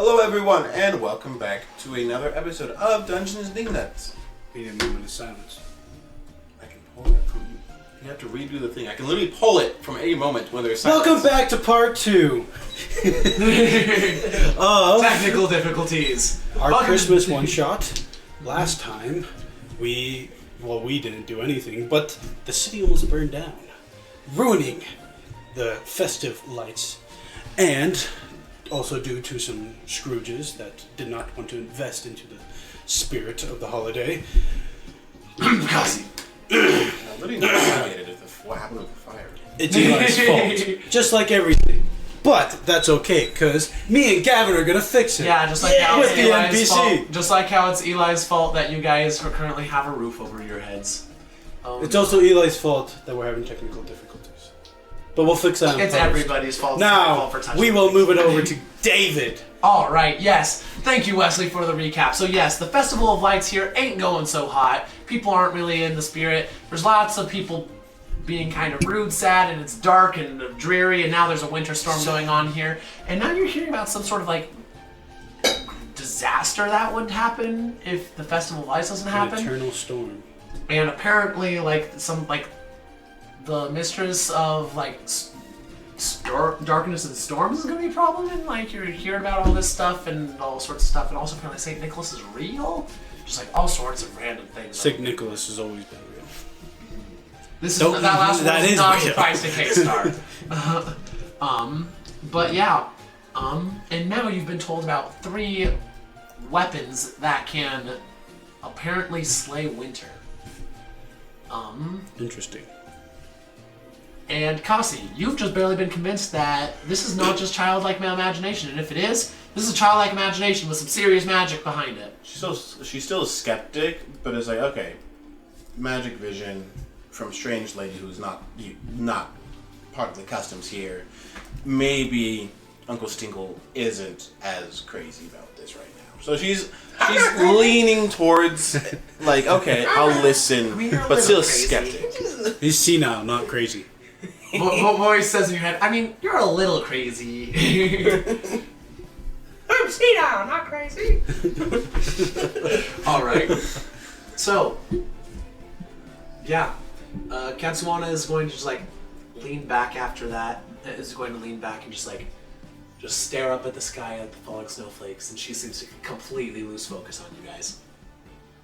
Hello everyone, and welcome back to another episode of Dungeons & Nuts. We need a moment of silence. I can pull that from you. You have to redo the thing. I can literally pull it from any moment when there's silence. Welcome back to part 2 of technical difficulties. Our Christmas one-shot. Last time, we didn't do anything, but the city almost burned down, ruining the festive lights, and also due to some Scrooges that did not want to invest into the spirit of the holiday. I literally never animated what happened with the fire. It's Eli's fault, just like everything. But that's okay, because me and Gavin are gonna fix it. Yeah, just like how it's with the Eli's NPC. fault. Just like how it's Eli's fault that you guys currently have a roof over your heads. It's also Eli's fault that we're having technical difficulties. But we'll fix that in It's post. everybody's fault. Now, For touching we will things. move it over to David. All right, yes. Thank you, Wesley, for the recap. So yes, the Festival of Lights here ain't going so hot. People aren't really in the spirit. There's lots of people being kind of rude, sad, and it's dark and dreary, and now there's a winter storm going on here. And now you're hearing about some sort of like disaster that would happen if the Festival of Lights doesn't An happen. eternal storm. And apparently, the mistress of darkness and storms is gonna be a problem, and you're hearing about all this stuff and all sorts of stuff, and also apparently Saint Nicholas is real, just all sorts of random things. St. Nicholas has always been real. This is Don't- that last one that was is not real. surprised to K-Star. But yeah, and now you've been told about 3 weapons that can apparently slay winter. Interesting. And Kasi, you've just barely been convinced that this is not just childlike imagination, and if it is, this is a childlike imagination with some serious magic behind it. She's still a skeptic, but it's like, okay, magic vision from strange lady who's not part of the customs here. Maybe Uncle Stinkle isn't as crazy about this right now. So she's leaning towards okay, I'll listen, but still skeptic. He's senile, not crazy. What voice says in your head? I mean, you're a little crazy. I'm senile, not crazy. All right. So, yeah, Katsuwana is going to just lean back after that. Is going to lean back and just stare up at the sky at the falling snowflakes, and she seems to completely lose focus on you guys.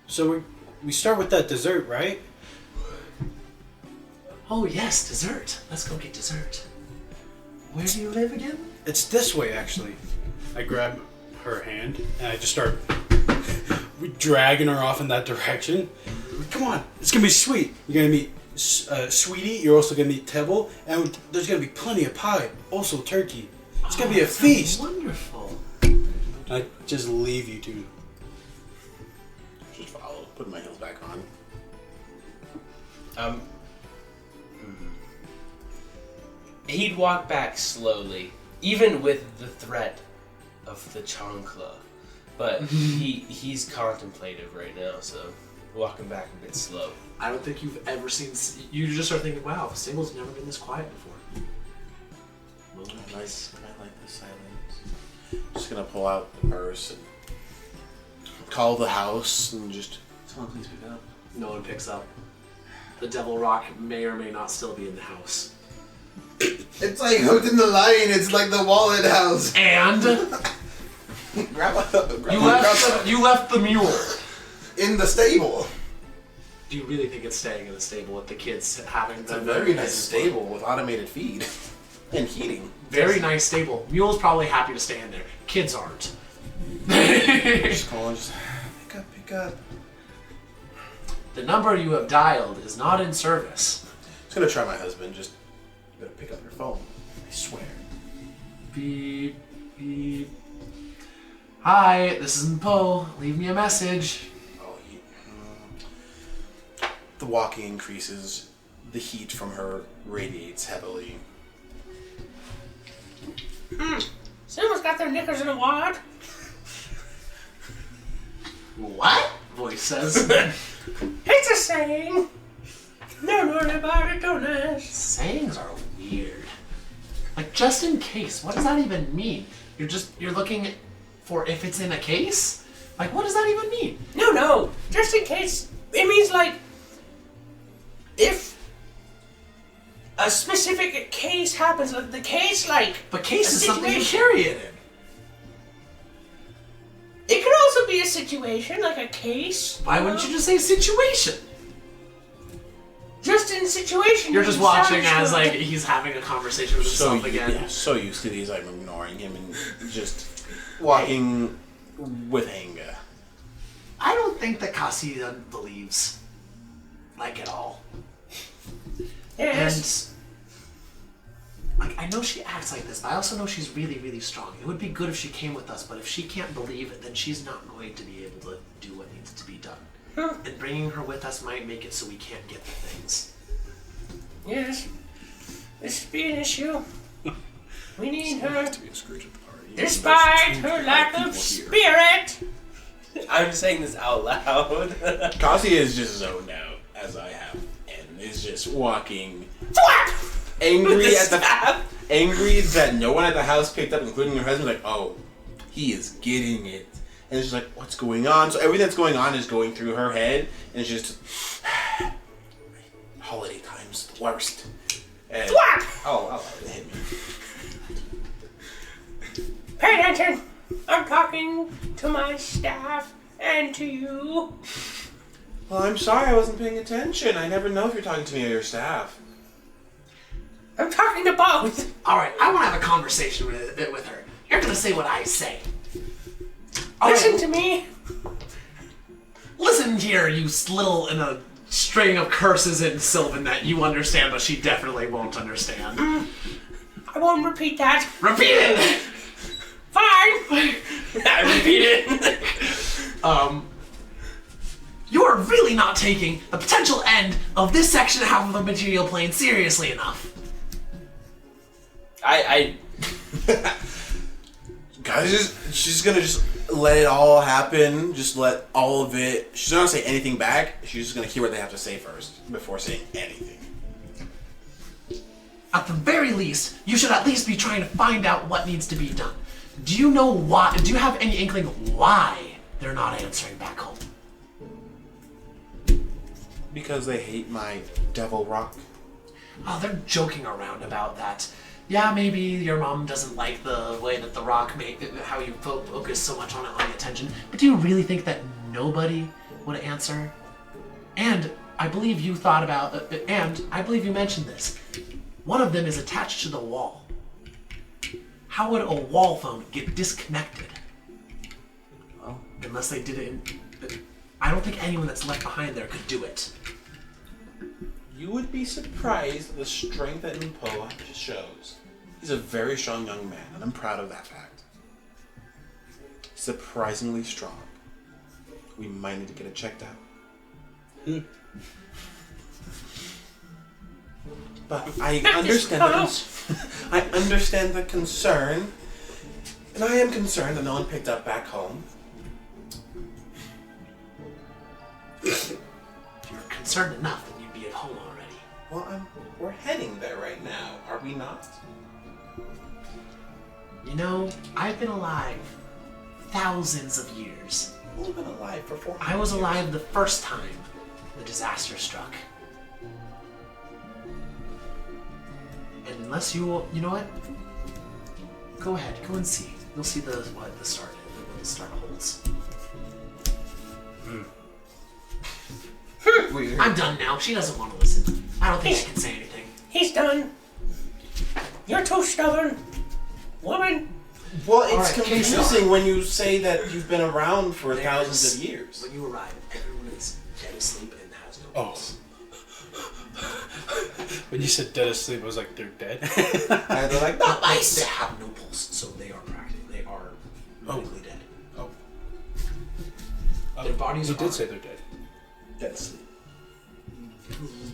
So we start with that dessert, right? Oh yes, dessert. Let's go get dessert. Where do you live again? It's this way, actually. I grab her hand and I just start dragging her off in that direction. Come on, it's gonna be sweet. You're gonna meet Sweetie. You're also gonna meet Tebble, and there's gonna be plenty of pie. Also turkey. It's gonna be a feast. Wonderful. I just leave you two. Just follow, putting my heels back on. He'd walk back slowly, even with the threat of the chancla. But he's contemplative right now, so walking back a bit slow. I don't think you've ever seen. You just start thinking, "Wow, Single's never been this quiet before." I like the silence. Just gonna pull out the purse and call the house and just someone please pick up. No one picks up. The Devil Rock may or may not still be in the house. It's like hooked in the line. It's like the wallet house. And you left the mule. In the stable. Do you really think it's staying in the stable with the kids having It's a very nice stable with automated feed and heating. Very nice stable. Mule's probably happy to stay in there. Kids aren't. Just calling, just pick up. The number you have dialed is not in service. Just gonna try my husband. Just you better pick up your phone. I swear. Beep, beep. Hi, this is Poe. Leave me a message. Oh, the walking increases. The heat from her radiates heavily. Someone's got their knickers in a wad. What? Voice says. It's a saying. No more about it, don't ask. Sayings are weird. Just in case, what does that even mean? You're looking for if it's in a case? Like, what does that even mean? No. Just in case. It means, like, if a specific case happens, like the case, like... But case a is something you situation. carry it in. It could also be a situation, like a case. Why wouldn't you just say situation? Just in situation. You're just watching sound as, sure. like, he's having a conversation with himself again. Yeah, so used to these, I'm ignoring him and just walking with anger. I don't think that Cassia believes, like, at all. Yes. And, like, I know she acts like this, but I also know she's really, really strong. It would be good if she came with us, but if she can't believe it, then she's not going to be able to do what needs to be done. And bringing her with us might make it so we can't get the things. Yes. This would be an issue. We need her. To be a scourge at the party. Despite her lack of spirit. I'm saying this out loud. Cassie is just zoned out, as I have, and is just walking Thwap! angry With the at the staff. angry that no one at the house picked up, including her husband. Like, oh, he is getting it, and it's just like, what's going on? So everything that's going on is going through her head, and it's just holiday time's the worst. And, Thwap! oh, it hit me. Pay attention. I'm talking to my staff and to you. Well, I'm sorry, I wasn't paying attention. I never know if you're talking to me or your staff. I'm talking to both. Alright, I want to have a conversation with her. You're going to say what I say. Listen to me. Listen here, you little in a string of curses in Sylvan that you understand, but she definitely won't understand. I won't repeat that. Repeat it! Fine. I repeat it. You're really not taking the potential end of this section half of the material plane seriously enough. I Guys, she's gonna just let it all happen. Just let all of it. She's not gonna say anything back. She's just gonna hear what they have to say first before saying anything. At the very least, you should at least be trying to find out what needs to be done. Do you know why? Do you have any inkling why they're not answering back home? Because they hate my devil rock. Oh, they're joking around about that. Yeah, maybe your mom doesn't like the way that the rock how you focus so much on it, on the attention. But do you really think that nobody would answer? And I believe you thought about, and I believe you mentioned this. One of them is attached to the wall. How would a wall phone get disconnected? Well, unless they did it in... I don't think anyone that's left behind there could do it. You would be surprised at the strength that Mpo shows. He's a very strong young man, and I'm proud of that fact. Surprisingly strong. We might need to get it checked out. But I understand I understand the concern, and I am concerned that no one picked up back home. If you're concerned enough, then you'd be at home already. Well, we're heading there right now, are we not? You know, I've been alive thousands of years. We've been alive for 400 I was years. alive the first time the disaster struck. And unless you know what? Go ahead, go and see. You'll see the start holds. I'm done now. She doesn't want to listen. I don't think I can say anything. He's done. You're too stubborn. Woman. Well, it's Alright, case confusing on. when you say that you've been around for There's- thousands of years. When you arrive, everyone is dead asleep and has no Oh. pulse. When you said dead asleep, I was like, they're dead? And they're like, not They nice. have no pulse, so they are medically dead. Oh. Their bodies You are did say they're dead. Dead asleep.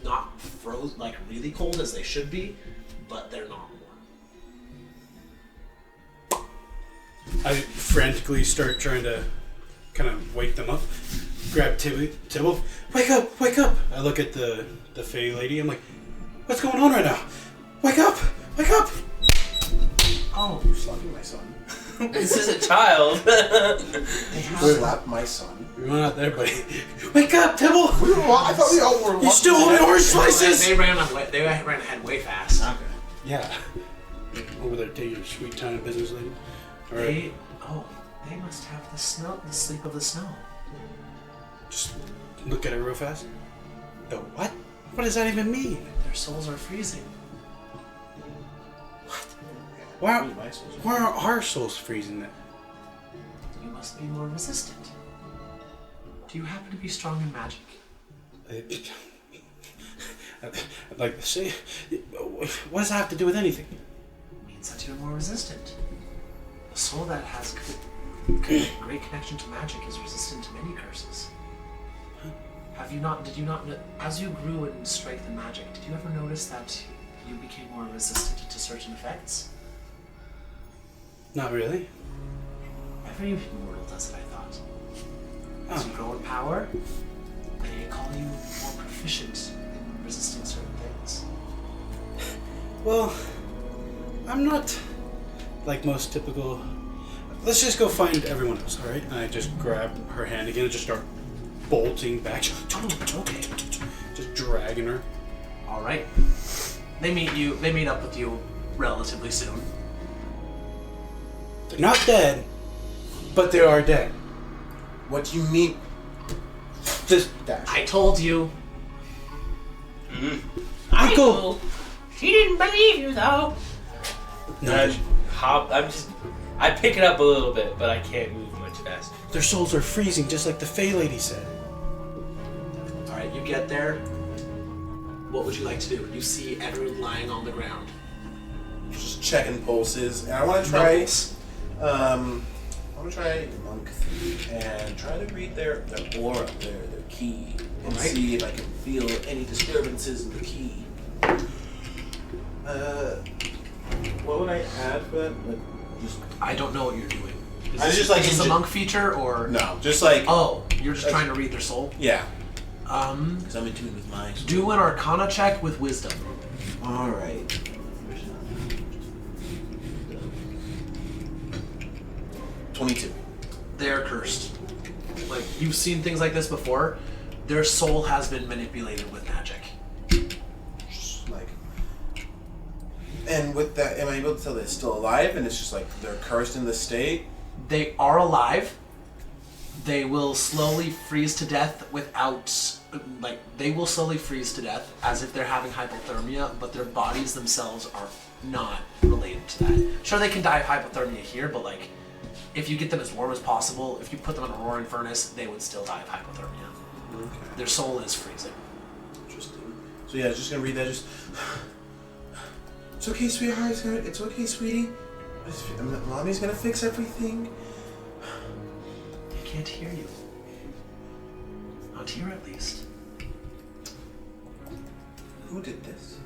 not frozen, like really cold as they should be, but they're not warm. I frantically start trying to kind of wake them up. Grab Tibble. Wake up! Wake up! I look at the Fae lady. I'm like, what's going on right now? Wake up! Wake up! Oh, You're slugging my son. This is a child. Slap my son. We're going out there, buddy. Wake up, Tibble! I thought we all were. You still want orange slices? They ran ahead way fast. Okay. Yeah. Over there, take your sweet time, business lady. All right. They must have the sleep of the snow. Just look at it real fast. The what? What does that even mean? Their souls are freezing. Why My souls. are our souls freezing then? You must be more resistant. Do you happen to be strong in magic? I'd like to say, what does that have to do with anything? It means that you're more resistant. A soul that has great connection to magic is resistant to many curses. Did you not, as you grew in strength and magic, did you ever notice that you became more resistant to certain effects? Not really. Every mortal does it, I thought. As you grow in power, they call you more proficient in resisting certain things. Well, I'm not like most typical. Let's just go find everyone else, all right? And I just grab her hand again and just start bolting back. Okay. Just dragging her. All right. They meet up with you relatively soon. They're not dead, but they are dead. What do you mean? Just Dash. I told you. Uncle. She didn't believe you though. No, I pick it up a little bit, but I can't move much faster. their souls are freezing, just like the Fae lady said. All right, you get there. What would you like to do? You see Edward lying on the ground. Just checking pulses, and I want to try. Knuckles. I want to try Monk 3 and try to read their aura, their key, and Alright. see if I can feel any disturbances in the key. What would I add for that? Like, just I don't know what you're doing. Is I this, just like is this a inju- monk feature or? no, just like Oh, you're just trying to read their soul. yeah, because I'm in tune with my. Do an Arcana check with wisdom. All right. 22. They're cursed. Like you've seen things like this before. Their soul has been manipulated with magic. Just like, and with that, am I able to tell they're still alive? And it's just like they're cursed in this state. They are alive. They will slowly freeze to death without, like, they will slowly freeze to death as if they're having hypothermia, but their bodies themselves are not related to that. Sure, they can die of hypothermia here, but like, if you get them as warm as possible, if you put them in a roaring furnace, they would still die of hypothermia. Okay. Their soul is freezing. Interesting. So yeah, I was just gonna read that. Just it's okay, sweetheart. It's okay, sweetie. Mommy's gonna fix everything. They can't hear you. Not here, at least. Who did this?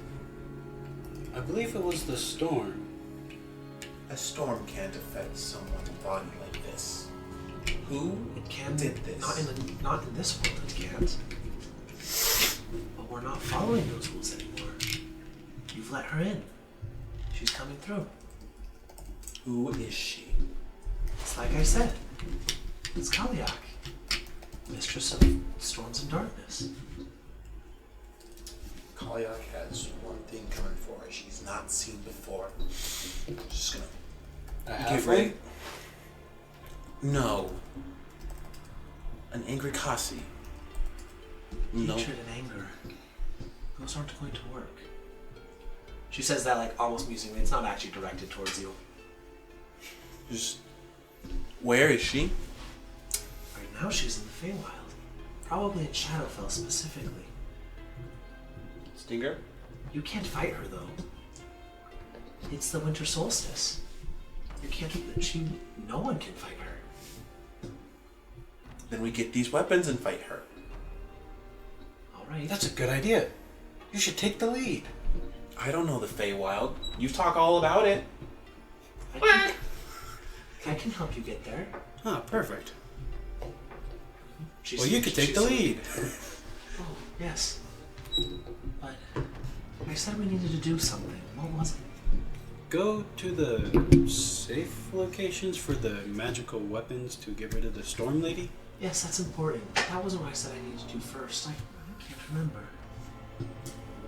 I believe it was the storm. A storm can't affect someone's body like this. Who It can. did this? Not in this world. It can't. But we're not following those rules anymore. You've let her in. She's coming through. Who is she? It's like I said. It's Kaliak, mistress of storms and darkness. Kalyak has one thing coming for her she's not seen before. Just gonna A give halfling? her. No. An angry Kasi. No. Hatred and anger. Those aren't going to work. She says that like almost musingly. It's not actually directed towards you. Just. Where is she? Right now she's in the Faewild. Probably in Shadowfell specifically. Stinger? You can't fight her though. It's the winter solstice. You can't. No one can fight her. Then we get these weapons and fight her. All right. That's a good idea. You should take the lead. I don't know the Faewild. You talk all about it. I can help you get there. Ah, perfect. She's- Well, you could take the she's- lead. Oh, yes. But I said we needed to do something. What was it? go to the safe locations for the magical weapons to get rid of the Storm Lady? Yes, that's important. But that wasn't what I said I needed to do first. I can't remember.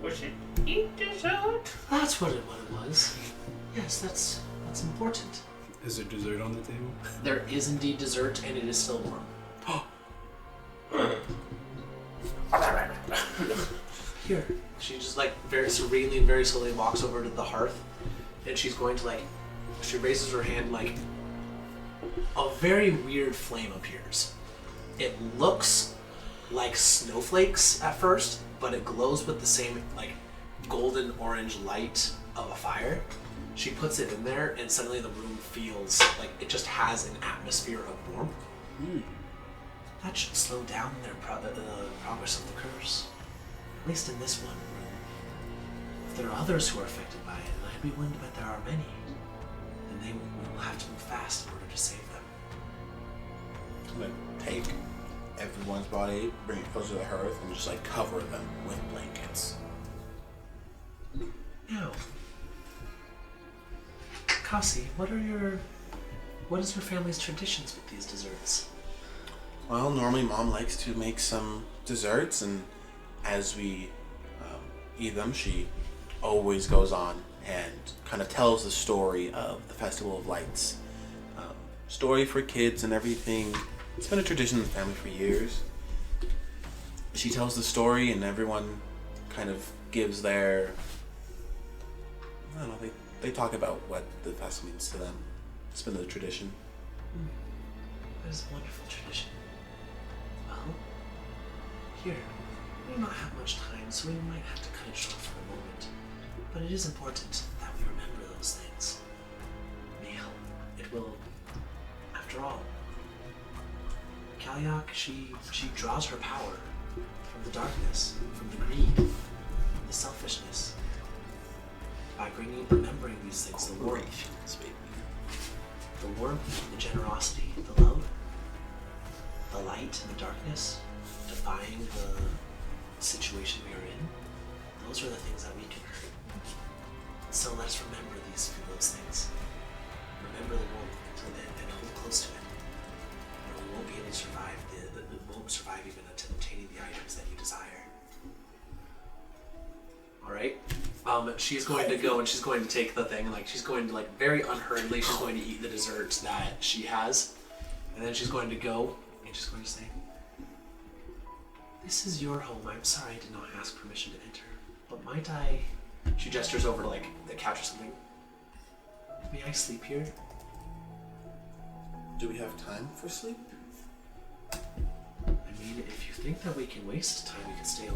Was it eat dessert? That's what it was. Yes, that's important. Is there dessert on the table? There is indeed dessert, and it is still warm. Here. She just like very serenely and very slowly walks over to the hearth, and she's going to she raises her hand, like a very weird flame appears. It looks like snowflakes at first, but it glows with the same like golden orange light of a fire. She puts it in there, and suddenly the room feels like it just has an atmosphere of warmth. That should slow down their progress of the curse. At least in this one room. If there are others who are affected by it, and I'd be willing to bet there are many, then we will have to move fast in order to save them. I'm gonna take everyone's body, bring it closer to the hearth, and just like cover them with blankets. Now, Kasi, what is your family's traditions with these desserts? Well, normally Mom likes to make some desserts, and as we eat them, she always goes on and kind of tells the story of the Festival of Lights. Story for kids and everything. It's been a tradition in the family for years. She tells the story, and everyone kind of gives their... I don't know, they talk about what the festival means to them. It's been the tradition. That is a wonderful tradition. Well, here, we do not have much time, so we might have to cut it short for the moment. But it is important that we remember those things. Neil, it will, after all, Kalyak, she draws her power from the darkness, from the greed, from the selfishness. By remembering these things, the warmth, the generosity, the love, the light and the darkness, defying the situation we are in, those are the things that we can hurt. So let us remember those things. Remember the warmth and hold close to it. Or we won't be able to survive. We won't survive even obtaining the items that you desire. All right. She's going to go and she's going to take the thing, like she's going to very unhurriedly, she's going to eat the dessert that she has, and then she's going to go and she's going to say, "This is your home. I'm sorry I did not ask permission to enter, but might I?" She gestures over to the couch or something. "May I sleep here?" Do we have time for sleep? I mean, if you think that we can waste time, we can stay.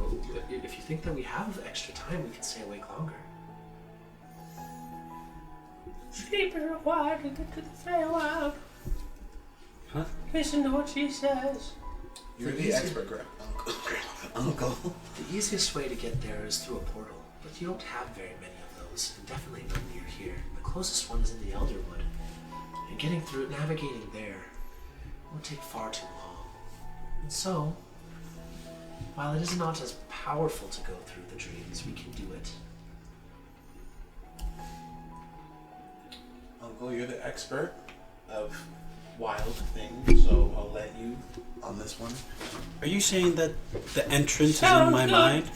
If you think that we have extra time, we can stay awake longer. Sleep is required to get to the faewild. Huh? Listen to what she says. You're the expert, Uncle. The easiest way to get there is through a portal, but you don't have very many of those, and definitely none near here. The closest one is in the Elderwood, and getting through it, navigating there, would take far too long. And so, while it is not as powerful to go through the dreams, we can do it. Uncle, you're the expert of wild things, so I'll let you on this one. Are you saying that the entrance is in my mind?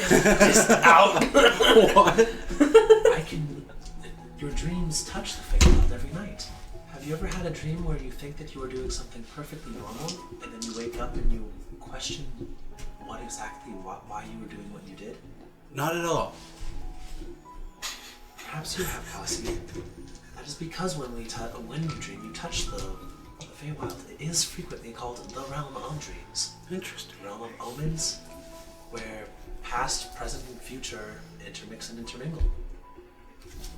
Just out. What? Your dreams touch the faewild every night. Have you ever had a dream where you think that you are doing something perfectly normal, and then you wake up and you question why you were doing what you did? Not at all. Perhaps you have, Kasi. That is because when you dream, you touch the Feywild. It is frequently called the realm of dreams. Interesting. The realm of omens, where past, present, and future intermix and intermingle.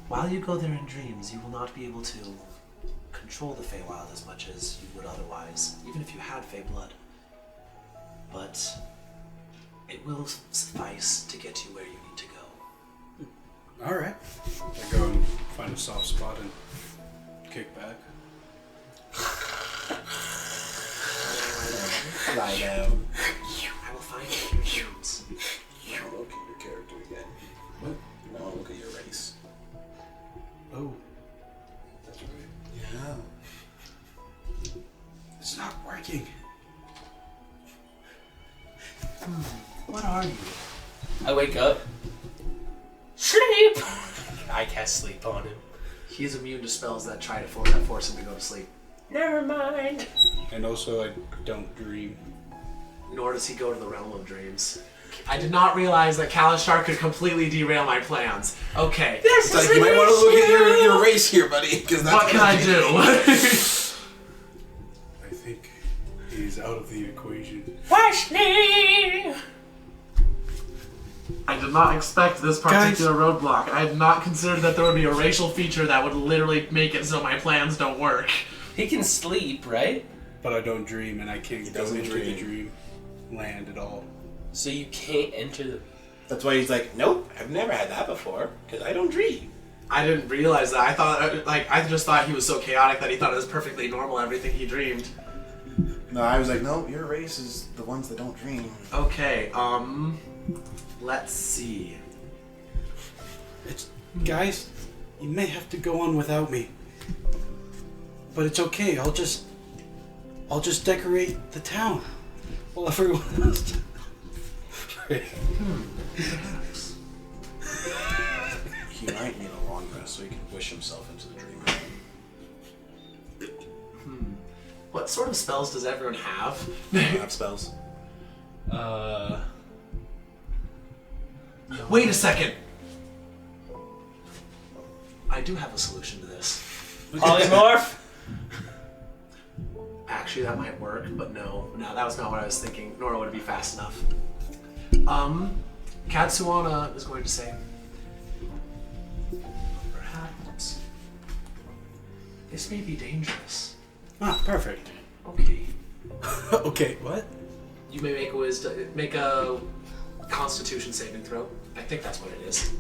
While you go there in dreams, you will not be able to control the Feywild as much as you would otherwise, even if you had Fey blood. But it will suffice to get you where you need to go. Alright. I go and find a soft spot and kick back. Lie down. I will find you in your dreams. Now look at your character again. Now look at your race. It's not working. What are you? I wake up. Sleep! I cast sleep on him. He's immune to spells that try to force him to go to sleep. Never mind. And also, I don't dream. Nor does he go to the realm of dreams. I did not realize that Kalishtar could completely derail my plans. Okay. It's like, you might want to look at your race here, buddy. Because What can I do? I think he's out of the equation. Watch me! I did not expect this particular roadblock. I had not considered that there would be a racial feature that would literally make it so my plans don't work. He can sleep, right? But I don't dream, and I can't go doesn't into dream. the dream land at all. So you can't enter the... That's why he's like, nope, I've never had that before, because I don't dream. I didn't realize that. I thought, I just thought he was so chaotic that he thought it was perfectly normal, everything he dreamed. No, I was like, no, your race is the ones that don't dream. Okay, let's see. Guys, you may have to go on without me. But it's okay, I'll just decorate the town. While everyone else... He might need a long rest so he can wish himself into the dream realm. What sort of spells does everyone have? I don't have spells. Wait a second! I do have a solution to this. Polymorph? Actually, that might work, but no, that was not what I was thinking, nor would it be fast enough. Katsuana is going to say, perhaps this may be dangerous. Ah, perfect. Okay. Okay, what? You may make a Constitution saving throw. I think that's what it is.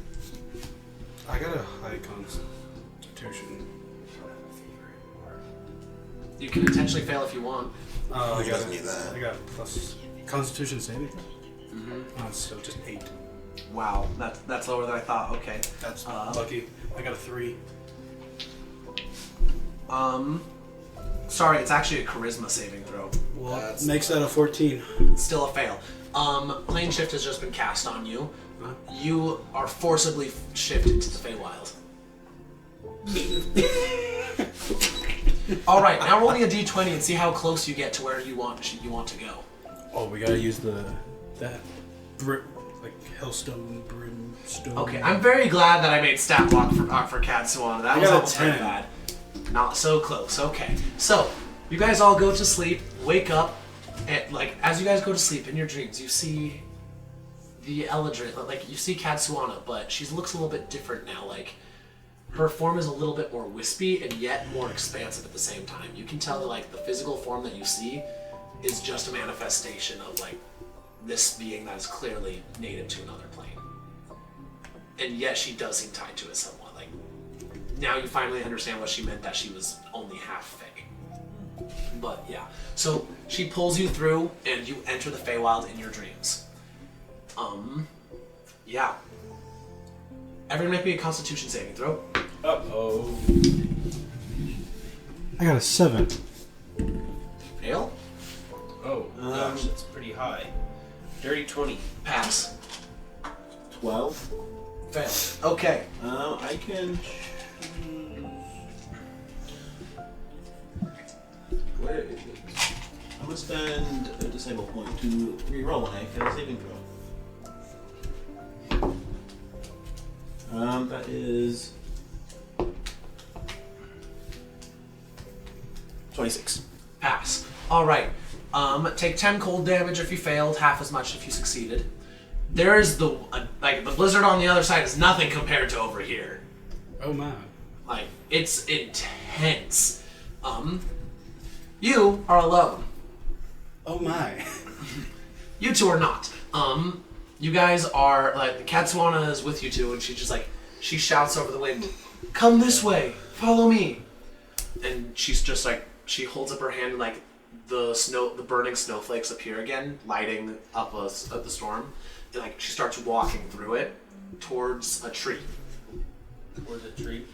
I got a high constitution. You can intentionally fail if you want. Oh, He doesn't need that. I got plus constitution saving. Mm-hmm. So just 8. Wow, that's lower than I thought. Okay. That's lucky. I got a 3. Sorry, it's actually a charisma saving throw. Well, That's makes that a 14. Still a fail. Plane shift has just been cast on you. Huh? You are forcibly shifted to the Faewild. All right, now rolling a d20 and see how close you get to where you want to go. Oh, we gotta use hellstone brimstone. Okay, I'm very glad that I made stat block for Katsuana. That I was got a almost very 10. bad. Not so close. Okay, so you guys all go to sleep, wake up, and as you guys go to sleep in your dreams, you see the Eldrin, you see Katsuana, but she looks a little bit different now. Her form is a little bit more wispy and yet more expansive at the same time. You can tell that the physical form that you see is just a manifestation of this being that is clearly native to another plane. And yet she does seem tied to it somewhat. Now you finally understand what she meant, that she was only half Fae. But yeah. So she pulls you through and you enter the Feywild in your dreams. Yeah. Everyone make me a Constitution saving throw. Uh-oh. I got a 7. Fail. Oh, gosh, that's pretty high. Dirty 20. Pass. 12. Fail. Okay. I can. Where is it? I'm gonna spend a disable point to reroll when I fail a saving throw. That is 26. Pass. All right. Take 10 cold damage if you failed, half as much if you succeeded. There is the blizzard on the other side is nothing compared to over here. Oh my. It's intense. You are alone. Oh my. You two are not. You guys are Katsuana is with you two, and she just she shouts over the wind, "Come this way, follow me." And she's just she holds up her hand, and the burning snowflakes appear again, lighting up the storm. And, she starts walking through it towards a tree. Towards a tree?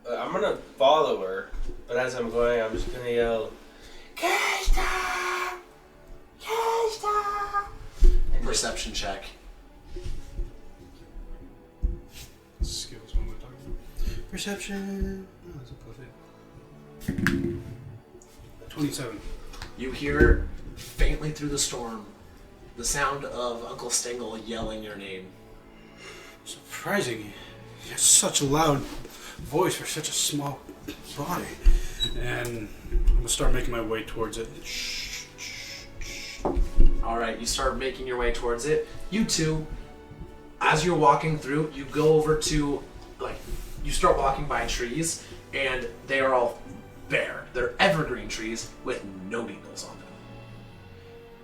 I'm gonna follow her, but as I'm going, I'm just gonna yell, Perception check. Skills, what am I talking about? Perception. Oh, that's a +8. 27. You hear faintly through the storm the sound of Uncle Stingle yelling your name. Surprising. He has such a loud voice for such a small body. And I'm gonna start making my way towards it. Alright, you start making your way towards it. You two, as you're walking through, you go over to, you start walking by trees, and they are all bare. They're evergreen trees with no needles on them.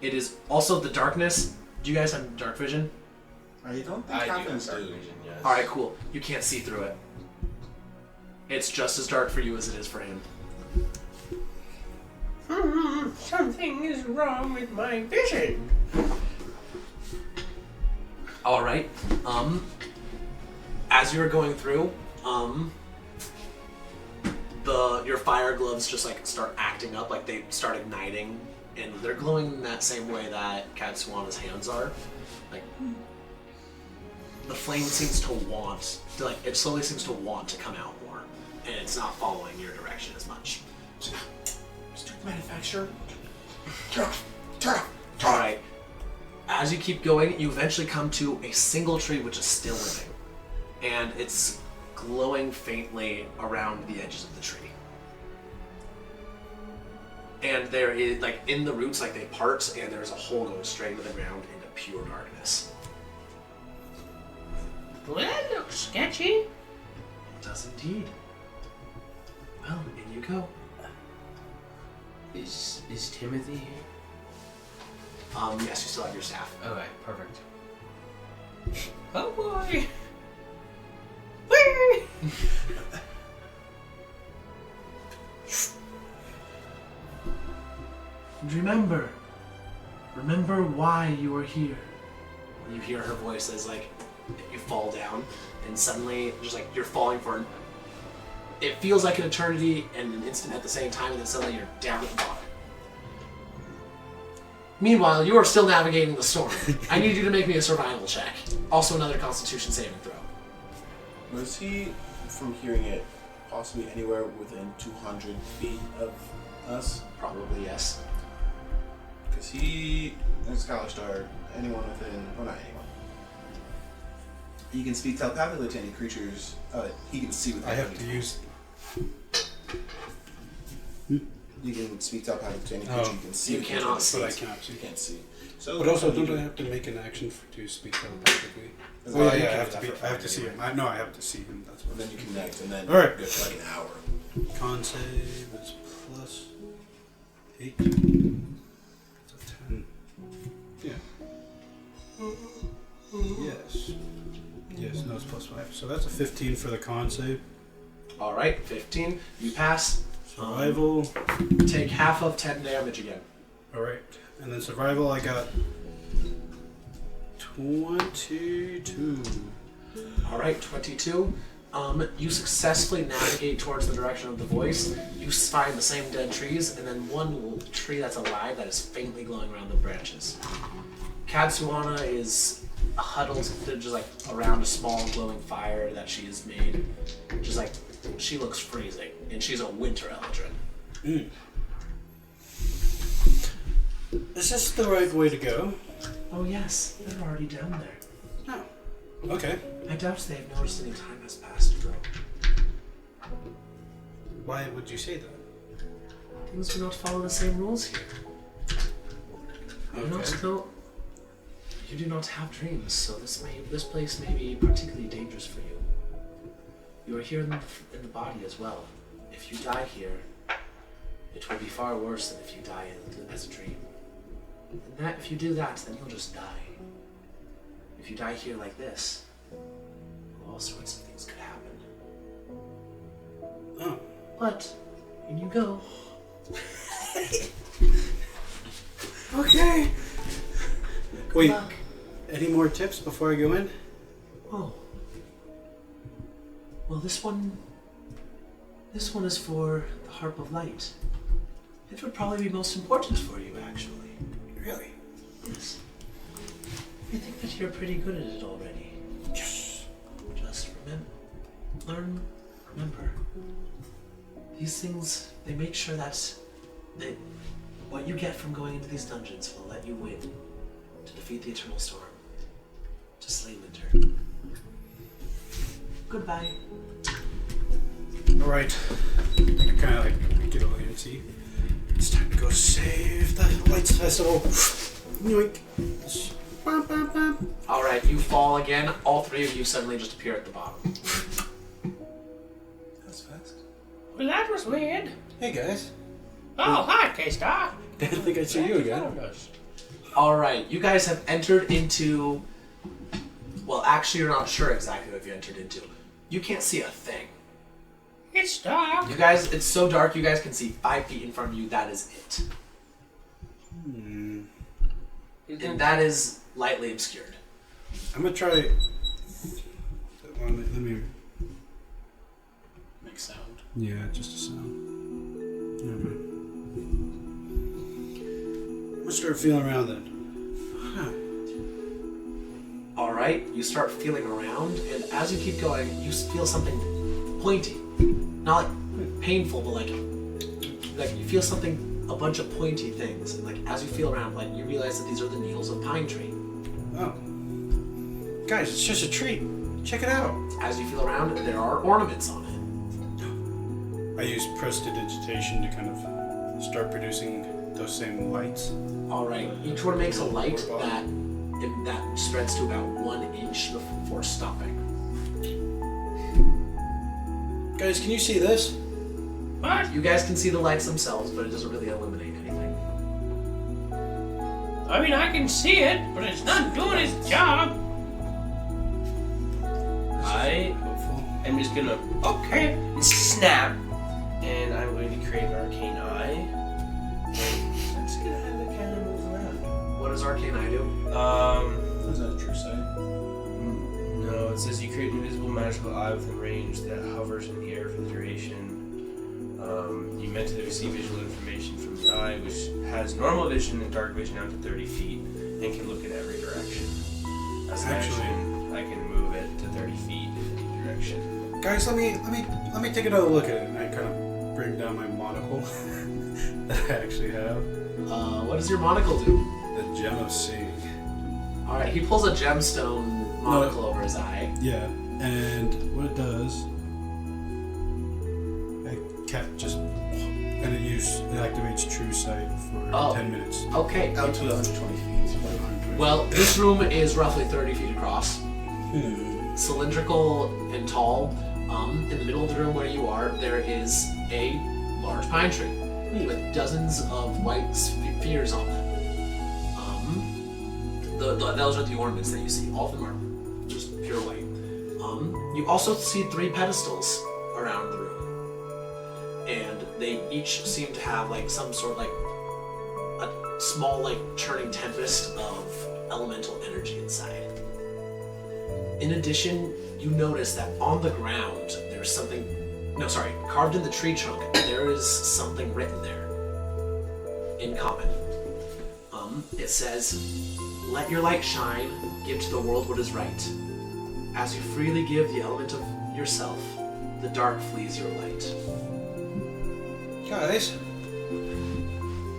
It is also the darkness. Do you guys have dark vision? I don't think I do Captains have dark do. vision, yes. Alright, cool. You can't see through it. It's just as dark for you as it is for him. Something is wrong with my vision. Alright. As you were going through, your fire gloves just start acting up, they start igniting, and they're glowing in that same way that Katsuana's hands are. The flame seems to want it slowly seems to want to come out more, and it's not following your direction as much. Street manufacturer. Alright. As you keep going, you eventually come to a single tree which is still living. And it's glowing faintly around the edges of the tree. And there is, in the roots, they part, and there's a hole going straight into the ground into pure darkness. Well, that looks sketchy. It does indeed. Well, in you go. Is Timothy here? Yes, you still have your staff. Okay, perfect. Oh boy! Whee! And remember why you were here. You hear her voice as you fall down, and suddenly just you're falling for it feels like an eternity and an instant at the same time, and then suddenly you're down at the bottom. Meanwhile, you are still navigating the storm. I need you to make me a survival check. Also another Constitution saving throw. Was he, from hearing it, possibly anywhere within 200 feet of us? Probably yes. Because he and Scholar anyone within, well, not anyone. He can speak telepathically to any creatures. He can see with. I have to use. You can speak telepathically to any creature you can see. You cannot see. But I cannot see. You can't see. So, But also, you don't I can- have to make an action to speak telepathically? As Oh long yeah, as you I can have do to that be. for I have to fire see him. anyway. No, I have to see him. That's what. And then you connect, and then All right. go for an hour. Con save is +8. It's a 10. Yeah. Yes. Yes, no, it's +5. So that's a 15 for the con save. Alright, 15. You pass. Survival. Take half of 10 damage again. Alright. And then survival, I got 22. Alright, 22. You successfully navigate towards the direction of the voice. You find the same dead trees, and then one tree that's alive that is faintly glowing around the branches. Katsuana is huddled just around a small glowing fire that she has made. Just she looks freezing, and she's a winter eldrin. Is this the right way to go? Oh yes, they're already down there. No. Okay. I doubt they have noticed any time has passed though. Why would you say that? Things do not follow the same rules here. You do not have dreams, so this place may be particularly dangerous for you. You are here in the body as well. If you die here, it will be far worse than if you die as a dream. And that if you do that, then you'll just die. If you die here like this, all sorts of things could happen. Oh. But in you go. Okay. Wait. luck. Any more tips before I go in? Oh. Well, this one is for the Harp of Light. It would probably be most important for you, actually. Really? Yes. I think that you're pretty good at it already. Yes. Just remember. These things, they make sure that what you get from going into these dungeons will let you win to defeat the Eternal Storm, to slay Winter. Goodbye. Alright. I kind of like get over here and see. It's time to go save the Lights Festival. Yoink. Bam, bam, bam. Alright, you fall again. All three of you suddenly just appear at the bottom. That's fast. Well, that was weird. Hey guys. Oh, hi, K-Star. Didn't think I'd see you again. Alright, you guys have entered into... Well, actually, you're not sure exactly what you entered into. You can't see a thing. It's dark. You guys, it's so dark you guys can see 5 feet in front of you. That is it. And that is lightly obscured. I'm gonna try. Let me. Make sound. Yeah, just a sound. Okay. I'm gonna start feeling around then. Alright, you start feeling around, and as you keep going, you feel something pointy. Not like painful, but like you feel something, a bunch of pointy things. And like as you feel around, like you realize that these are the needles of pine tree. Oh. Guys, it's just a tree. Check it out. As you feel around, there are ornaments on it. I use prestidigitation to kind of start producing those same lights. Alright, each one makes a light that spreads to about 1 inch before stopping. Guys, can you see this? What? You guys can see the lights themselves, but it doesn't really illuminate anything. I mean, I can see it, but it's not doing its job. I am just gonna, okay, and snap, and I'm going to create an arcane eye. I'm just gonna have it kind of move around. What does Arcane Eye do? Is that a true sight? No, it says you create an invisible magical eye within range that hovers in the air for the duration. You mentally receive visual information from the eye, which has normal vision and dark vision out to 30 feet, and can look in every direction. As an action, I can move it to 30 feet in any direction. Guys, let me take another look at it, and I kind of bring down my monocle that I actually have. What does your monocle do? The Gem of Seeing. Alright, he pulls a gemstone monocle over his eye. Yeah, and what it does, it activates True Sight for 10 minutes. Okay. Out to 120 feet. Well, this room is roughly 30 feet across. Cylindrical and tall. In the middle of the room where you are, there is a large pine tree with dozens of white spheres on them. Those are the ornaments that you see. All of them are just pure white. You also see 3 pedestals around the room, and they each seem to have like some sort of like a small like churning tempest of elemental energy inside. In addition, you notice that on the ground there's something. No, sorry, carved in the tree trunk. There is something written there in common. It says, "Let your light shine. Give to the world what is right. As you freely give the element of yourself, the dark flees your light." Guys,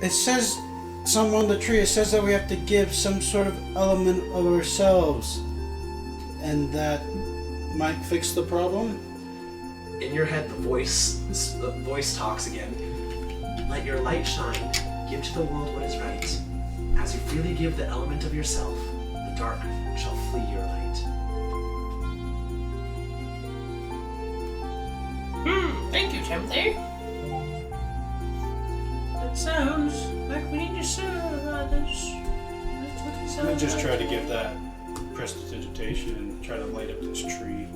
it says, some on the tree, it says that we have to give some sort of element of ourselves. And that might fix the problem? In your head, the voice talks again. "Let your light shine. Give to the world what is right. As you freely give the element of yourself, the dark shall flee your light." Thank you, Timothy. That sounds like we need to serve others. That's what it sounds I'm gonna just like. try to give that prestidigitation and try to light up this tree.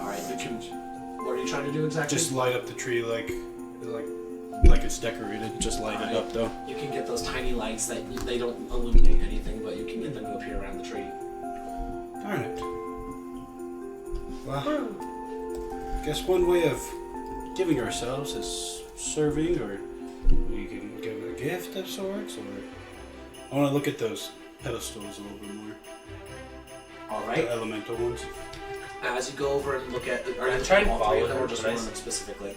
Alright, what are you trying to do exactly? Just light up the tree like it's decorated. Just light it up though. You can get those tiny lights that they don't illuminate anything, but you can get them to appear around the tree. Darn it. Well, guess one way of giving ourselves is serving or We can give her a gift of sorts, or I want to look at those pedestals a little bit more. All The right. elemental ones. As you go over and look at, are you I'm trying to all three follow of them, or her, just but I one of s- them specifically?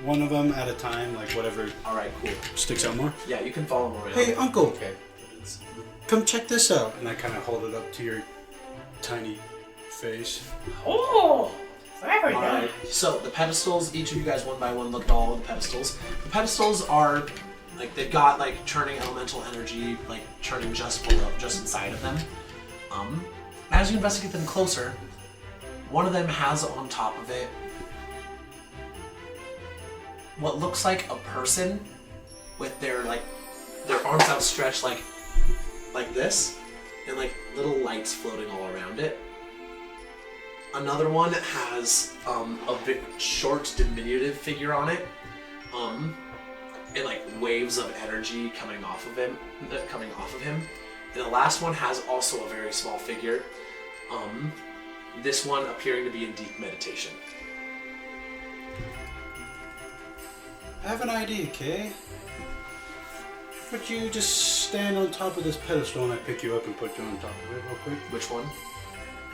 One of them at a time, like whatever All right, cool. sticks out more. Yeah, you can follow them around. Hey, Uncle, Okay. come check this out. And I kind of hold it up to your tiny face. Oh, very All right. So the pedestals, each of you guys one by one look at all of the pedestals. The pedestals are like they've got like churning elemental energy, like churning just below, just inside of them. As you investigate them closer, one of them has on top of it what looks like a person with their arms outstretched like this, and like little lights floating all around it. Another one has a big, short, diminutive figure on it, and like waves of energy coming off of him. And the last one has also a very small figure. This one appearing to be in deep meditation. I have an idea, Kay. Would you just stand on top of this pedestal and I pick you up and put you on top of it real quick? Which one?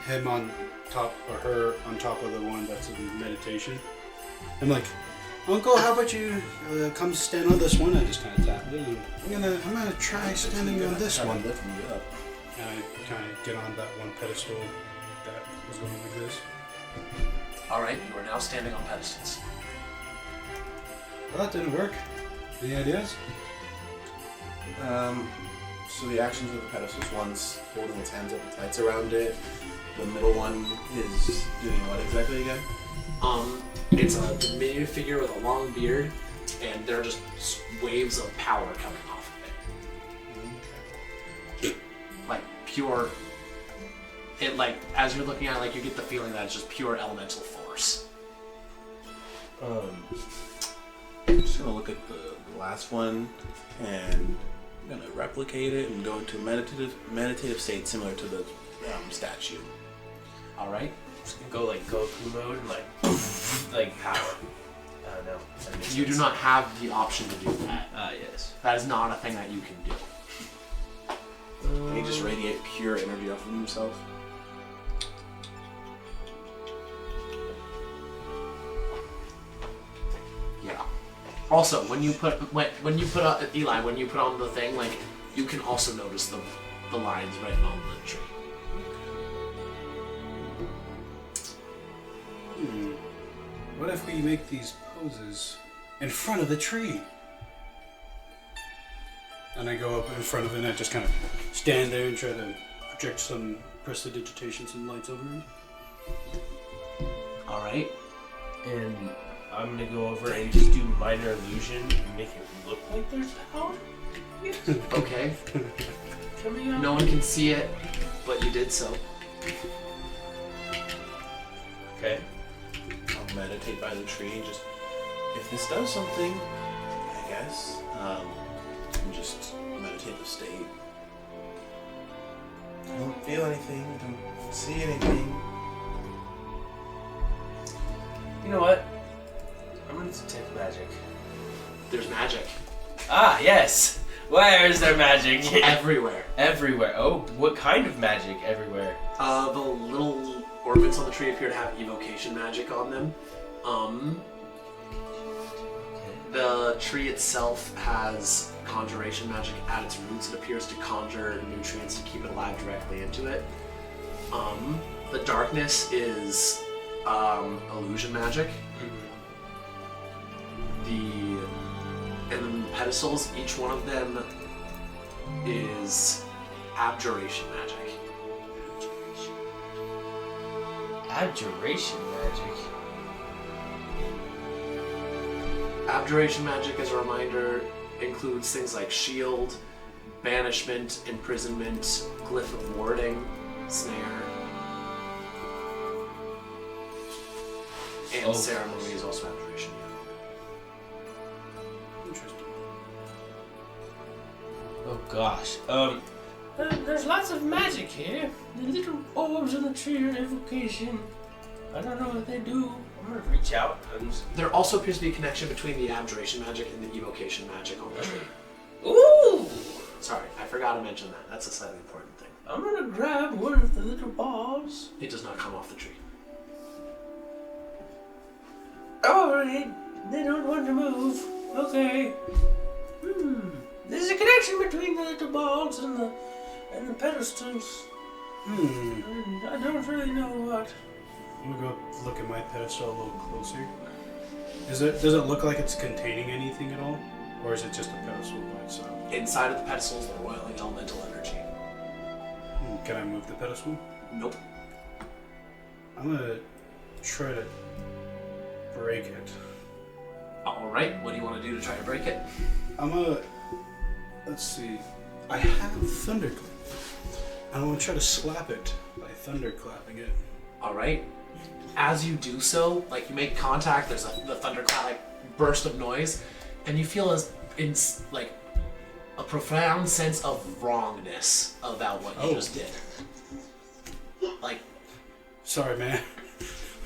Him on top, or her on top of the one that's in meditation. I'm like, Uncle, how about you come stand on this one? I just kind of tap it. And I'm gonna try standing on this one. Lift me up. And I kind of get on that one pedestal that was going like this. All right, you are now standing on pedestals. Well, that didn't work. Any ideas? So the actions of the pedestals, one's holding its hands up with lights around it. The middle one is doing what exactly again? It's a diminutive figure with a long beard, and there are just waves of power coming off of it. Like pure. It like as you're looking at it, like you get the feeling that it's just pure elemental force. I'm just gonna look at the last one and I'm gonna replicate it and go into a meditative state similar to the statue. All right. Just gonna go like Goku mode and like power. I don't know. if that makes You do sense. not have the option to do that. Yes. That is not a thing that you can do. Can he just radiate pure energy off of himself? Yeah. Also, when you put Eli, when you put on the thing, like you can also notice the lines written on the tree. What if we make these poses in front of the tree? And I go up in front of it and I just kind of stand there and try to project some prestidigitation, some lights over it. All right. And I'm gonna go over and just do minor illusion and make it look like there's power Okay. coming out. No one can see it, but you did so. Okay. I'll meditate by the tree and just, if this does something, I guess, and just meditative state. I don't feel anything, I don't see anything. You know what? I'm gonna detect magic. There's magic Ah, yes. Where is there magic? everywhere. Everywhere. Oh, what kind of magic everywhere? The little ornaments on the tree appear to have evocation magic on them. The tree itself has conjuration magic at its roots. It appears to conjure nutrients to keep it alive directly into it. The darkness is illusion magic. And the pedestals, each one of them is abjuration magic. Abjuration magic. Abjuration magic, as a reminder, includes things like shield, banishment, imprisonment, glyph of warding, snare, and Oh. ceremony is also abjuration. Interesting. Oh gosh. There's lots of magic here. The little orbs on the tree are evocation. I don't know what they do. I'm gonna reach out and. There also appears to be a connection between the abjuration magic and the evocation magic on the tree. Ooh! Sorry, I forgot to mention that. That's a slightly important thing. I'm gonna grab one of the little balls. It does not come off the tree. Alright, they don't want to move. Okay. There's a connection between the little balls and the pedestals. And I don't really know what. I'm gonna go look at my pedestal a little closer. Does it look like it's containing anything at all? Or is it just a pedestal by itself? Inside of the pedestal is the roiling elemental energy. Can I move the pedestal? Nope. I'm gonna try to break it. Alright, what do you want to do to try to break it? Let's see. I have thunderclap. I want to try to slap it by thunderclapping it. Alright. As you do so, like you make contact, there's the thunderclap like burst of noise, and you feel like a profound sense of wrongness about what you just did. Like, sorry, man.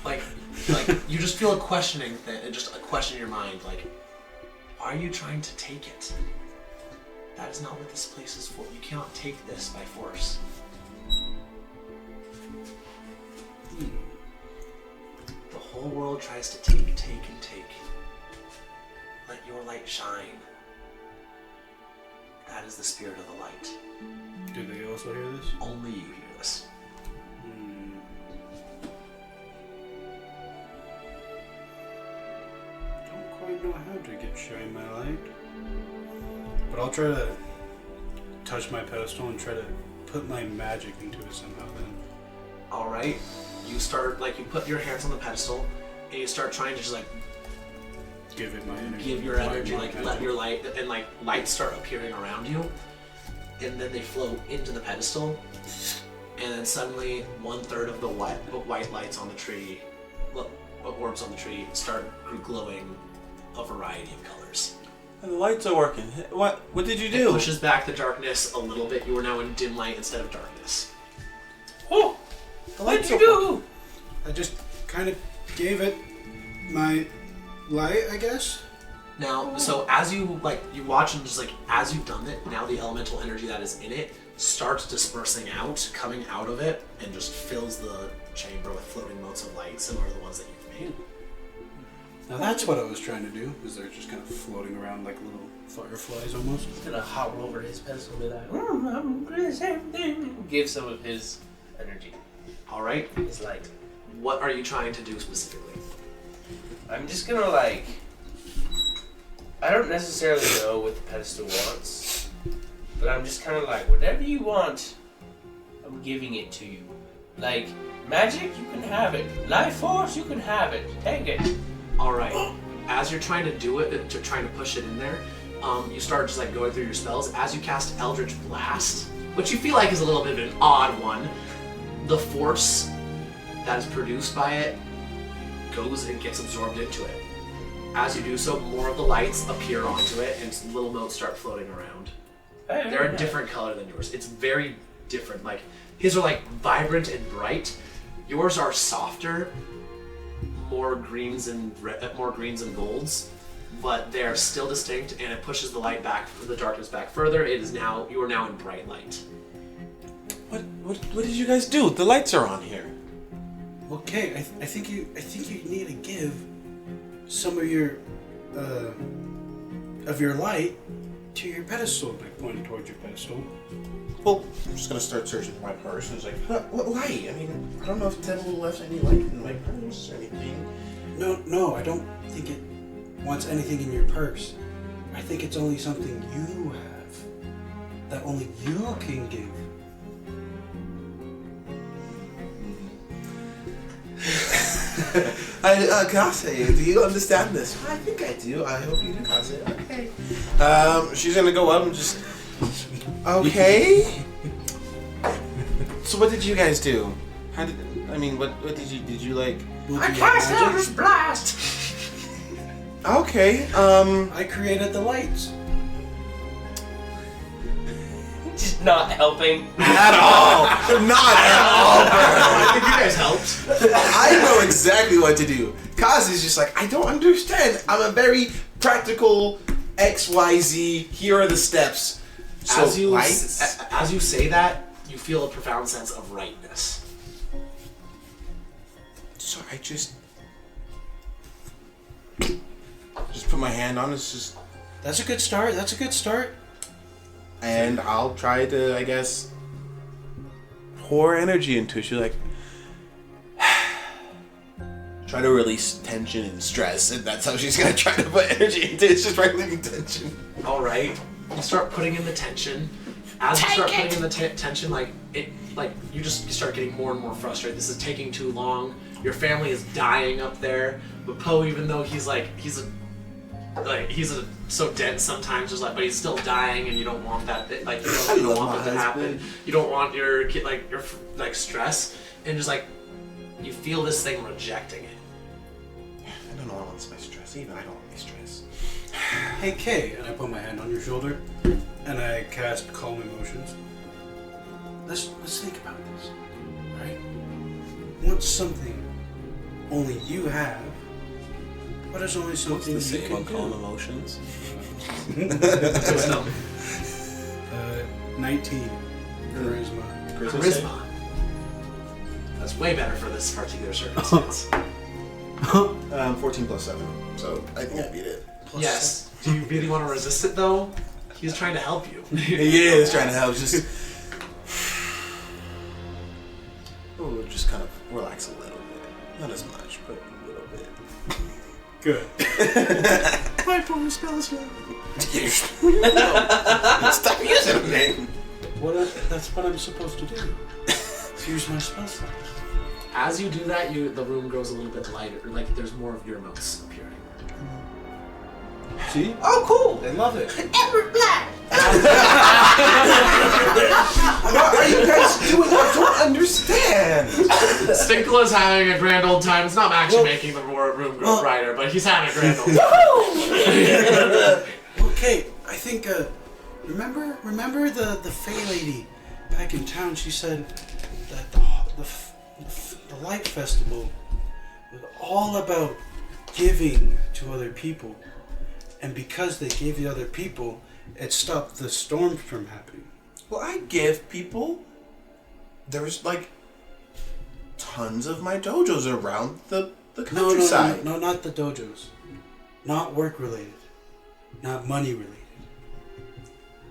Like you just feel a questioning thing, just a question in your mind, like, why are you trying to take it? That is not what this place is for. You cannot take this by force. The whole world tries to take, and take. Let your light shine. That is the spirit of the light. Do they also hear this? Only you hear this. Don't quite know how to get shine my light. But I'll try to touch my pedestal and try to put my magic into it somehow then. Alright. You start, you put your hands on the pedestal, and you start trying to just, give it my energy. Give your energy, let your light, and, lights start appearing around you, and then they flow into the pedestal, and then suddenly 1/3 of the white lights on the tree, orbs on the tree, start glowing a variety of colors. And the lights are working. What did you It do? pushes back the darkness a little bit. You are now in dim light instead of darkness. Oh! What did you do? I just kind of gave it my light, I guess. Now, so as you you watch and just as you've done it, now the elemental energy that is in it starts dispersing out, coming out of it, and just fills the chamber with floating motes of light, similar to the ones that you've made. Now that's what I was trying to do, is they're just kind of floating around like little fireflies almost. He's gonna hobble over to his pedestal and be like, I'm gonna do the same thing. Give some of his energy. Alright, His light. what are you trying to do specifically? I'm just gonna I don't necessarily know what the pedestal wants, but I'm just kind of whatever you want, I'm giving it to you. Magic, you can have it. Life force, you can have it. Take it. Alright, as you're trying to do it, trying to push it in there, you start just going through your spells. As you cast Eldritch Blast, which you feel like is a little bit of an odd one, the force that is produced by it goes and gets absorbed into it. As you do so, more of the lights appear onto it, and little motes start floating around. They're a different color than yours. It's very different. His are vibrant and bright. Yours are softer, more greens and golds, but they are still distinct, and it pushes the light back, the darkness back further. You are now in bright light. What did you guys do? The lights are on here. Okay, I think you need to give some of your light to your pedestal, pointing towards your pedestal. Well, I'm just gonna start searching for my purse. And it's what light? I mean, I don't know if Temple left any light in my purse or anything. No, I don't think it wants anything in your purse. I think it's only something you have that only you can give. Kase, do you understand this? I think I do. I hope you do, Kase. Okay. She's gonna go up and just. Okay. So what did you guys do? What did you like? I cast Eldritch Blast! Okay. I created the lights. Just not helping. At all. Not at all. I think you guys helped. I know exactly what to do. Kazi's just like, I don't understand. I'm a very practical XYZ. Here are the steps. So As you lights. as you say that, you feel a profound sense of rightness. So I just put my hand on it, That's a good start. That's a good start. and I'll try to, I guess, pour energy into it. She's like, try to release tension and stress, and that's how she's gonna try to put energy into it. It's just relieving tension. All right, you start putting in the tension. As you start putting in the tension, you start getting more and more frustrated. This is taking too long. Your family is dying up there. But Poe, even though he's so dense sometimes, but he's still dying, and you don't want that. You don't want that to happen. You don't want your kid your stress, and just you feel this thing rejecting it. I don't know what wants my stress. Even I don't want my stress. Hey, Kay, and I put my hand on your shoulder, and I cast Calm Emotions. Let's think about this, right? Want something only you have, but it's only something What's the you same can on calm do. emotions? Wisdom. 19 charisma. Charisma. That's way better for this particular circumstance. 14 plus 7. So I think I beat it. Yes. Do you really want to resist it though? He's trying to help you. He is trying to help. Just kind of relax a little bit. Not as much, but a little bit. Good. My poor spells now. Stop using them, man. That's what I'm supposed to do. Use my spell slots. As you do that, the room grows a little bit lighter. There's more of your emotes appearing. See? Oh, cool. They love it. Edward Black. What are you guys doing? I don't understand. Stinkle is having a grand old time. It's not actually making the room grow brighter, but he's having a grand old time. Okay, I think, remember the Fae lady back in town? She said that the Light Festival was all about giving to other people. And because they gave the other people, it stopped the storms from happening. Well, I give people. There's tons of my dojos around the countryside. No, not the dojos. Not work related. Not money related.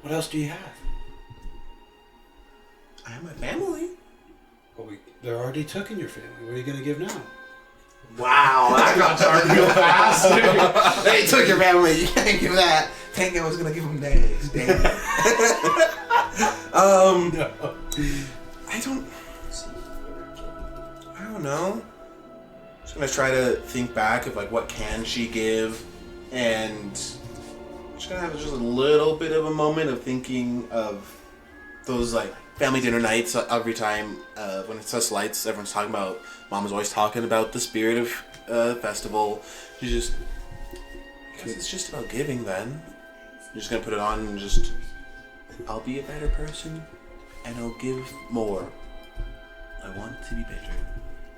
What else do you have? I have my family. Well, they're already took in your family. What are you going to give now? Wow, that got dark real fast. They took your family. You can't give that. Tank was gonna give him days. Damn. No. I don't know. Just gonna try to think back of what can she give, and just gonna have just a little bit of a moment of thinking of those family dinner nights every time when it's us lights. Everyone's talking about. Mom was always talking about the spirit of festival. Because it's just about giving. Then you're just gonna put it on and I'll be a better person, and I'll give more. I want to be better,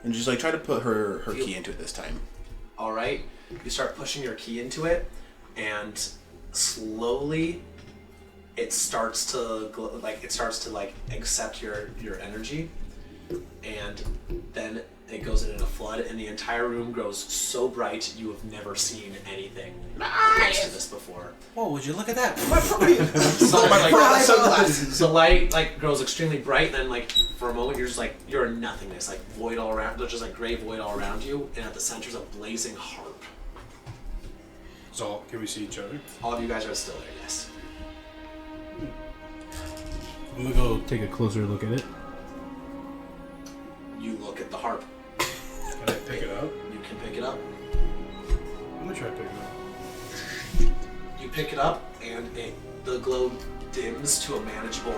and just try to put her key into it this time. All right, you start pushing your key into it, and slowly it starts to accept your energy, and then it goes in a flood, and the entire room grows so bright you have never seen anything close to this before. Whoa, would you look at that? The light grows extremely bright, and then for a moment you're in nothingness, void all around. There's just gray void all around you, and at the center's a blazing harp. So, can we see each other? All of you guys are still there, yes. I'm gonna go take a closer look at it. You look at the harp. Can I pick it up? You can pick it up. I'm gonna try to pick it up. You pick it up, and the glow dims to a manageable.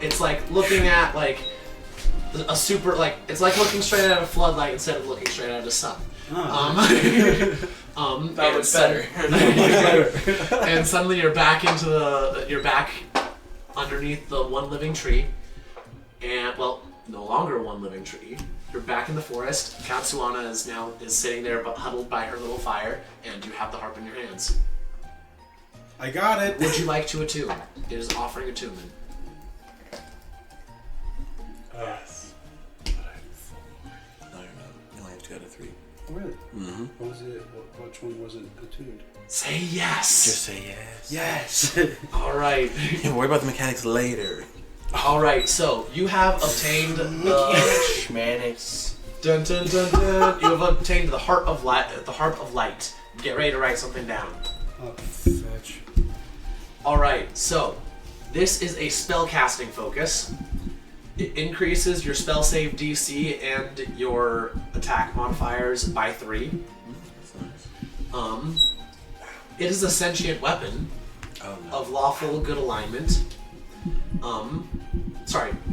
It's like looking at a super it's like looking straight at a floodlight instead of looking straight at the sun. That was better. And suddenly you're back underneath the one living tree, and no longer one living tree. You're back in the forest. Katsuana is sitting there but huddled by her little fire, and you have the harp in your hands. I got it. Would you like to attune? It is offering attunement. Yes. No, you're not. You only have 2 out of 3. Oh, really? Mm-hmm. What was it? Which one wasn't attuned? Say yes. Just say yes. Yes. All right. Yeah, worry about the mechanics later. All right. So you have obtained Schmanics. dun, dun, dun, dun. You have obtained the heart of light. The harp of light. Get ready to write something down. Oh, fetch. All right. So this is a spell casting focus. It increases your spell save DC and your attack modifiers by 3. That's nice. It is a sentient weapon Oh, no. of lawful good alignment.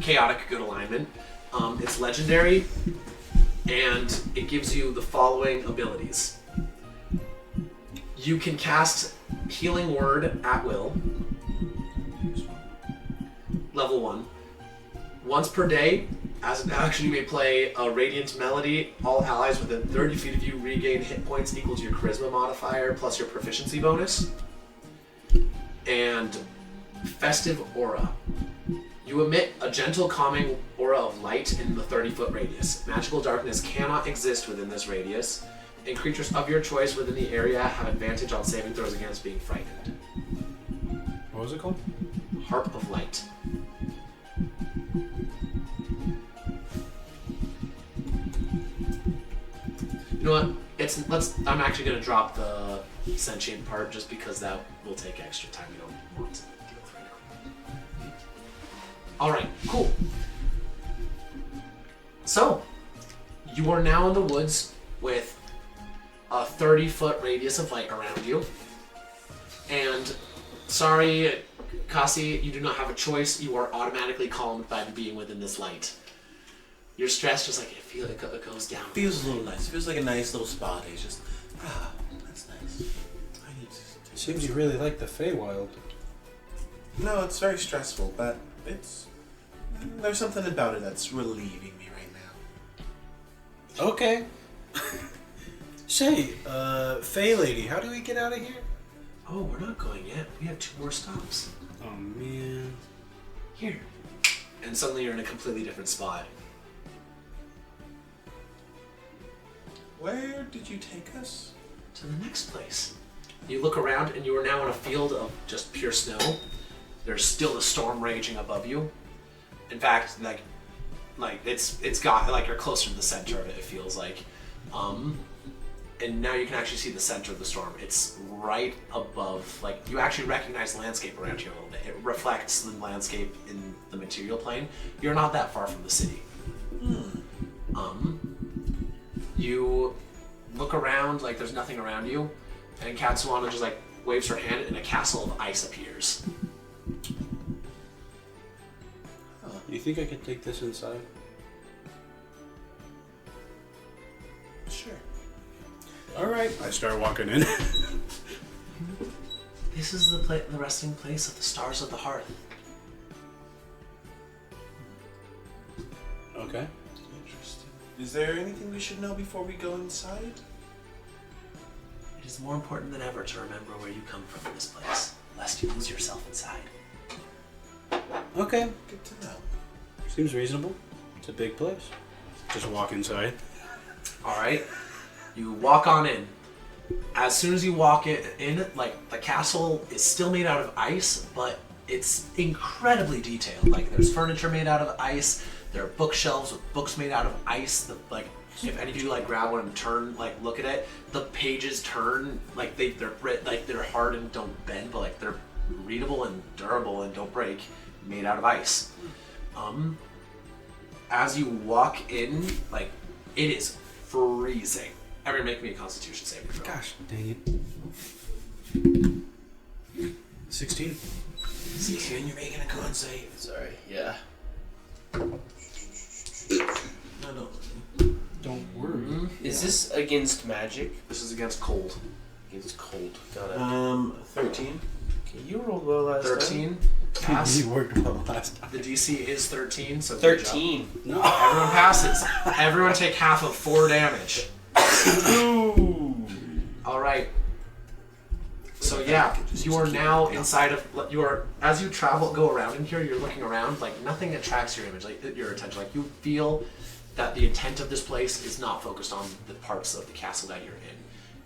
Chaotic good alignment. It's legendary, and it gives you the following abilities. You can cast Healing Word at will. Level 1. Once per day, as an action, you may play a Radiant Melody. All allies within 30 feet of you regain hit points equal to your Charisma modifier plus your proficiency bonus. And Festive Aura. You emit a gentle calming aura of light in the 30-foot radius. Magical darkness cannot exist within this radius, and creatures of your choice within the area have advantage on saving throws against being frightened. What was it called? Harp of Light. You know what? I'm actually gonna drop the sentient part just because that will take extra time we don't want to deal with right now. Alright, cool. So, you are now in the woods with a 30-foot radius of light around you. And sorry, Kasi, you do not have a choice. You are automatically calmed by being within this light. Your stress just like it goes down. Feels a little nice. Feels like a nice little spot. It's just, that's nice. I need to. Seems you really like the faewild. No, it's very stressful, but there's something about it that's relieving me right now. Okay. Say, Fae Lady, how do we get out of here? Oh, we're not going yet. We have 2 more stops. Oh, man. Here. And suddenly you're in a completely different spot. Where did you take us? To the next place. You look around and you are now in a field of just pure snow. There's still the storm raging above you. In fact, like it's got like you're closer to the center of it. It feels like, and now you can actually see the center of the storm. It's right above. Like you actually recognize the landscape around you a little bit. It reflects the landscape in the material plane. You're not that far from the city. You look around like there's nothing around you, and Katsuana just like waves her hand and a castle of ice appears. You think I could take this inside? Sure. Alright. I start walking in. This is the resting place of the stars of the hearth. Okay. Interesting. Is there anything we should know before we go inside? It is more important than ever to remember where you come from in this place, lest you lose yourself inside. Okay. Good to know. Seems reasonable. It's a big place. Just walk inside. Alright, you walk on in. As soon as you walk in, like, the castle is still made out of ice, but it's incredibly detailed. Like, there's furniture made out of ice, there are bookshelves with books made out of ice. Like, if any of you, like, grab one and turn, like, look at it, the pages turn, like, they're hard and don't bend, but, like, they're readable and durable and don't break, made out of ice. As you walk in, like, it is freezing. Everyone make me a Constitution saving throw. Gosh, dang it. 16. 16, you're making a con save. Sorry, yeah. No. Don't worry. Is this against magic? This is against cold. Against cold. Got it. 13. Okay, you rolled well last 13. time. pass. You worked well last time. The DC is 13, so good job. 13. No. Everyone passes. Everyone take half of 4 damage. All right. So yeah, you are now inside of as you go around in here. You're looking around, like nothing attracts your attention. Like you feel that the intent of this place is not focused on the parts of the castle that you're in.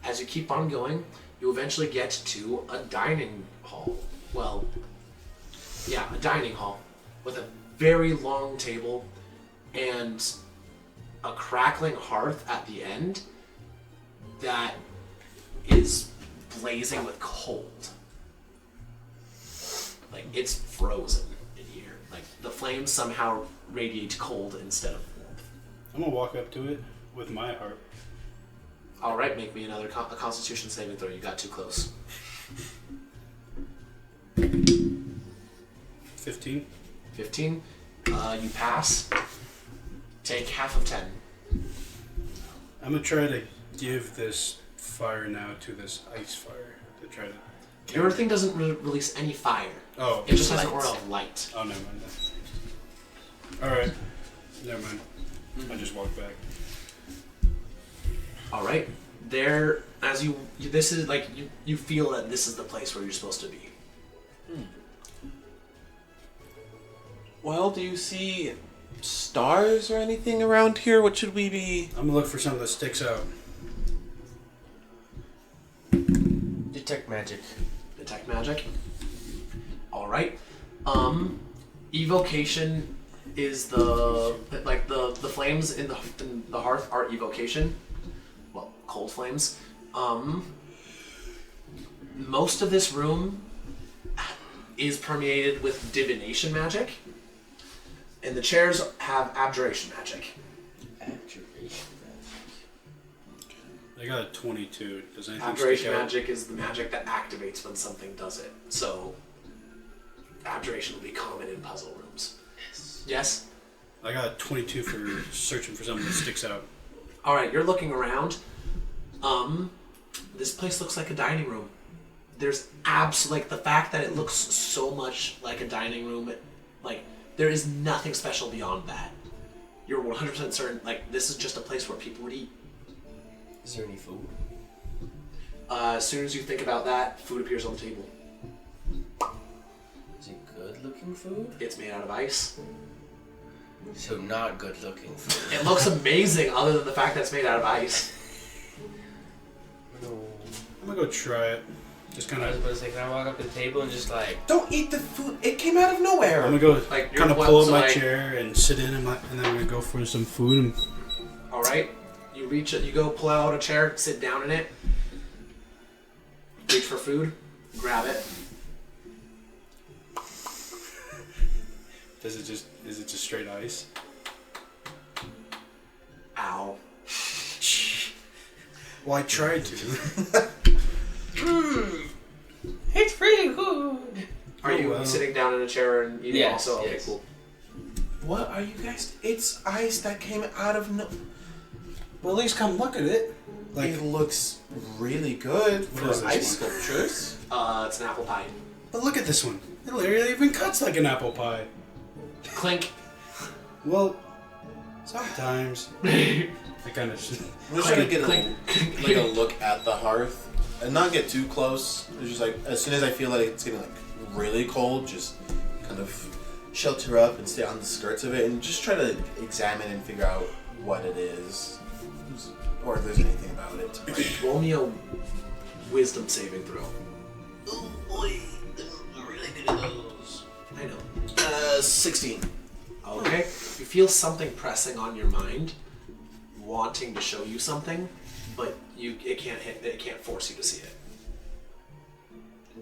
As you keep on going, you eventually get to a dining hall. Well, yeah, a dining hall with a very long table and a crackling hearth at the end that is blazing with cold. Like it's frozen in here. Like the flames somehow radiate cold instead of warmth. I'm gonna walk up to it with my harp. All right, make me another a Constitution saving throw. You got too close. 15. 15. You pass. Take half of 10. I'm gonna try to give this fire now to this ice fire to try to. Your thing doesn't release any fire. Oh. It just has an aura of light. Oh, never mind. All right. Never mind. I just walked back. All right. There, as this is like you feel that this is the place where you're supposed to be. Well, do you see stars or anything around here? What should we be? I'm gonna look for something that sticks out. Detect magic. Detect magic. All right. Evocation is the flames in the hearth are evocation. Well, cold flames. Most of this room is permeated with divination magic, and the chairs have abjuration magic. Abjuration I got a 22. Does anything Abjuration stick out? magic is the magic that activates when something does it. So, abjuration will be common in puzzle rooms. Yes? I got a 22 for searching for something that sticks out. Alright, you're looking around. This place looks like a dining room. There's like the fact that it looks so much like a dining room, like there is nothing special beyond that. You're 100% certain, like this is just a place where people would eat. Is there any food? As soon as you think about that, food appears on the table. Is it good looking food? It's made out of ice. So not good looking food. It looks amazing other than the fact that it's made out of ice. No. I'm gonna go try it. Just kind I was of. about to say, can I walk up to the table and just like... Don't eat the food. It came out of nowhere. I'm gonna go Like, kind of you're pull up so my like- chair and sit in, and then I'm gonna go for some food. And Alright, you reach it, you go pull out a chair, sit down in it, reach for food, grab it. is it just straight ice? Ow. Well, I tried to. It's really good! Are Oh, you well. sitting down in a chair and eating Yes, also? Okay, yes. cool. What are you guys? It's ice that came out of no. Well, at least come look at it. Like, It looks really good What for is this ice one? sculptures. It's an apple pie. but look at this one. It literally even cuts like an apple pie. Clink. Well, sometimes. I kind of. I'm just trying to get Clink. a look at the hearth and not get too close. It's just like as soon as I feel like it's getting like really cold, just kind of shelter up and stay on the skirts of it and just try to examine and figure out what it is or if there's anything about it. Roll me a wisdom saving throw. Oh boy, I'm really good at those. I know. 16. Okay. You feel something pressing on your mind, wanting to show you something, but it can't force you to see it.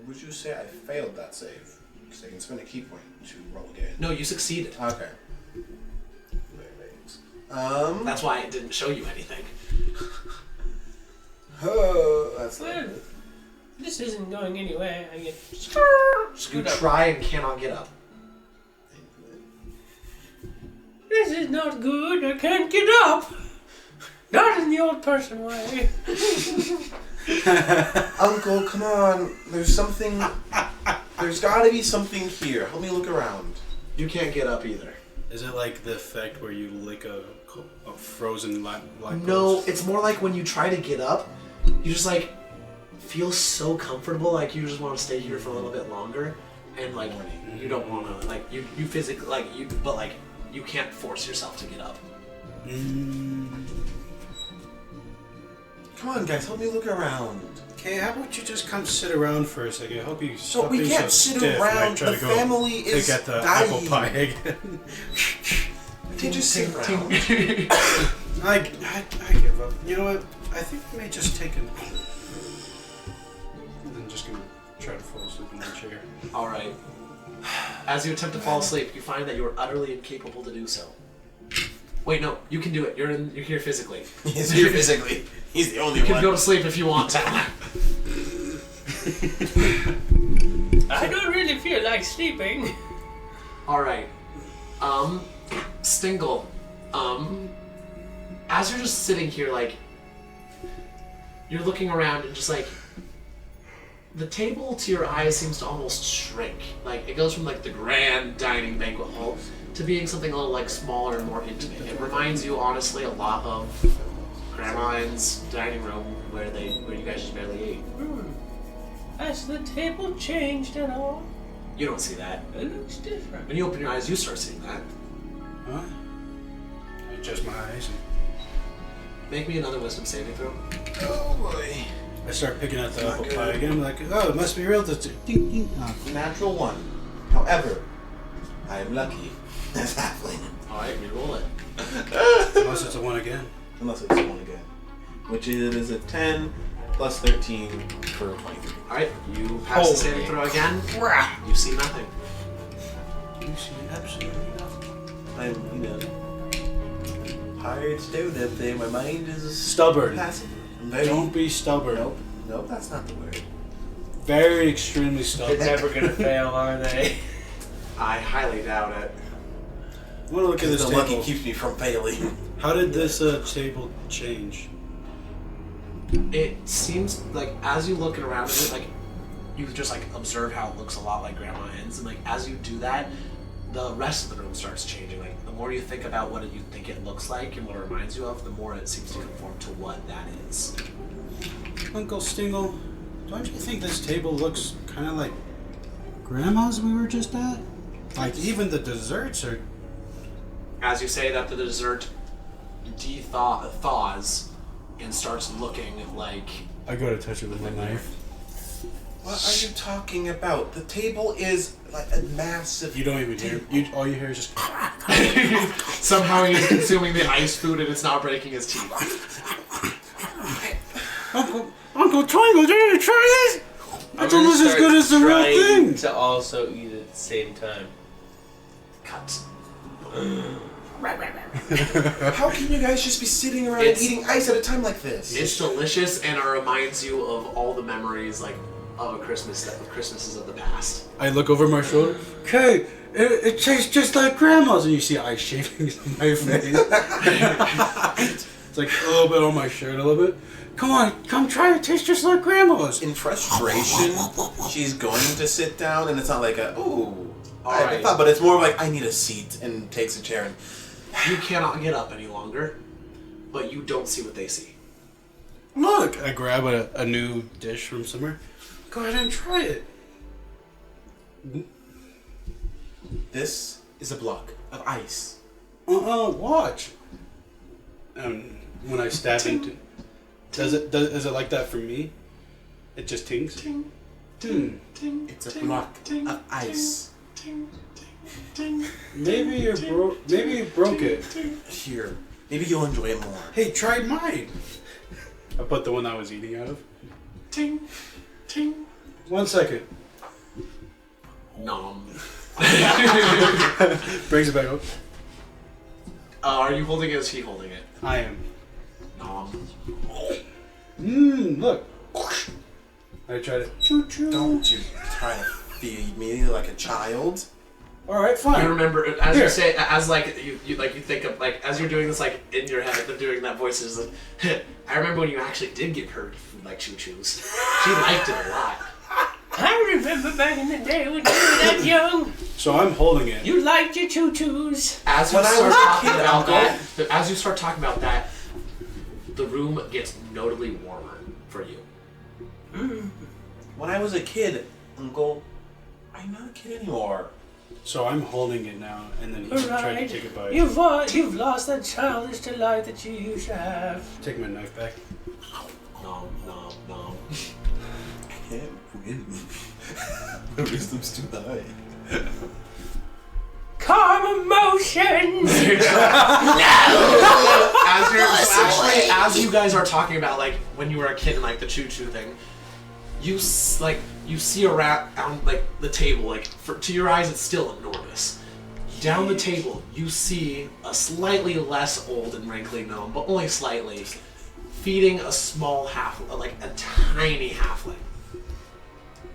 Would you say I failed that save? Because I can spend a key point to roll again. No, you succeeded. Okay. That's why it didn't show you anything. Oh, that's Well, this isn't going anywhere. I get You screwed up. try and cannot get up. This is not good. I can't get up. Not in the old person way. Uncle, come on. There's something There's gotta be something here. Help me look around. You can't get up either. Is it like the effect where you lick a frozen light No, bulb? it's more like when you try to get up, you just like feel so comfortable, like you just want to stay here for a little bit longer, and like you don't want to, like you physically but like you can't force yourself to get up. Come on, guys, help me look around. Okay, how about you just come sit around for a second? I hope you So stop we being can't so sit stiff when I around. try The to go family is to get the dying. apple pie again. They just sit around. I give up. You know what? I think I may just take I'm just gonna try to fall asleep in the chair. All right. As you attempt to fall asleep, you find that you are utterly incapable to do so. Wait, no, you can do it. You're here physically. He's here physically. He's the only You can one. go to sleep if you want to. I don't really feel like sleeping. All right. Stingle. As you're just sitting here, like, you're looking around and just like, the table to your eyes seems to almost shrink. Like, it goes from like the grand dining banquet hall to being something a little like smaller and more intimate. It reminds you honestly a lot of Grandma Ann's dining room where you guys just barely ate. Has the table changed at all? You don't see that. It looks different. When you open your eyes, you start seeing that. Huh? I adjust my eyes and Make me another wisdom saving throw. Oh boy. I start picking at the Not apple good. pie again. I'm like, oh, it must be real. Ding, ding. Oh. Natural 1. However, I am lucky as halfling. Alright, reroll it. Unless it's a 1 again. Unless it's 1 again. Which is a 10 plus 13 for 23. Alright, you pass the saving throw again. You see nothing. You see absolutely nothing. I'm, hard stone up there. My mind is Stubborn. passive. I'm very... Don't be stubborn. Nope, that's not the word. Very extremely stubborn. They're never gonna fail, are they? I highly doubt it. I want to look at this the table. lucky keeps me from failing. How did this table change? It seems like as you look around at it, like you just like observe how it looks a lot like Grandma Ann's, and like as you do that, the rest of the room starts changing. Like the more you think about what you think it looks like and what it reminds you of, the more it seems to conform to what that is. Uncle Stingle, don't you think this table looks kind of like Grandma's we were just at? Like even the desserts are... As you say that, the dessert thaws and starts looking like. I go to touch it with my knife. What are you talking about? The table is like a massive... You don't even hear. All you hear is just... Somehow he's consuming the ice food and it's not breaking his teeth. Uncle Twinkle, did you try this? I'm It's gonna almost as start good as the real trying thing. to also eat at the same time. Cut. How can you guys just be sitting around eating ice at a time like this? It's delicious and it reminds you of all the memories like of a Christmas of Christmases of the past. I look over my shoulder. Okay, it tastes just like Grandma's, and you see ice shavings on my face. It's like a little bit on my shirt, a little bit. Come on, come try it. It tastes just like Grandma's. In frustration, she's going to sit down, and it's not like a, ooh, I Alright. thought, but it's more like, I need a seat, and takes a chair, and You cannot get up any longer, but you don't see what they see. Look, I grab a new dish from somewhere. Go ahead and try it. this is a block of ice. Watch. When I stab into, is it like that for me? It just tings. Ting, Hmm. ting, It's a ting, block ting, of ice. ting, ting, ting, Maybe you broke it. Here, maybe you'll enjoy it more. Hey, try mine. I put the one I was eating out of. ting, ting. 1 second. Nom. Brings it back up. Are you holding it? Or is he holding it? I am. Nom. Look. I tried it. Choo choo. Don't you try to feed me like a child. All right, You fine. remember as Here. you say, as like you think of like as you're doing this like in your head, they're doing that voice is like, I remember when you actually did give her food like choo choos. She liked it a lot. I remember back in the day when you were that young. So I'm holding it. You liked your choo-choos. As you When I start was a talking kid, about Uncle. that, as you start talking about that, the room gets notably warmer for you. When I was a kid, Uncle, I'm not a kid anymore. So I'm holding it now, and then he's trying to Alright. take a bite. You've lost that childish delight that you used to have. Take my knife back. Nom, nom, nom. I can't win. My wisdom's too high. Calm emotions! As you guys are talking about like when you were a kid and like the choo-choo thing, you see around like the table, like to your eyes it's still enormous. Down the table you see a slightly less old and wrinkly gnome, but only slightly, feeding a small like a tiny halfling.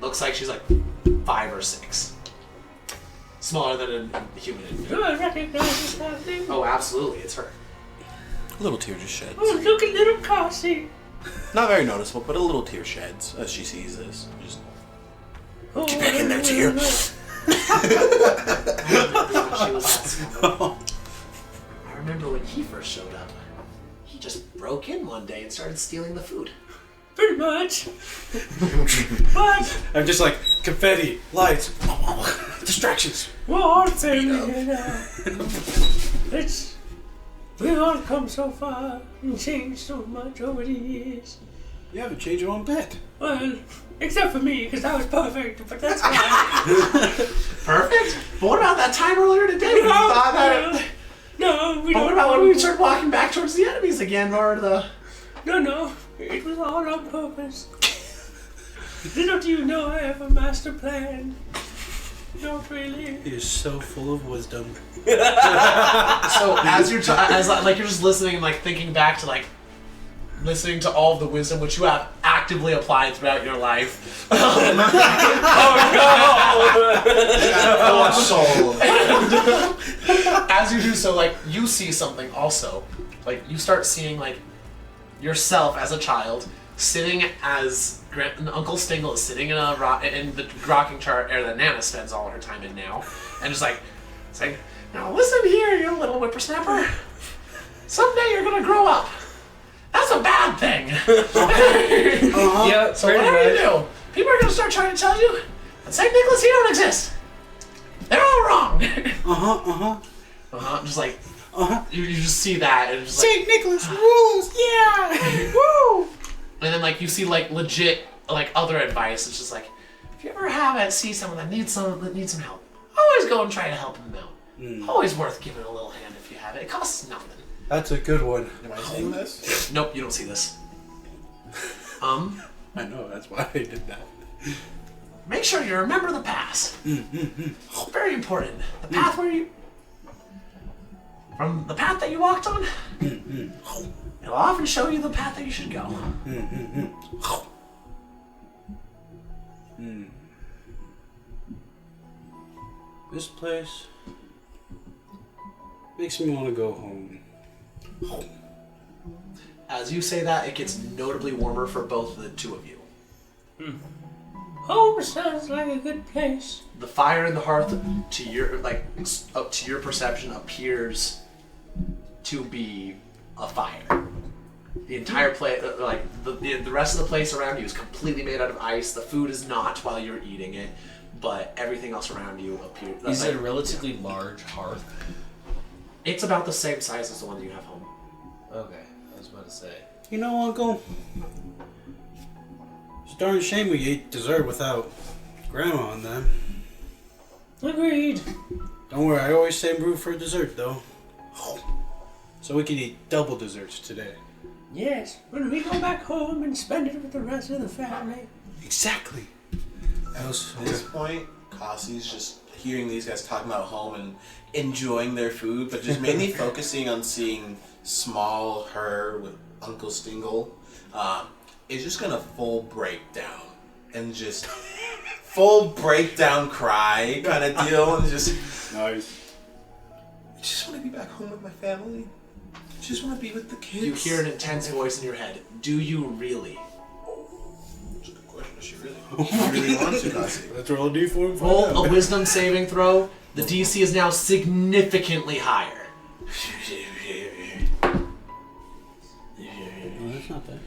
Looks like she's like 5 or 6. Smaller than a human. Do I recognize this happening? Oh, absolutely, it's her. A little tear just sheds. Oh, look at little Cassie. Not very noticeable, but a little tear sheds as she sees this. Just Oh, get back in there, tear. She was that small. I remember when he first showed up. He just broke in one day and started stealing the food. Pretty much. But I'm just like, confetti, lights, distractions. we're all family here now. We've all come so far and changed so much over the years. You haven't changed your own bed. Well, except for me, because I was perfect, but that's fine. Perfect? But what about that time earlier today when you thought that... No, we But don't. what about when we started walking back towards the enemies again, or the... No, it was all on purpose. Little do you know I have a master plan. Not really. He is so full of wisdom. So as you're like you're just listening and like thinking back to like listening to all of the wisdom which you have actively applied throughout your life. As you do so, like you see something also. Like you start seeing like yourself as a child sitting as Uncle Stingle is sitting in the rocking chair that Nana spends all her time in now, and just like saying, "Now listen here, you little whippersnapper. Someday you're gonna grow up. That's a bad thing. Yeah, So whatever you do, people are gonna start trying to tell you that St. Nicholas, he don't exist. They're all wrong." Just like you just see that and just like St. Nicholas rules! Yeah! Woo! and then like you see like legit like other advice. It's just like if you ever see someone that needs some help, always go and try to help them out. Always worth giving a little hand if you have it. It costs nothing. That's a good one. Am I seeing this? Nope, you don't see this. I know, that's why I did that. Make sure you remember the past. Very important. The path from the path that you walked on, it'll often show you the path that you should go. This place makes me want to go home. As you say that, it gets notably warmer for both of the two of you. Home sounds like a good place. The fire in the hearth, to your up to your perception, appears to be a fire. The entire place, the rest of the place around you is completely made out of ice. The food is not while you're eating it, but everything else around you appears. Is it a relatively large hearth? It's about the same size as the one that you have home. Okay, I was about to say. You know, Uncle, it's a darn shame we ate dessert without Grandma and them. Agreed. Don't worry, I always save room for dessert, though. So we can eat double desserts today. Yes, when we go back home and spend it with the rest of the family. Exactly. That was At this point, Cassie's just hearing these guys talking about home and enjoying their food, but just mainly focusing on seeing small her with Uncle Stingle. Is just gonna full breakdown and just full breakdown cry kind of deal, and just nice. I just want to be back home with my family. I just want to be with the kids. You hear an intense voice in your head. Do you really? That's a good question. She really wants to, Cassie. Let's roll a d4 and find Roll out. a wisdom saving throw. The DC is now significantly higher. Oh, that's not bad.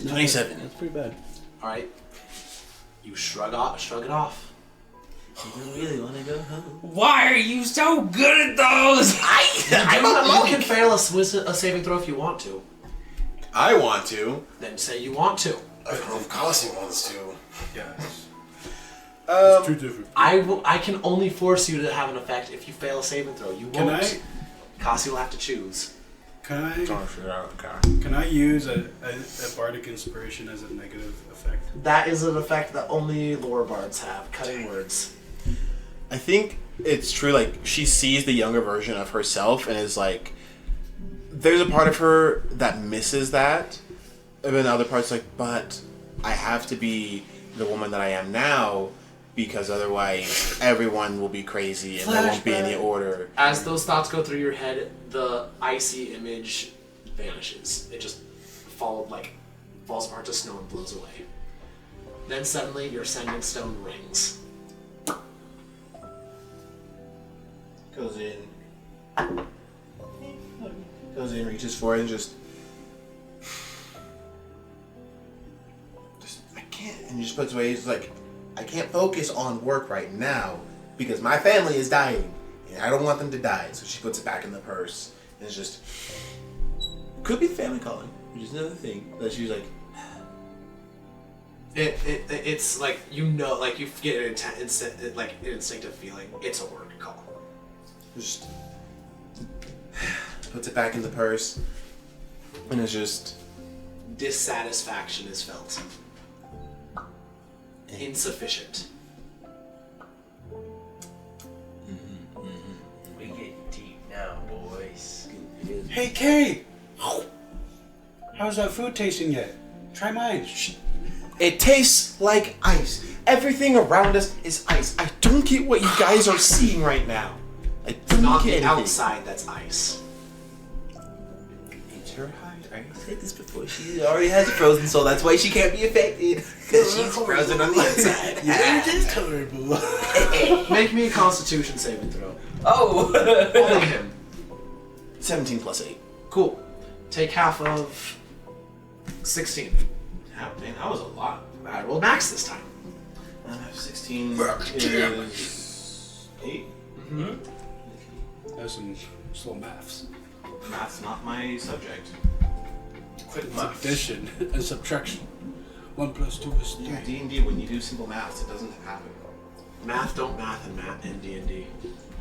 27. That's pretty bad. All right. You shrug it off. You really want to go home? Why are you so good at those? You can fail a saving throw if you want to. I want to. Then say you want to. I don't know if Cassie wants to. Yes. It's too different. I can only force you to have an effect if you fail a saving throw. You Can won't. Cassie will have to choose. Can I figure out, okay. can I use a bardic inspiration as a negative effect? That is an effect that only lore bards have. Cutting words. I think it's true, like, she sees the younger version of herself and is like, there's a part of her that misses that, and then other parts like, but I have to be the woman that I am now, because otherwise everyone will be crazy and there won't be any order. As those thoughts go through your head, the icy image vanishes. It just falls apart to snow and blows away. Then suddenly your sending stone rings. Goes in, reaches for it, and just I can't, and he just puts away. He's like, I can't focus on work right now because my family is dying and I don't want them to die. So she puts it back in the purse, and it's just could be the family calling, which is another thing that she's like. It's like, you know, like you get an instinctive feeling. It's a work call. Just puts it back in the purse, and it's just Dissatisfaction is felt. Insufficient. We get deep now, boys. Hey, Kay! How's that food tasting yet? Try mine. it tastes like ice. Everything around us is ice. I don't get what you guys are seeing right now. I don't Not get the anything. outside that's ice. It's her hide. I already said this before. She already has a frozen soul. That's why she can't be affected. Because she's frozen on the inside. You're just horrible. Make me a Constitution saving throw. Oh! Only him. 17 plus 8. Cool. Take half of 16. Man, that was a lot. I rolled max this time. 16 is 8. That's some slow maths. Math's not my subject. Quick It's addition and subtraction. 1 plus 2 is 3. Yeah, D&D, when you do simple maths, it doesn't happen. Math don't math in D&D.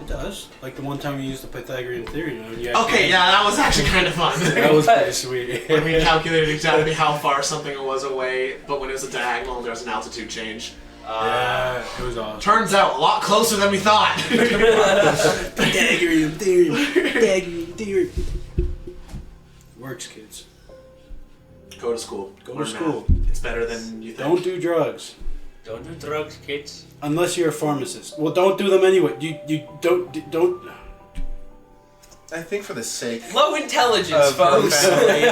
It does. Like the one time you used the Pythagorean theorem. Okay, yeah, that was actually kind of fun. That was pretty sweet. When we calculated exactly how far something was away, but when it was a diagonal, there was an altitude change. Yeah, it was awesome. Turns out a lot closer than we thought. Pythagorean theorem. Pythagorean theorem. Works, kids. Go to school. Go to Learn school. math. It's better than you think. Don't do drugs. Don't do drugs, kids. Unless you're a pharmacist. Well, don't do them anyway. You don't. I think for the sake Low intelligence, of her folks. family,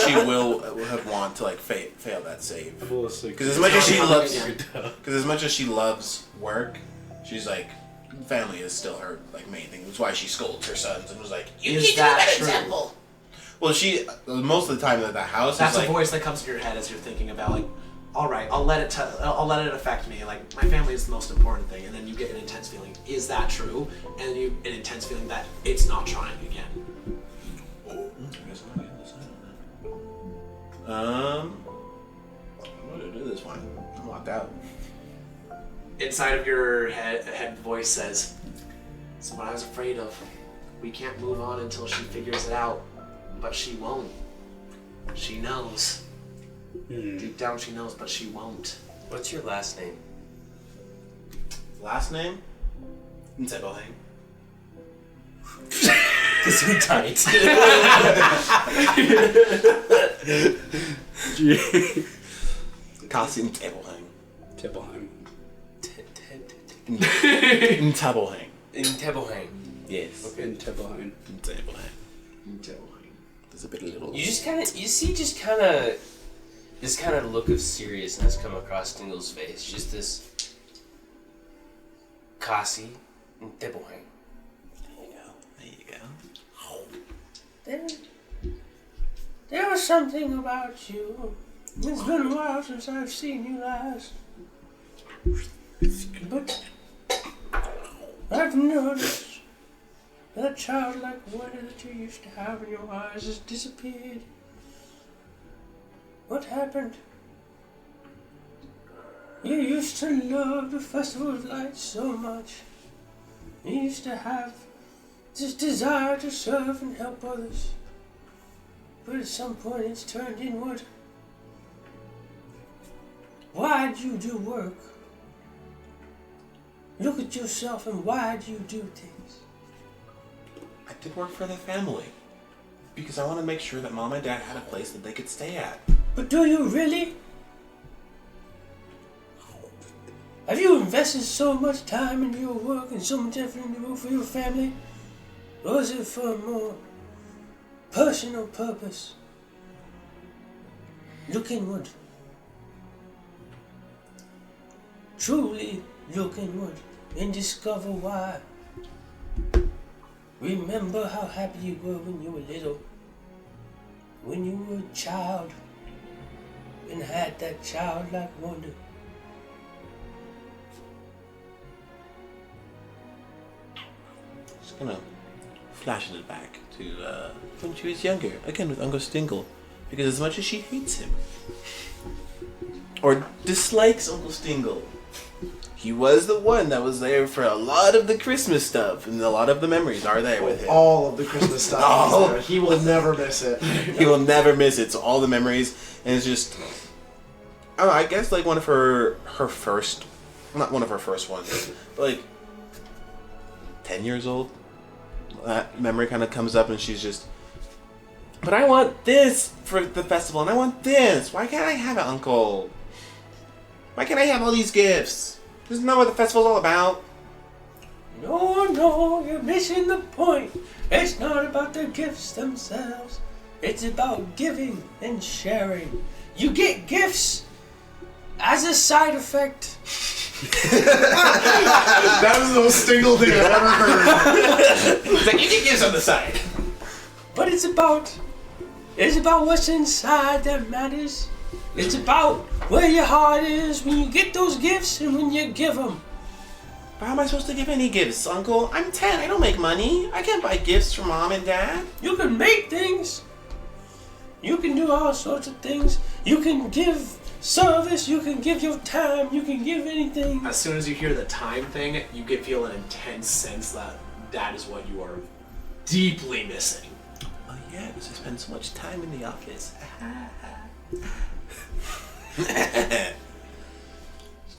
she will have want to like fail that save. Because as much as she loves, work, she's like, family is still her like main thing. That's why she scolds her sons and was like, "You Is need to that be a better true? example." Well, she most of the time at that house That's is a like, voice that comes to your head as you're thinking about, like, all right, I'll let it affect me. Like, my family is the most important thing, and then you get an intense feeling, is that true? And then an intense feeling that it's not trying again. I'm gonna do this one. I'm locked out. Inside of your head voice says, "It's what I was afraid of. We can't move on until she figures it out, but she won't. She knows. Deep down she knows, but she won't." What's your last name? Last name? Ntebohang. Cause we're tight. Kasi Ntebohang. Tippelheim. Ntebohang. In Tebohang. Yes. In Tippelheim. Ntebohang. There's a bit of little. You just kind of this kind of look of seriousness come across Stingle's face. Just this Kasi and Tibuhain. There you go. There was something about you. It's been a while since I've seen you last. But I've noticed that childlike wonder that you used to have in your eyes has disappeared. What happened? You used to love the Festival of Lights so much. You used to have this desire to serve and help others. But at some point it's turned inward. Why'd you do work? Look at yourself and why'd you do things? I did work for the family. Because I want to make sure that Mom and Dad had a place that they could stay at. But do you really? Have you invested so much time in your work and so much effort in your work for your family? Or is it for a more personal purpose? Look inward. Truly look inward and discover why. Remember how happy you were when you were little. When you were a child and had that childlike wonder. Just gonna flash it back to when she was younger, again with Uncle Stingle, because as much as she hates him or dislikes Uncle Stingle, he was the one that was there for a lot of the Christmas stuff, and a lot of the memories are there with him. All of the Christmas stuff. Oh. There. He will never miss it. He will never miss it. So all the memories, and it's just, I don't know, I guess like one of her first, not one of her first ones, but like 10 years old. That memory kind of comes up, and she's just, but I want this for the festival, and I want this. Why can't I have it, Uncle? Why can't I have all these gifts? Isn't that what the festival's all about? No, you're missing the point. It's not about the gifts themselves. It's about giving and sharing. You get gifts as a side effect. That was the most Stingle thing I've ever heard. It's like, you get gifts on the side. But it's about what's inside that matters. It's about where your heart is when you get those gifts and when you give them. But how am I supposed to give any gifts, Uncle? I'm 10. I don't make money. I can't buy gifts for Mom and Dad. You can make things. You can do all sorts of things. You can give service. You can give your time. You can give anything. As soon as you hear the time thing, you can feel an intense sense that that is what you are deeply missing. Oh yeah, because I spend so much time in the office.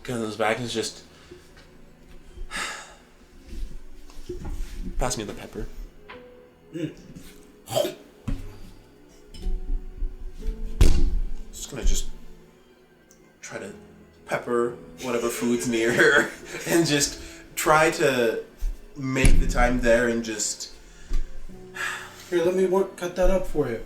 Comes back and is just pass me the pepper. Just try to pepper whatever food's near her and just try to make the time there and just Here, let me cut that up for you.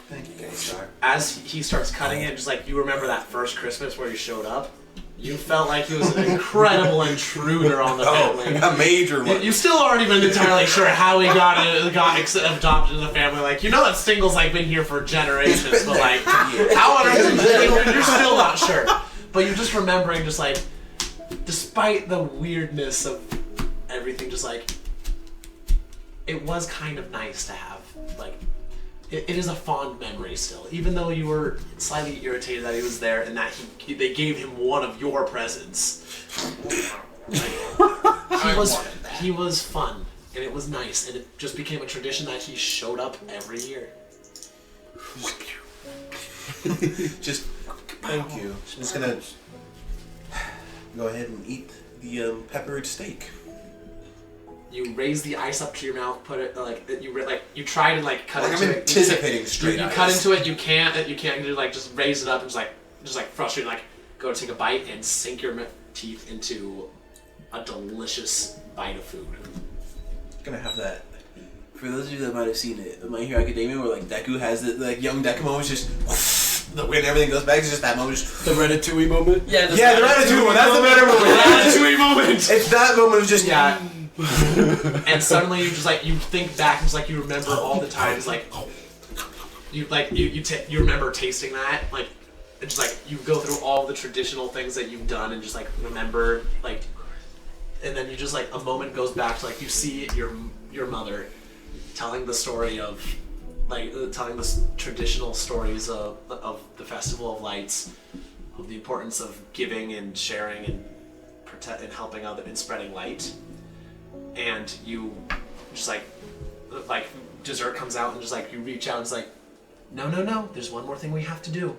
thank you guys. As he starts cutting it, just like you remember that first Christmas where you showed up, you felt like he was an incredible intruder on the family. A major one. You still aren't even entirely sure how he got adopted in the family. Like, you know that Stingle's like been here for generations, but like, how on earth you're still not sure. But you're just remembering, just like, despite the weirdness of everything, just like, it was kind of nice to have, like, it is a fond memory still, even though you were slightly irritated that he was there and that they gave him one of your presents. He was fun, and it was nice, and it just became a tradition that he showed up every year. Just thank you. I'm just gonna go ahead and eat the peppered steak. You raise the ice up to your mouth, put it you try to like cut Like into I'm it. anticipating straight You ice. cut into it. You can't do like just raise it up and just like frustrated, like go to take a bite and sink your teeth into a delicious bite of food. Gonna have that. For those of you that might have seen it, My Hero Academia, where like Deku has it, like young Deku is just when everything goes back, it's just that moment. Just, The Ratatouille moment. Yeah, the Ratatouille one. That's the better moment. Ratatouille moment. It's that moment of just Yeah. And suddenly you just like you think back, it's like you remember all the times you remember tasting that, like it's just like you go through all the traditional things that you've done and just like remember like, and then you just like a moment goes back to like you see your mother telling the story of telling the traditional stories of the Festival of Lights, of the importance of giving and sharing and and helping other and spreading light. And you just like dessert comes out and just like you reach out and it's like, no, there's one more thing we have to do.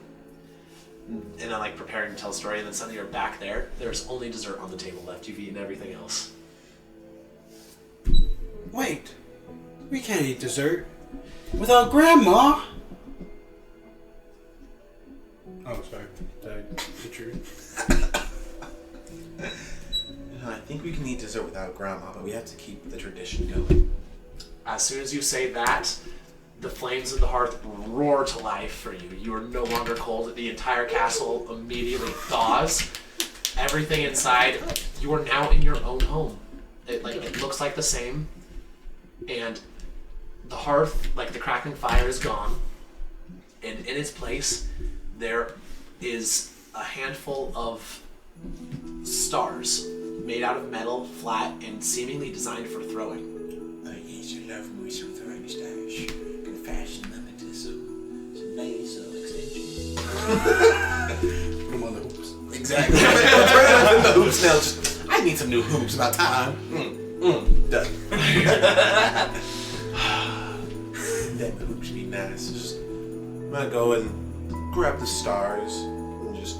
And then like preparing to tell a story, and then suddenly you're back there. There's only dessert on the table left. You've eaten everything else. Wait, we can't eat dessert without Grandma. Oh, sorry. Did I intrude? I think we can eat dessert without Grandma, but we have to keep the tradition going. As soon as you say that, the flames of the hearth roar to life for you. You are no longer cold. The entire castle immediately thaws. Everything inside, you are now in your own home. It looks like the same, and the hearth, like the crackling fire, is gone. And in its place, there is a handful of stars made out of metal, flat, and seemingly designed for throwing. I used to love me some throwing stars. Can fashion them into some nasal extensions. Put them on the hoops. Exactly. I'm the hoops now. Just, I need some new hoops about time. Done. Then the hoops be nice. Just, I'm gonna go and grab the stars and just.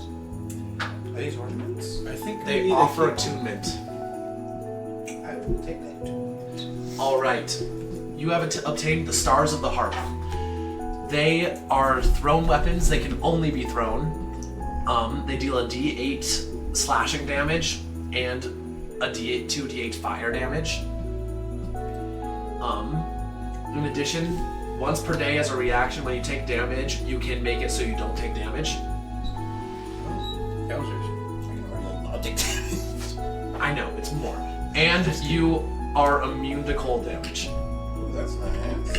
Are these ornaments? I think we They need offer a key. attunement. I will take that too. All right, you have obtained the stars of the harp. They are thrown weapons. They can only be thrown. They deal a D8 slashing damage and a 2d8 fire damage. In addition, once per day as a reaction, when you take damage, you can make it so you don't take damage. Yowzers. I know, it's more. And you are immune to cold damage. Ooh, that's nice.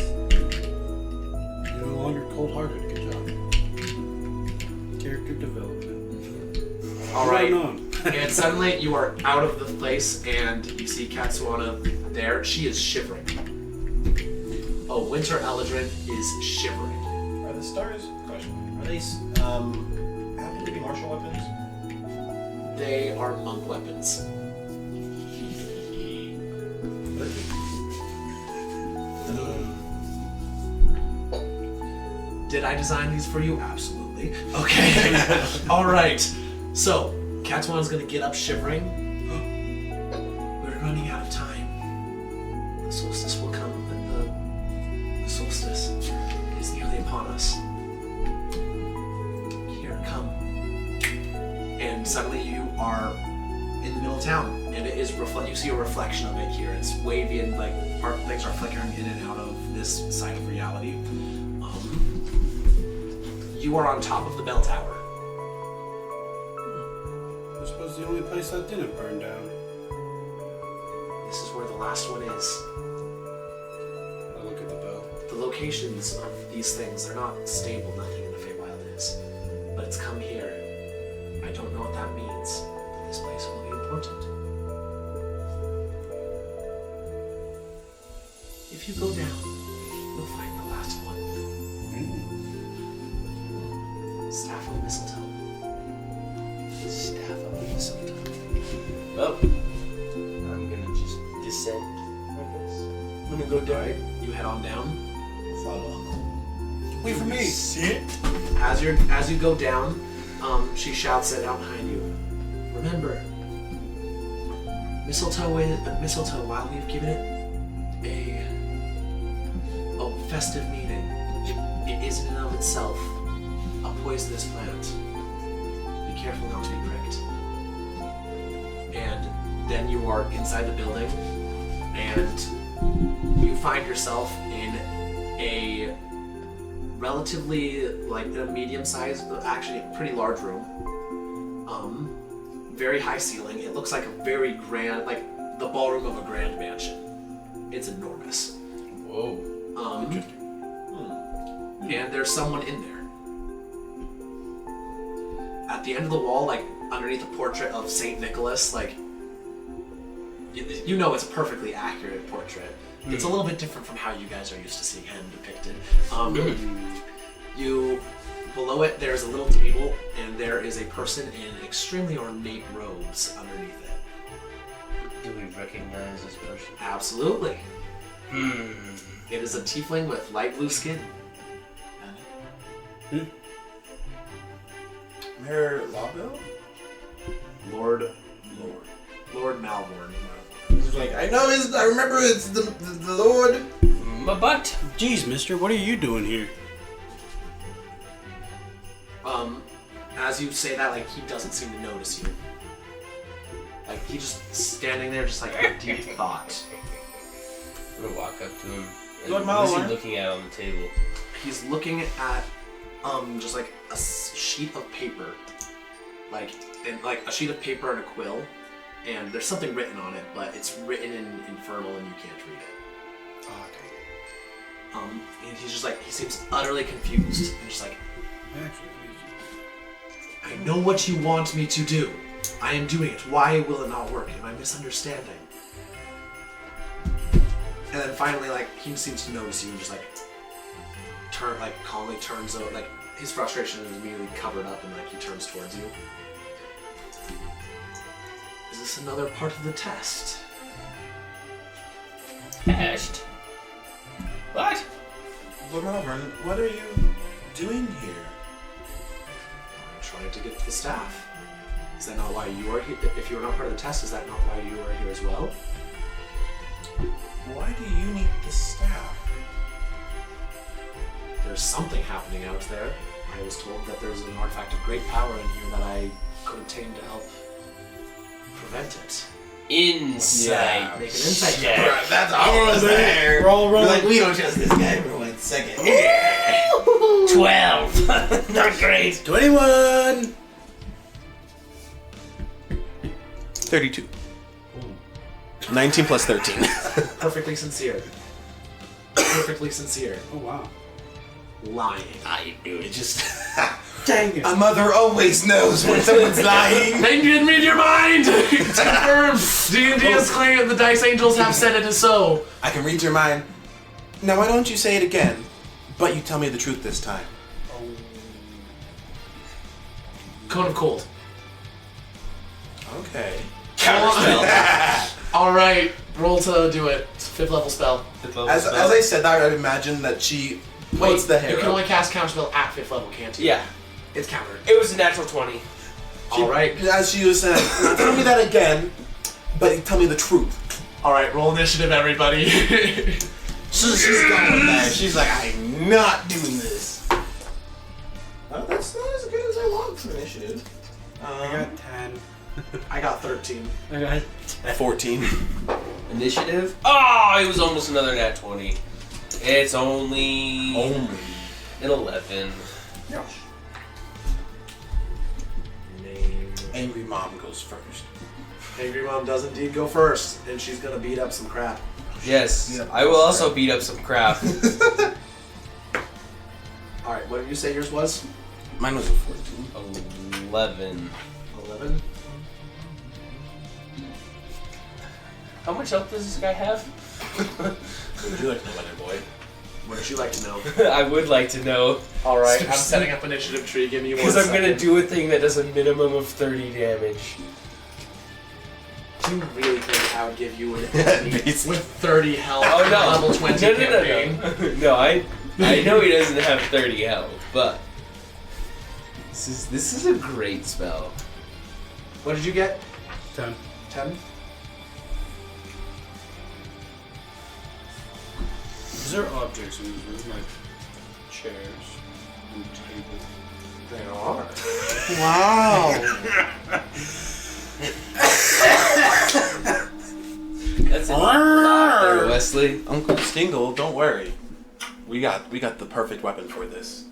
You're no longer cold-hearted. Good job. Character development. All right. Right on. And suddenly you are out of the place and you see Katsuana there. She is shivering. Oh, Winter Eldrin is shivering. Are the stars? Question. Are they happen to be martial weapons? They are monk weapons. Did I design these for you? Absolutely. Okay. All right. So, Katsuana's gonna get up shivering. We're running out of time. The solstice will come, and the solstice is nearly upon us. Here, come. And suddenly you are in the middle of town, and it is you see a reflection of it here. It's wavy and like things are flickering in and out of this side of reality. You are on top of the bell tower. This was the only place that didn't burn down. This is where the last one is. I look at the bell. The locations of these things, they're not stable, nothing in the Faewild is. But it's come here. I don't know what that means, but this place will be important. If you go down, you'll find the last one. Staff of mistletoe. Staff of mistletoe. Well, I'm gonna just descend, I guess. I'm gonna go down. You head on down. Follow Uncle. Wait for me. Sit. As you go down, she shouts it out behind you. Remember, mistletoe. While we've given it a festive meaning, it is in and of itself a poisonous plant. Be careful not to be pricked. And then you are inside the building, and you find yourself in a relatively like a medium sized, but actually a pretty large room. Very high ceiling. It looks like a very grand, like the ballroom of a grand mansion. It's enormous. Whoa. And there's someone in there. At the end of the wall, like underneath a portrait of Saint Nicholas, like you know it's a perfectly accurate portrait. It's a little bit different from how you guys are used to seeing him depicted. Below it, there's a little table, and there is a person in extremely ornate robes underneath it. Do we recognize this person? Absolutely. It is a tiefling with light blue skin. Mayor Lawbill? Lord Malborn. He's like, I remember it's the Lord. My butt. Jeez, mister, what are you doing here? As you say that, like, he doesn't seem to notice you. Like, he's just standing there, just like in deep thought. I'm gonna walk up to him. Lord What is he Malwarn. looking at on the table? He's looking at, just like a sheet of paper. Like a sheet of paper and a quill. And there's something written on it, but it's written in Infernal and you can't read it. Oh, okay. And he's just like, he seems utterly confused. And just like, I know what you want me to do. I am doing it. Why will it not work? Am I misunderstanding? And then finally, like, he seems to notice you and just like calmly turns over, like his frustration is immediately covered up and like he turns towards you. Is this another part of the test? Test? What? Lord Malvern, what are you doing here? I'm trying to get to the staff. Is that not why you are here? If you are not part of the test, is that not why you are here as well? Why do you need the staff? There's something happening out there. I was told that there's an artifact of great power in here that I could obtain to help prevent it. Insight. Make an insight check. check. That's all of us there. We're all We're rolling. like, we don't trust this guy for 1 second. 12. Not great. 21! 32. 19 plus 13. Perfectly sincere. Perfectly sincere. Oh, wow. Lying. I do it. Just Dang it. A mother always knows when someone's lying. Then you didn't read your mind! It's confirmed! D&D is clear, the Dice Angels have said it is so. I can read your mind. Now why don't you say it again? But you tell me the truth this time. Cone of Cold. Okay. Alright, roll to do it. It's a 5th level spell. As I said that, I imagine that she puts the hair you can up. only cast counterspell at 5th level, can't you? Yeah. It's countered. It was a natural 20. Alright. As she was saying, now tell me that again, but tell me the truth. Alright, roll initiative, everybody. She's going there. She's like, I'm not doing this. Oh, that's not as good as I want for initiative. I got 10. I got 13. I got 14. Initiative? Oh, it was almost another nat 20. It's only an 11. Name. Angry mom goes first. Angry Mom does indeed go first, and she's gonna beat up some crap. Yes, Yeah. I will also beat up some crap. Alright, what did you say yours was? Mine was a 14. 11. 11? How much health does this guy have? Would you like to know, my boy? What would you like to know? I would like to know. Alright, I'm setting up initiative tree, give me 1 Because I'm second. gonna do a thing that does a minimum of 30 damage. Do you really think I would give you an enemy with 30 health Oh no! level 20 campaign? No, I know he doesn't have 30 health, but this is a great spell. What did you get? 10. 10? Is there objects in this room, like chairs and tables? There are. Wow. That's a lot there, Wesley. Uncle Stingle, don't worry. We got the perfect weapon for this.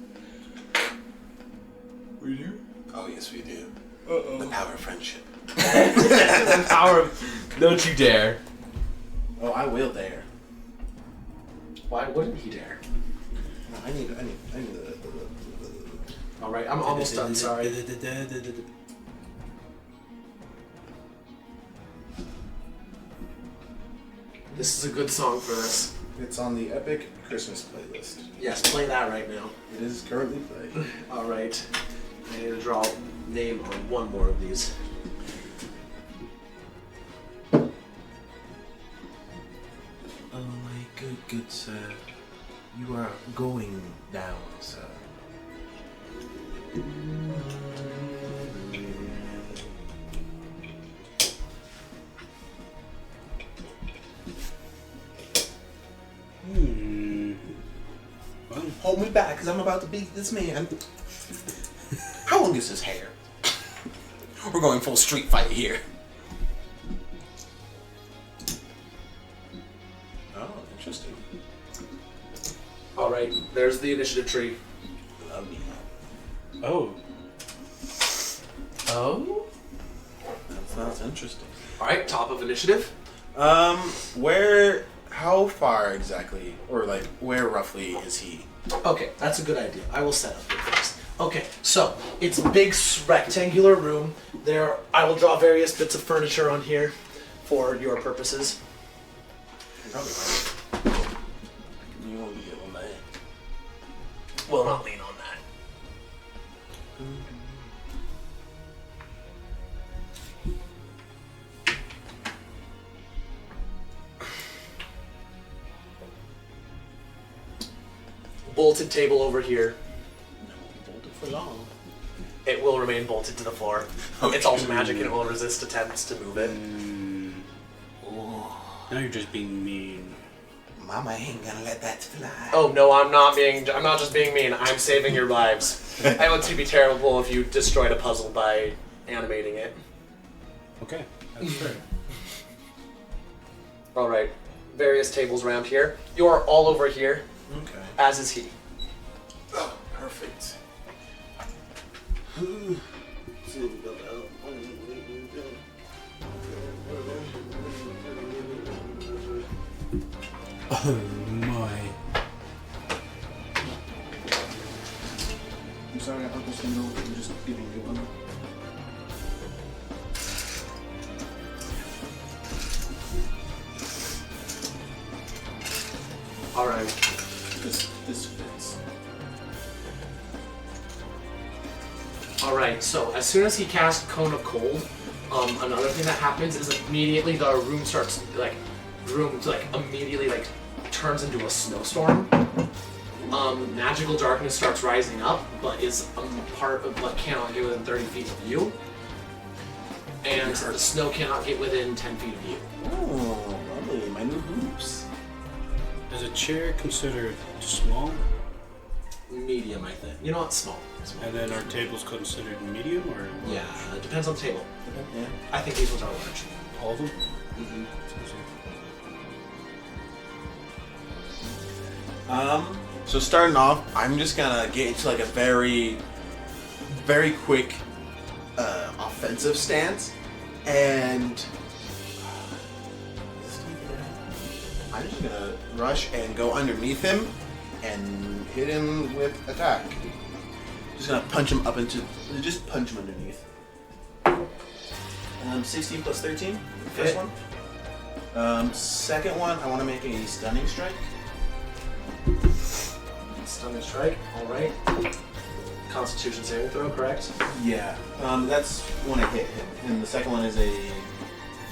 We do? Oh yes, we do. Uh-oh. The power of friendship. The power of... Don't you dare. Oh, I will dare. Why wouldn't he dare? No, I need the All right, I'm almost done. Sorry. This is a good song for this. It's on the epic Christmas playlist. Yes, play that right now. It is currently playing. All right. I need to draw a name on one more of these. Oh my good sir. You are going down, sir. Well, Hold me back, because I'm about to beat this man. How long is his hair? We're going full street fight here. Oh, interesting. All right, there's the initiative tree. Lovely. oh. Oh? That's interesting. All right, top of initiative. How far exactly, or like, where roughly is he? Okay, that's a good idea. I will set up here first. Okay, so it's a big rectangular room. There, I will draw various bits of furniture on here for your purposes. Probably right. You won't get on that. Will not lean on that. Bolted table over here. No, bolted for long. It will remain bolted to the floor. It's also magic and it will resist attempts to move it. Now you're just being mean. Mama ain't gonna let that fly. Oh no, I'm not just being mean. I'm saving your lives. It would be terrible if you destroyed a puzzle by animating it. Okay, that's fair. All right, various tables around here. You're all over here, Okay. as is he. Oh, perfect. Oh my. I'm sorry, Uncle Stingo. I'm just giving you one. All right. This fits. All right. So as soon as he casts Cone of Cold, another thing that happens is immediately the room starts immediately turns into a snowstorm. Magical darkness starts rising up, but is but cannot get within 30 feet of you. And the snow cannot get within 10 feet of you. Oh, lovely. My new hoops. Is a chair considered small? Medium, I think. You know what? Small. And then our table's considered medium or large? Yeah, it depends on the table. Yeah. I think these ones are large. All of them? Mm-hmm. So starting off, I'm just gonna get into like a very, very quick offensive stance, and I'm just gonna rush and go underneath him and hit him with attack. Just gonna punch him just punch him underneath. 16 plus 13, first Okay. one. Second one, I want to make a stunning strike. Stunning strike. All right. Constitution saving throw, correct? Yeah, that's when I hit him. And the second one is a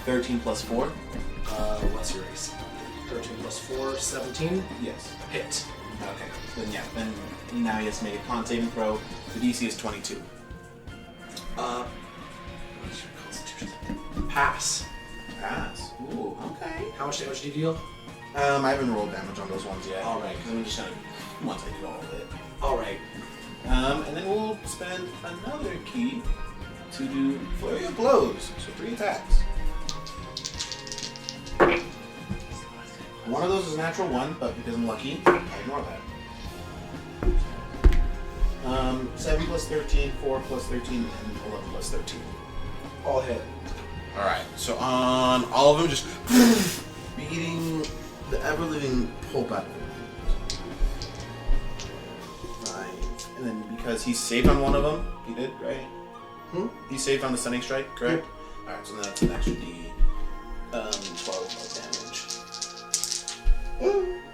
13 plus 4. What's your race? 13 plus 4, 17. Yes. Hit. Okay. Then now he has to make a con saving throw. The DC is 22. What's your Constitution? Pass. Pass. Ooh, okay. How much damage do you deal? I haven't rolled damage on those ones yet. All right. Because I'm just gonna once I do all of it. All right. And then we'll spend another key to do flurry of blows. So 3 attacks. One of those is a natural 1, but because I'm lucky, I ignore that. 7 plus 13, 4 plus 13, and 11 plus 13. All hit. Alright, so on all of them, just beating the ever-living pulp out of him. 5. And then because he saved on one of them, he did, right? He saved on the stunning strike, correct? Alright, so that's an extra 12 more damage.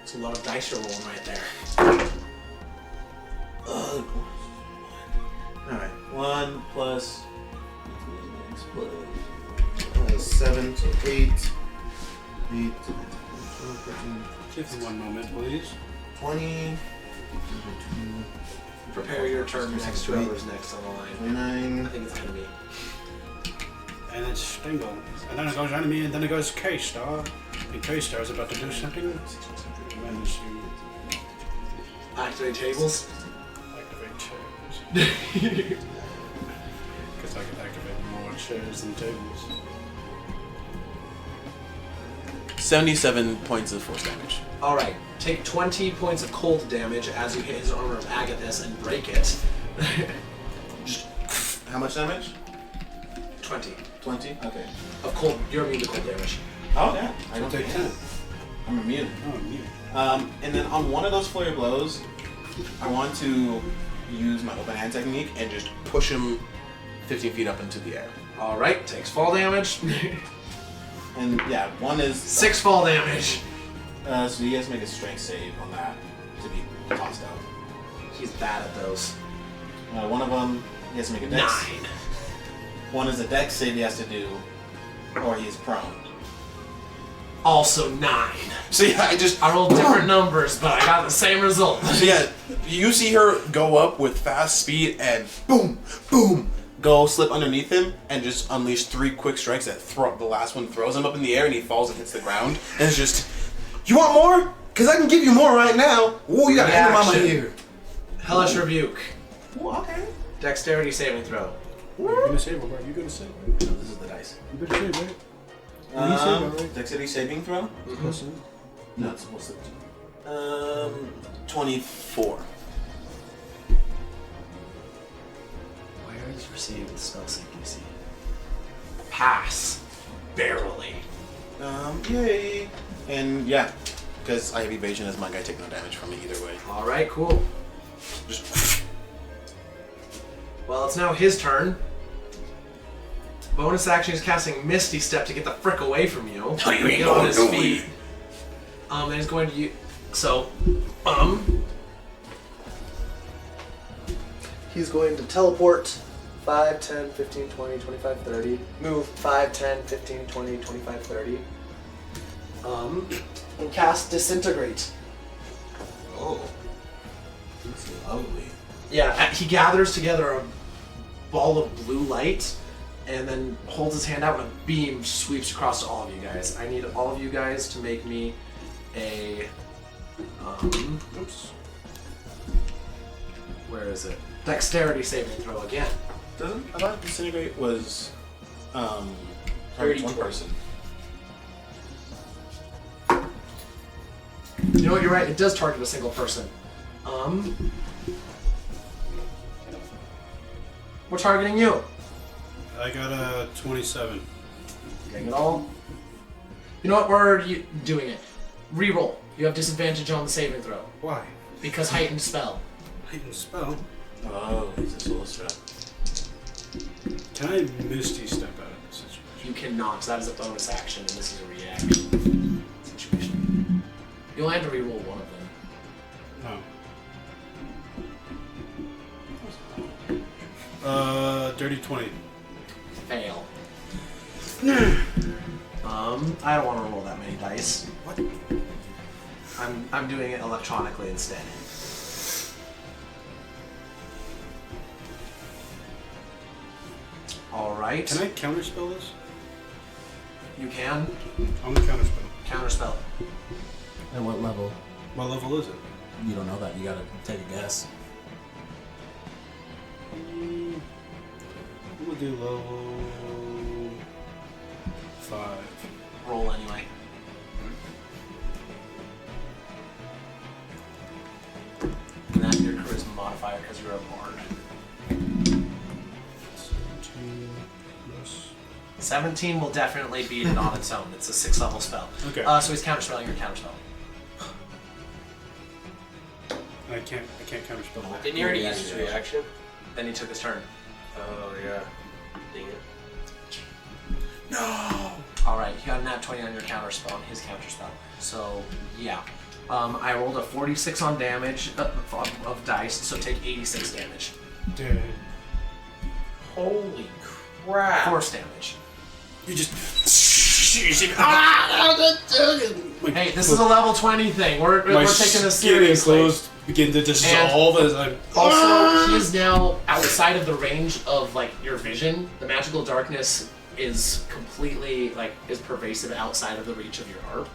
It's a lot of dice you're rolling right there. Alright, 1 plus 7, so 8. 8, 12, 13, Give me 1 moment, please. 20. Prepare your turn next to whoever's next on the line. 29. I think it's gonna be. And it's Stingle. And then it goes enemy, and then it goes K-Star. And K-Star is about to do something. And then you Activate tables. activate chairs. Because I can activate more chairs than tables. 77 points of force damage. Alright, take 20 points of cold damage as you hit his armor of Agathis and break it. How much damage? 20. 20? Okay. Of cold, you're immune to cold damage. Oh, yeah. I I'll don't take take 10. I'm immune. Oh, mute. And then on one of those flurry blows, I want to use my open hand technique and just push him 15 feet up into the air. Alright, takes fall damage. And yeah, one is 6 fall damage. so you guys make a strength save on that to be tossed out. He's bad at those. One of them, he has to make a dex. 9. One is a dex save he has to do, or he is prone. Also 9. So yeah, I rolled different numbers, but I got the same result. So yeah, you see her go up with fast speed and boom, boom, go slip underneath him and just unleash 3 quick strikes that the last one throws him up in the air and he falls and hits the ground. And it's just, you want more? Because I can give you more right now. Ooh, you got an mama Reaction. here. Hellish Rebuke. Ooh, okay. Dexterity saving throw. You're gonna save, Robert. You're gonna save. No, this is the dice. You better save, right? You save, alright. Dexterity saving throw? Close No, it's supposed to. 24. Where is received the spell save DC? Pass. Barely. Yay. And yeah, because I have evasion as my guy, take no damage from me either way. Alright, cool. Just. Well, it's now his turn. Bonus action is casting Misty Step to get the frick away from you. No, you ain't Get on going his nowhere. feet. And he's going to use. So, he's going to teleport 5, 10, 15, 20, 25, 30. Move 5, 10, 15, 20, 25, 30. And cast Disintegrate. Oh. That's lovely. Yeah, he gathers together a ball of blue light and then holds his hand out and a beam sweeps across to all of you guys. I need all of you guys to make me a oops. Where is it? Dexterity saving throw again. Doesn't I thought disintegrate was 30, one 20. person. You know what, you're right, it does target a single person. We're targeting you. I got a 27. Getting it all. You know what, we're doing it. Reroll. You have disadvantage on the saving throw. Why? Because heightened spell. Heightened spell. Oh, he's a soul strap. Can I Misty Step out of this situation? You cannot, because that is a bonus action, and this is a reaction situation. You'll have to reroll one of them. No. Dirty 20. Fail. I don't want to roll that many dice. What? I'm doing it electronically instead. All right. Can I counterspell this? You can I'm gonna counterspell. counterspell. At what level? What level is it? You don't know that. You gotta take a guess. I'm gonna do level 5. Roll anyway. And add your charisma modifier because you're a bard. 17 plus. 17 will definitely beat it on its own. It's a 6th level spell. Okay. So he's counterspelling your counterspell. I can't counterspell that. Didn't you already use his reaction? Then he took his turn. Oh yeah. Dang it. No! Alright, he got a nat 20 on your counterspell, his counterspell. So, yeah. I rolled a 46 on damage of dice, so take 86 damage. Dude. Holy crap. Force damage. You just. Hey, this is a level 20 thing. We're taking this skin and seriously. clothes begin to dissolve as I'm. Also, he is now outside of the range of like your vision. The magical darkness is completely is pervasive outside of the reach of your harp.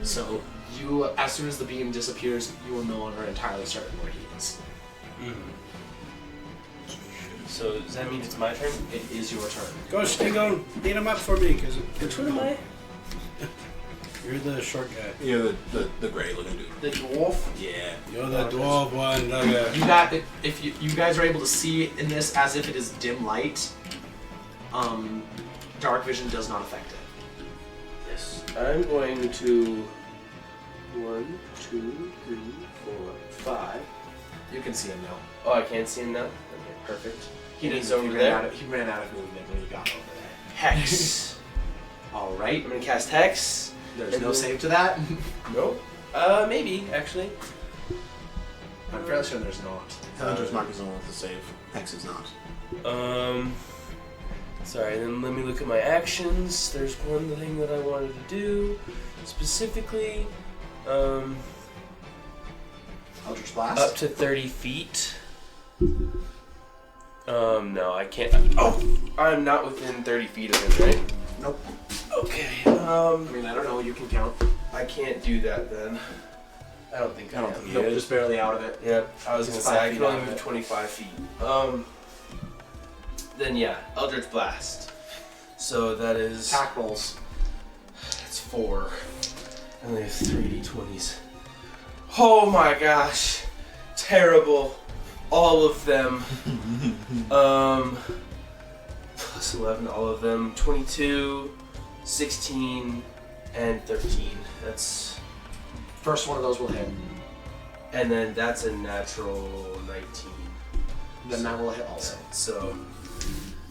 So you, as soon as the beam disappears, you will no longer entirely certain where he is. So does that mean it's my turn? It is your turn. Go, Stingo, beat him up for me, because Which one am I? you're the short guy. You're the gray looking dude. The dwarf? Yeah. You're the dwarf one. You got it. If you guys are able to see in this as if it is dim light, dark vision does not affect it. Yes. I'm going to 1, 2, 3, 4, 5. You can see him now. Oh, I can't see him now? Okay, perfect. He's over he ran there. He ran out of movement when he got over there. Hex. All right. I'm gonna cast Hex. There's no save to that. Nope. Maybe, actually. I'm fairly sure there's not. Hunter's mark is the one with the save. Hex is not. Sorry, then let me look at my actions. There's one thing that I wanted to do. Specifically, Eldritch Blast? up to 30 feet. No, I can't. Oh! I'm not within 30 feet of him, right? Nope. Okay, I mean, I don't know. You can count. I can't do that then. I don't think I don't can. think Nope, is. just barely out of it. Yep, I was It's gonna say 5 I feet can only out of move it. 25 feet. Then yeah, Eldritch Blast. So that is Attack rolls. it's 4. And they have 3d20s. Oh my gosh, terrible. All of them. Plus 11, all of them. 22, 16, and 13. That's First one of those will hit. and then that's a natural 19. Then that will hit also. So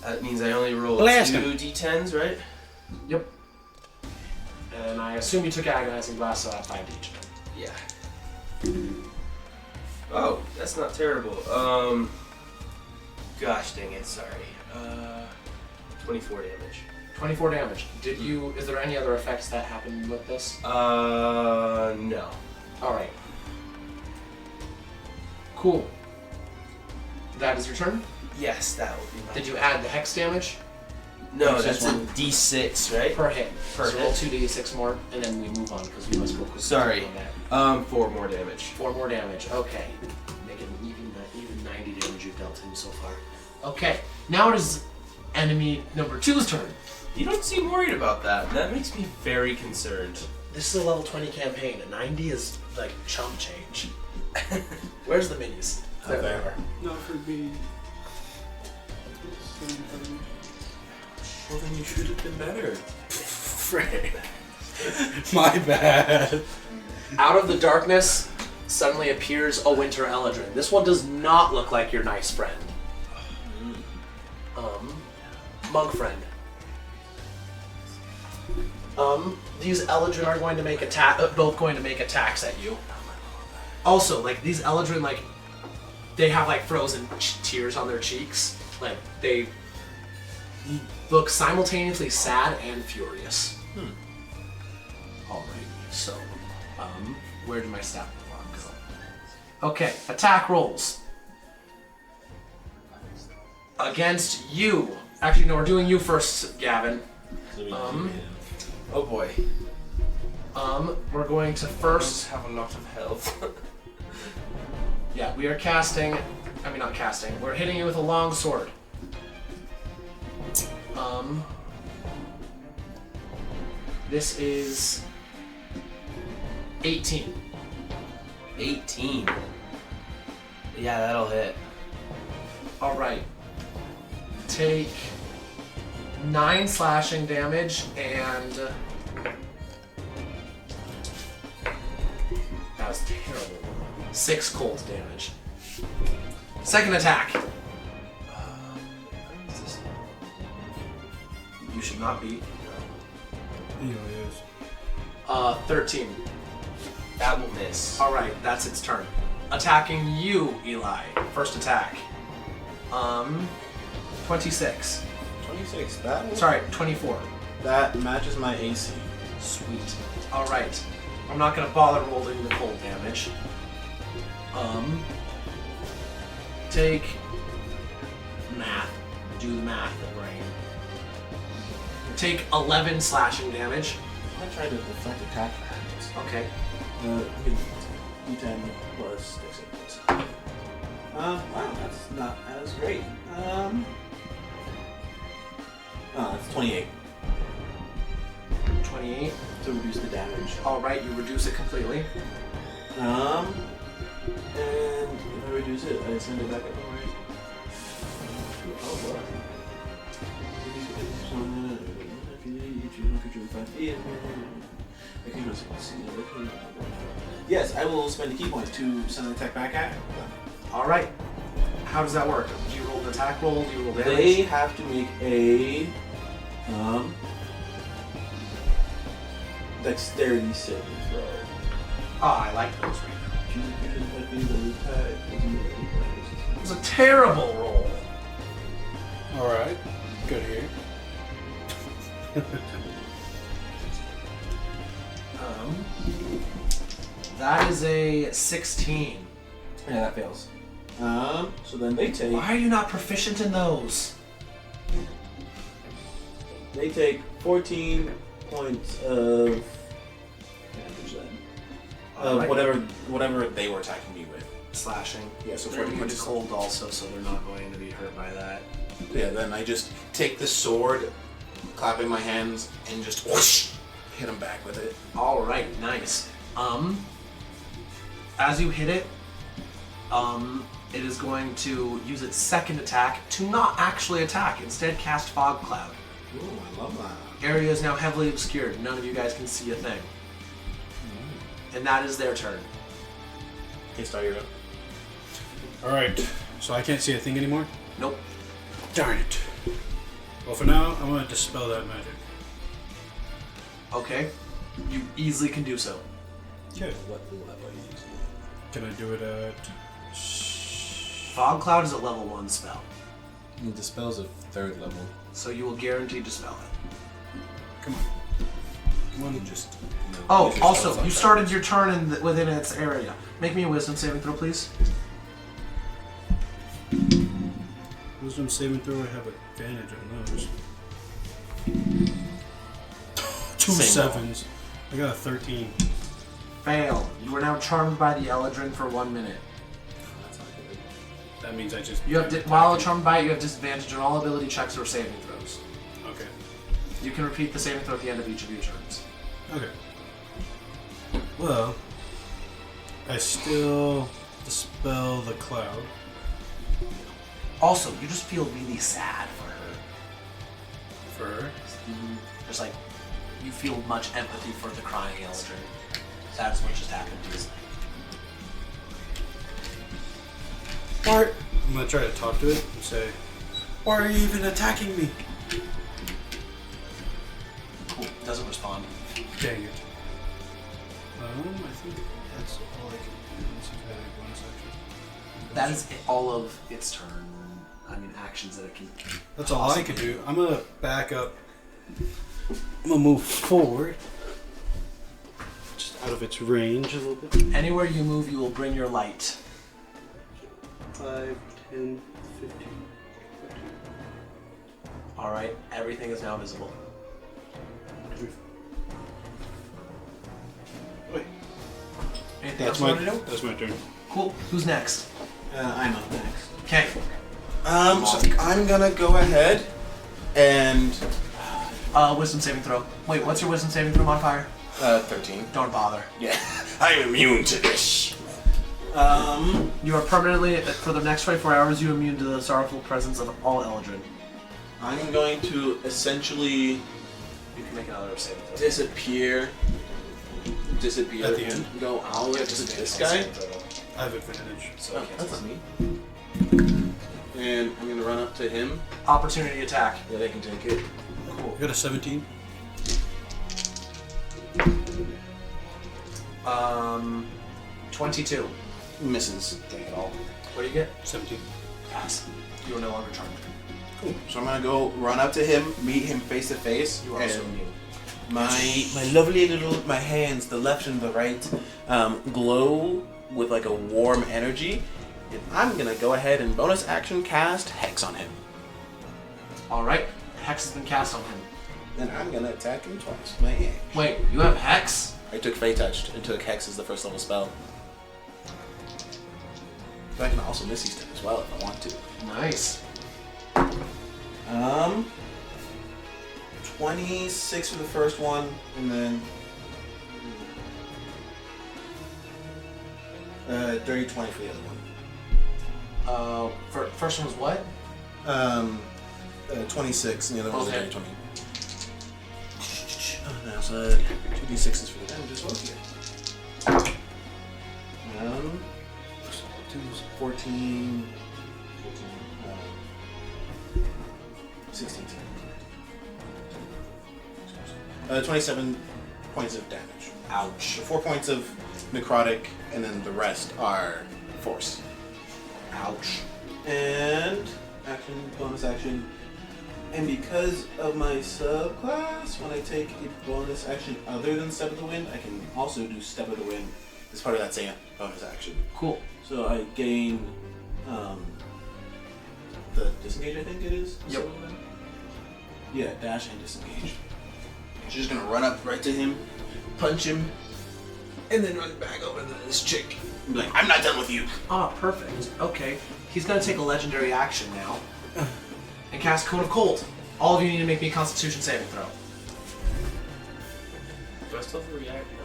that means I only roll Blast 2 him. d10s, right? Yep. And I assume you took Agonizing Blast, so that's 5 each. Yeah. Oh, that's not terrible. Gosh dang it, sorry. 24 damage. 24 damage. Did you? Is there any other effects that happened with this? No. All right. Cool. That is your turn. Yes, that would be my. Did you add the hex damage? No, It's that's just a one. d6, right? Per hit. Per so roll hit. 2d6 more, and then we move on because we must go quickly. Sorry. on that. 4 more damage. 4 more damage. Okay. Make it even 90 damage you've dealt him so far. Okay. Now it is enemy number 2's turn. You don't seem worried about that. That makes me very concerned. This is a level 20 campaign. A 90 is like chump change. Where's the minis? There they are. Not for me. Well, then you should have been better. Frick. My bad. Out of the darkness suddenly appears a winter Eladrin. This one does not look like your nice friend. Monk friend. These Eladrin are going to make both going to make attacks at you. Also, like these Eladrin, like they have like frozen tears on their cheeks. Like they look simultaneously sad and furious. Alright, so where did my stat block go? Okay, attack rolls. Against you. Actually, no, we're doing you first, Gavin. Oh boy. We're going to first. Have a lot of health. Yeah, we are casting. I mean, not casting. We're hitting you with a long sword. This is 18. 18. Yeah, that'll hit. Alright. Take 9 slashing damage and... that was terrible. 6 cold damage. Second attack. You should not be. He is. 13. That will miss. Alright, that's its turn. Attacking you, Eli. First attack. 26. 26. That will, Sorry, 24. that matches my AC. Sweet. Alright. I'm not gonna bother rolling the cold damage. Take math. Do the math, brain. Take 11 slashing damage. I tried to deflect attack patterns. Okay. D10 plus dex. Wow, that's not as great. It's 28 28. to reduce the damage. Alright, you reduce it completely. And if I reduce it, I send it back up. Right? Oh, what? Yes, I will spend a key point to send an attack back at him. Alright. How does that work? Do you roll an attack roll? Do you roll damage? They have to make a dexterity saving throw. I like those right now. It was a terrible roll. Alright. Good here. That is a 16. Yeah, that fails. So then they take Why are you not proficient in those? 14 points of damage then. Alright. Whatever they were attacking me with. Slashing. Yeah, so They're 14 immune points to cold also, so they're not going to be hurt by that. Yeah, then I just take the sword, clapping my hands, and just whoosh, hit him back with it. Alright, nice. As you hit it, it is going to use its second attack to not actually attack, instead cast Fog Cloud. Ooh, I love that. Area is now heavily obscured. None of you guys can see a thing. And that is their turn. Okay, start your go. Alright. So I can't see a thing anymore? Nope. Darn it. Well, for now, I'm gonna dispel that magic. Okay. You easily can do so. Okay. What level are you using? Can I do it at... Fog Cloud is a level 1 spell, And dispel's a 3rd level. so you will guarantee dispel it. Come on. Come on, just... Oh, Use your also, spells you like started your turn within its area. Make me a wisdom saving throw, please. Wisdom saving throw, I have advantage on those. 2 Same 7s. I got a 13. Fail. You are now charmed by the Eldrin for 1 minute. That's not good. That means I just... You have while charmed by it, you have disadvantage on all ability checks or saving throws. Okay. You can repeat the saving throw at the end of each of your turns. Okay. Well, I still dispel the cloud. Also, you just feel really sad for her. For her? There's like, you feel much empathy for the crying Eldrin. That's what just happened to you. Why? I'm gonna try to talk to it and say, why are you even attacking me? Cool. Doesn't respond. Dang it. I think that's all I can do. Let's see if I have one section. That is all of its turn. I mean, actions that it can. That's all I can do. I'm gonna back up. I'm gonna move forward. Just out of its range a little bit. Anywhere you move, you will bring your light. 5, 10, 15. Alright, everything is now visible. Wait. Anything else you want to do? That's my turn. Cool. Who's next? I'm up next. Okay. So I'm gonna go ahead and Wisdom saving throw. Wait, what's your wisdom saving throw modifier? 13. Don't bother. Yeah, I'm immune to this. You are permanently, for the next 24 hours, you are immune to the sorrowful presence of all Eldrin. I'm going to essentially You can make another saving throw. disappear At the end? and go out Yeah, to just this guy. I have advantage. So Oh, it that's cancels. not me. And I'm gonna run up to him. Opportunity attack. Yeah, they can take it. Cool. I got a 17. 22. Misses. Take it all. What do you get? 17. Pass. You are no longer charmed. Cool. So I'm gonna go run up to him, meet him face to face. You are also and immune. my lovely little hands, the left and the right, glow with like a warm energy. And I'm gonna go ahead and bonus action cast Hex on him. Alright. Hex has been cast on him. And I'm gonna attack him twice. My edge. Wait, you have Hex? I took Fey Touched and took Hex as the first level spell. But I can also Misty Step as well if I want to. Nice. 26 for the first one, and then 30, 20 for the other one. First one was what? 26, and the other one was Okay. 30, 20. Now, so 2d6s for the damage as well here. 2 is 14, 16. 27 points of damage. Ouch. So 4 points of necrotic, and then the rest are force. Ouch. And action, bonus action. And because of my subclass, when I take a bonus action other than Step of the Wind, I can also do Step of the Wind as part of that same bonus action. Cool. So I gain the disengage, I think it is. Yep. Yeah, dash and disengage. She's just gonna run up right to him, punch him, and then run back over to this chick. And be like, I'm not done with you. Ah, perfect. Okay. He's gonna take a legendary action now. And cast Cone of Cold. All of you need to make me a Constitution saving throw. Do I still have to react? No.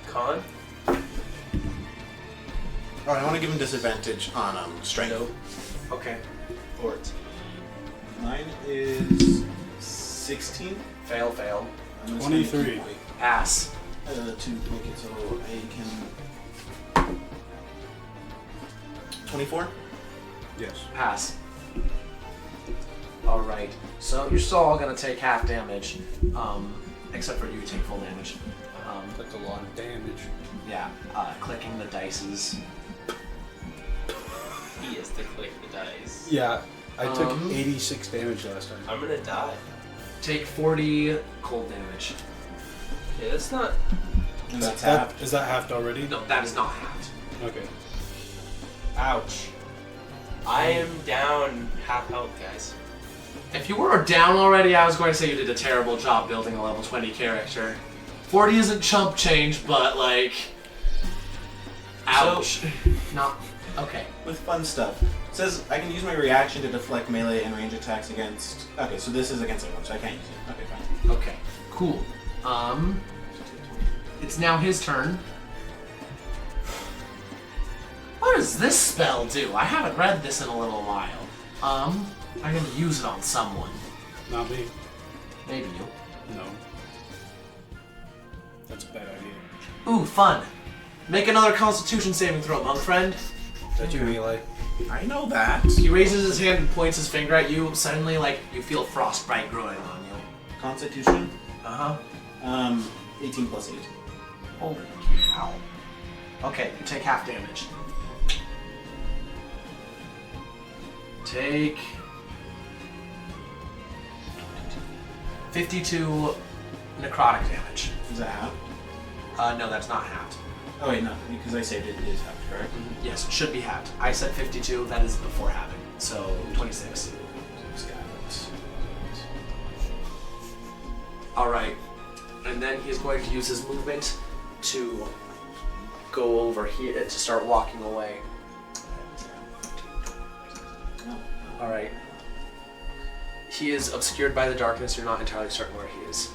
Con? Oh, I want to give him disadvantage on strength. Nope. Okay. Fort. Mine is 16. Fail, fail. I'm just 23. gonna keep Pass. to make it so I can. 24. Yes. Pass. Alright. So you're still all gonna take half damage. Except for you take full damage. That's a lot of damage. Yeah. Clicking the dices. He has to click the dice. Yeah, I took Um, 86 damage last time. I'm gonna die. Take 40 cold damage. Yeah, that's not. And that's half. Is that halved already? No, that is not halved. Okay. Ouch. I am down half health, guys. If you were down already, I was going to say you did a terrible job building a level 20 character. 40 isn't chump change, but like... Ouch. Not... Okay. With fun stuff. It says I can use my reaction to deflect melee and range attacks against. Okay, so this is against everyone, so I can't use it. Okay, fine. Okay. Cool. It's now his turn. What does this spell do? I haven't read this in a little while. I'm gonna use it on someone. Not me. Maybe you. No. That's a bad idea. Ooh, fun. Make another Constitution saving throw, monk friend. Is that you, Eli? I know that. He raises his hand and points his finger at you. Suddenly, like, you feel frostbite growing on you. Constitution. Uh-huh. 18 plus 8. Holy cow. Okay, you take half damage. Take 52 necrotic damage. Is that half? No, that's not halved. Oh wait, no, because I saved it. It is half, correct? Yes, it should be halved. I said 52, that is before halving. So 26. Alright. And then he's going to use his movement to go over here to start walking away. Alright. He is obscured by the darkness. You're not entirely certain where he is.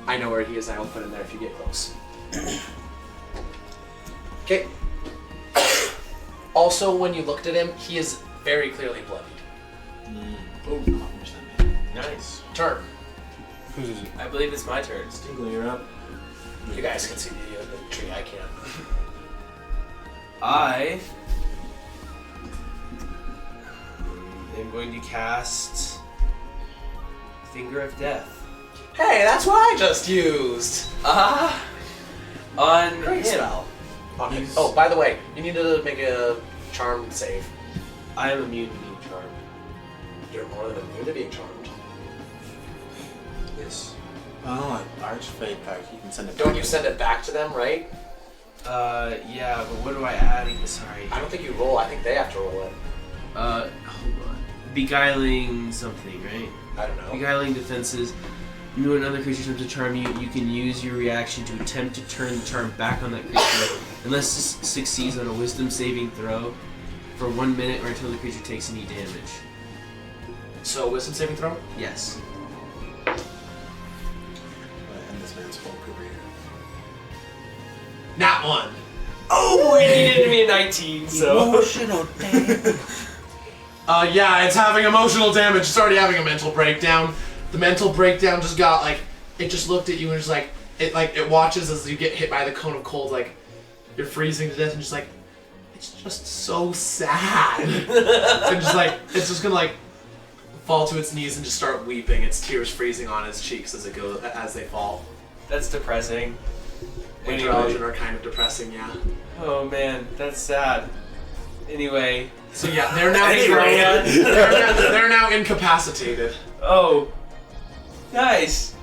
I know where he is, and I will put him there if you get close. Okay. Also, when you looked at him, he is very clearly bloodied. Oh, how much that made? Nice. Turn. Whose is it? I believe it's my turn. Stingling, you're up. You guys can see the tree. I can't. I am going to cast Finger of Death. Hey, that's what I just used. On Great him. spell. Okay. Oh, by the way, you need to make a charm save. I am immune to being charmed. You're more than immune to being charmed. Yes. Oh, Arch Fate Pack. You can send it. Don't back. you send it back to them, right? Yeah, but what do I add? Sorry. I don't think you roll. I think they have to roll it. Hold on. Beguiling something, right? I don't know. Beguiling defenses. You and another creature attempts to charm you. You can use your reaction to attempt to turn the charm back on that creature, unless it succeeds on a Wisdom saving throw for 1 minute or until the creature takes any damage. So, wisdom saving throw? Yes. I'm gonna end this man's whole career. Not one. Oh, it needed to be a 19, so. Emotional damage. Yeah, it's having emotional damage. It's already having a mental breakdown. The mental breakdown just got like, it just looked at you and just like, it watches as you get hit by the cone of cold, like, you're freezing to death and just like, it's just so sad. And just like, it's just gonna like, fall to its knees and just start weeping. Its tears freezing on its cheeks as they fall. That's depressing. Winter Elgin are kind of depressing, yeah. Oh man, that's sad. Anyway. So yeah, they're now they're now incapacitated. Oh. Nice.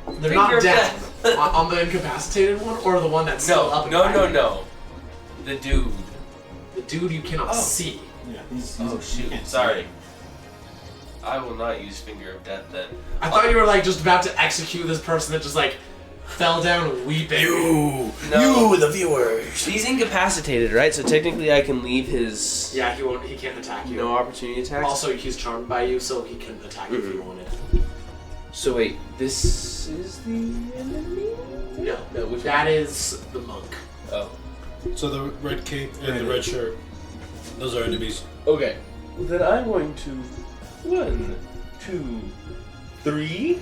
They're Finger not of dead. death. on the incapacitated one, or the one that's still up. No. The dude. The dude you cannot see. Yeah. He's Oh you shoot. can't see Sorry. it. I will not use Finger of Death then. I thought you were like just about to execute this person that just like fell down weeping. No. You, the viewers. He's incapacitated, right? So technically I can leave his Yeah, he won't. He can't attack you. no opportunity attacks. Also, he's charmed by you, so he can attack you if he wanted. So wait, this is the enemy? No, No, which that is the monk. Oh. So the red cape and the red shirt, those are enemies. Okay. Then I'm going to 1, 2, 3.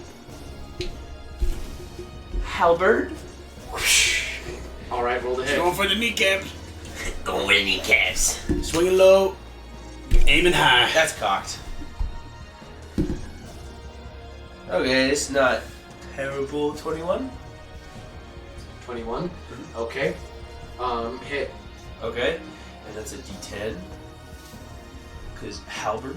Halberd. All right, roll the hit. Going for the kneecaps. Going with kneecaps. Swinging low, aiming high. That's cocked. Okay, it's not terrible. 21. 21. Okay. Hit. Okay, and that's a D10. Because halberd.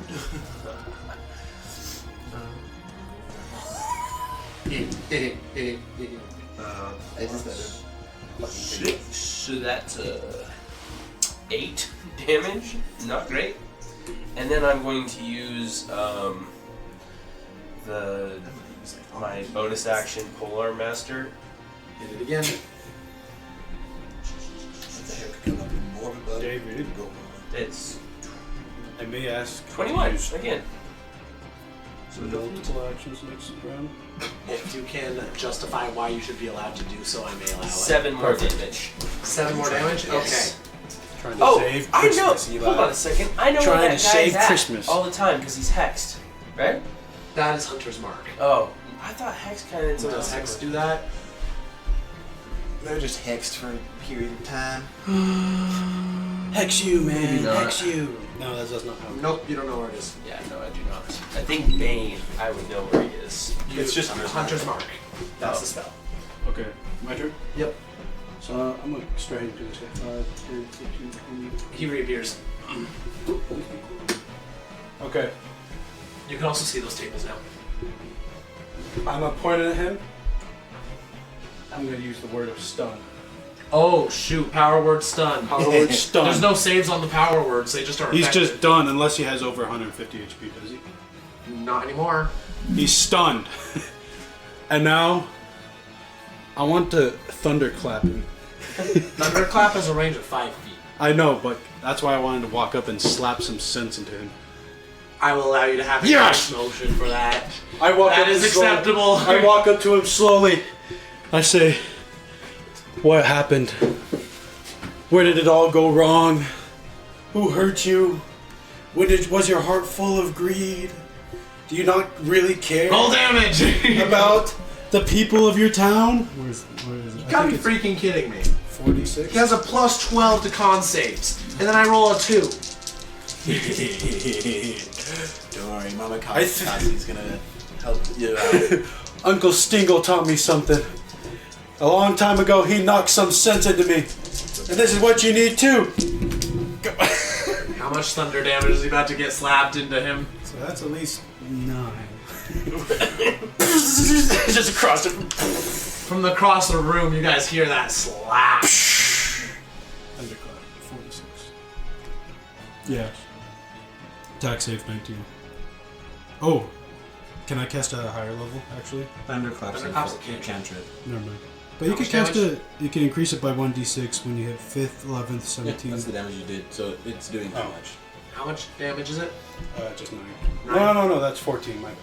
I just So that's 8 damage. Not great. And then I'm going to use my bonus action Polearm Master. Hit it again. What the heck? Come up with more of it, bud. David. Go. It's I may ask. 21 Use again. So multiple actions next round. If you can justify why you should be allowed to do so, I may allow it. 7 more damage. 7 more damage? Yes. Trying to Oh, save I know. Christmas, Eli. Hold on a second. I know Trying where to that save guy's at Christmas. all the time because he's hexed, right? Okay. That is Hunter's Mark. Oh, I thought hex kind of. Does Hex do that? They're just hexed for a period of time. Hex you, man. Maybe not. Hex you. No, that does not happen. Nope, you don't know where it is. Yeah, no, I do not. I think Bane. I would know where he is. It's just Hunter's Mark. That's Oh. the spell. Okay, my turn. Yep. So I'm gonna straight into this guy. 5, 10, 15, 20. He reappears. Okay, You can also see those tables now. I'm gonna point at him. I'm gonna use the word of stun. Oh shoot! Power word stun. Power word stun. There's no saves on the power words. They just are. He's effective. just done unless he has over 150 HP, does he? Not anymore. He's stunned. And now I want to thunderclap him. Thunderclap has a range of 5 feet. I know, but that's why I wanted to walk up and slap some sense into him. I will allow you to have a Yes! motion for that. I walk That up is slowly. acceptable. I walk up to him slowly. I say, "What happened? Where did it all go wrong? Who hurt you? Was your heart full of greed? Do you not really care Roll damage! about the people of your town? Where is it? You gotta be freaking kidding me. 46. He has a plus 12 to con saves, and then I roll a 2. Don't worry, Mama I Kassi's gonna help you out. Uncle Stingle taught me something. A long time ago, he knocked some sense into me. And this is what you need too. How much thunder damage is he about to get slapped into him? So that's at least 9. Just across it. From across the room, you guys hear that slap. Thunderclap, 46. Yeah. Attack save 19. Oh, can I cast a higher level, actually? Thunderclap's Thunderclap's a cantrip. Never mind. But you How can much cast damage? you can increase it by 1d6 when you hit 5th, 11th, 17th. That's the damage you did, so it's doing that Oh. much. How much damage is it? Just 9. 9. No, that's 14, my bad.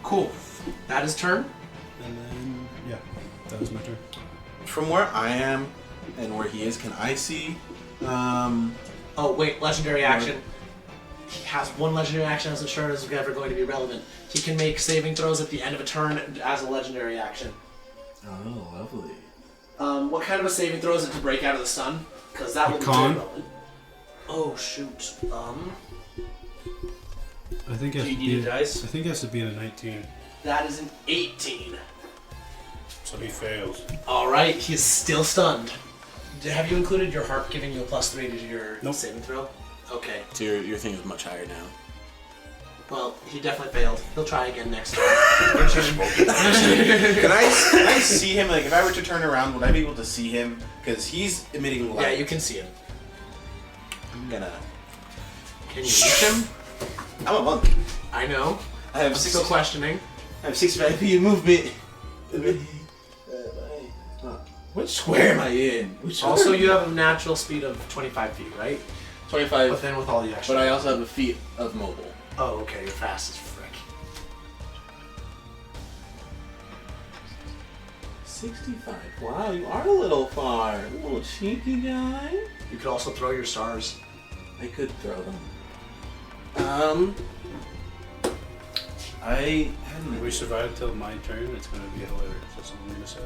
Cool. That is turn. And then, yeah, that was my turn. From where I am and where he is, can I see? Oh, wait, legendary action. He has one legendary action as sure as ever going to be relevant. He can make saving throws at the end of a turn as a legendary action. Oh, lovely. What kind of a saving throw is it to break out of the stun? Because that would be con? very relevant. Oh, shoot. I think it has Do you to need be a dice? I think it has to be in a 19. That is an 18. So he fails. Alright, he's still stunned. Have you included your heart giving you a +3 to your Nope. saving throw? Okay. So your thing is much higher now. Well, he definitely failed. He'll try again next time. Your turn. Can I see him? Like, if I were to turn around, would I be able to see him? Because he's emitting light. Yeah, you can see him. I'm gonna. Can you reach him? I'm a monk. I know. I have I'm still 6 questioning. feet of movement. Which square am I in? Which Also, square? you have a natural speed of 25 feet, right? 25. But then with all the extra. But I also have a feet of mobile. Oh, okay. You're fast as frick. 65. Wow, you are a little far. A little cheeky guy. You could also throw your stars. I could throw them. I hadn't. If we survive till my turn, it's going to be hilarious. That's all I'm going to say.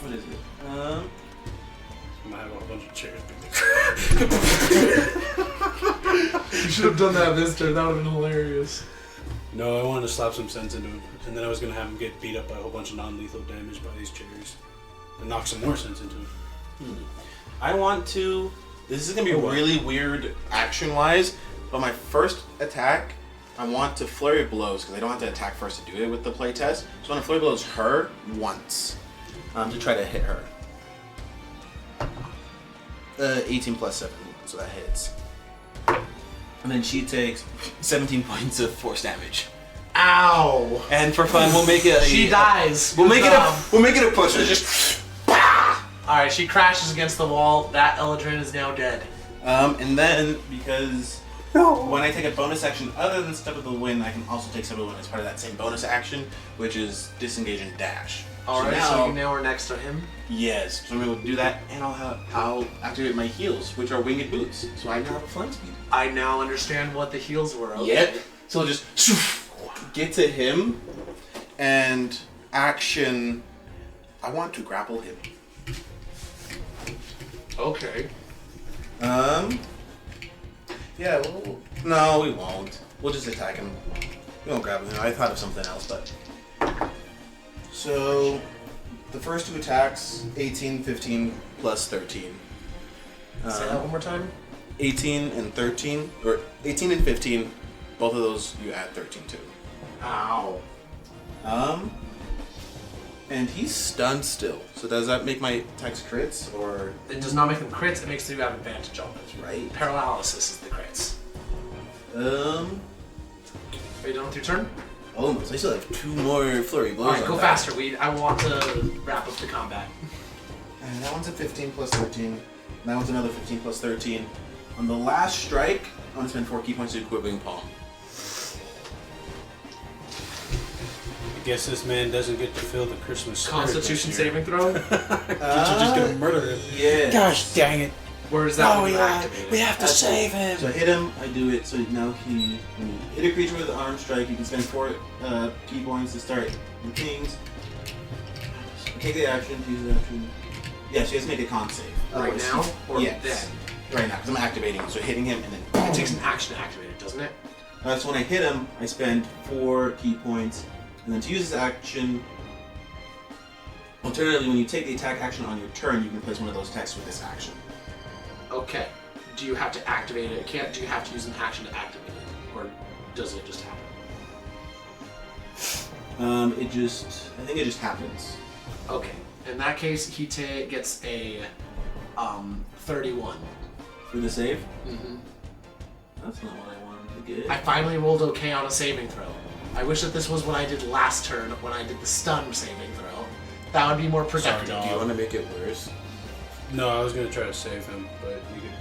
What is it? I'm going to have a whole bunch of chairs. You should have done that this turn. That would have been hilarious. No, I wanted to slap some sense into him. And then I was going to have him get beat up by a whole bunch of non-lethal damage by these chairs. And knock some more sense into him. I want to. This is gonna be really weird action-wise, but my first attack, I want to flurry of blows because I don't have to attack first to do it with the playtest. So I want to flurry blows her once to try to hit her. 18 plus 7, so that hits. And then she takes 17 points of force damage. Ow! And for fun, we'll make it. She dies. We'll make it a. Um, We'll make it a push. It's just. Alright, she crashes against the wall. That Eldrin is now dead. And then because when I take a bonus action other than Step of the Wind, I can also take Step of the Wind as part of that same bonus action, which is disengage and dash. Alright, so so now, you now are next to him. yes, so I'm able to do that, and I'll activate my heels, which are winged boots. So I now have a flying speed. I now understand what the heals were. Okay. Yep. So I'll just get to him, and action. I want to grapple him. Okay. Yeah, no, we won't. We'll just attack him. We won't grab him. I thought of something else, but. So, the first 2 attacks 18, 15, plus 13. Say that one more time. 18 and 13, or 18 and 15, both of those you add 13 to. Ow. And he's stunned still. So, does that make my attacks crits, or. It does not make them crits, it makes you have advantage on it. Right? Paralysis is the crits. Are you done with your turn? Almost. I still have 2 more flurry blows. Alright, on go that. faster, Weed. I want to wrap up the combat. And that one's a 15 plus 13. And that one's another 15 plus 13. On the last strike, I'm going to spend 4 key points to Quivering Palm. Guess this man doesn't get to feel the Christmas spirit. Constitution this year. saving throw? You're just gonna murder him. Yeah. Gosh dang it! Where is that when you activate it? We have to save him. So I hit him, I do it, so now when you hit a creature with an arm strike, you can spend 4 key points to start the things. Take the action, use the action. Yeah, so he has to make a con save. Right now? Or yes. then? Right now, because I'm activating him, so hitting him and then... It takes an action to activate it, doesn't it? So when I hit him, I spend 4 key points, and then to use this action... Alternatively, when you take the attack action on your turn, you can place one of those attacks with this action. Okay. Do you have to activate it? Do you have to use an action to activate it? Or does it just happen? I think it just happens. Okay. In that case, he gets a 31. For the save? Mm-hmm. That's not what I wanted to get. I finally rolled okay on a saving throw. I wish that this was what I did last turn when I did the stun saving throw. That would be more productive. Sorry, Do you want to make it worse? No, I was gonna try to save him, but you can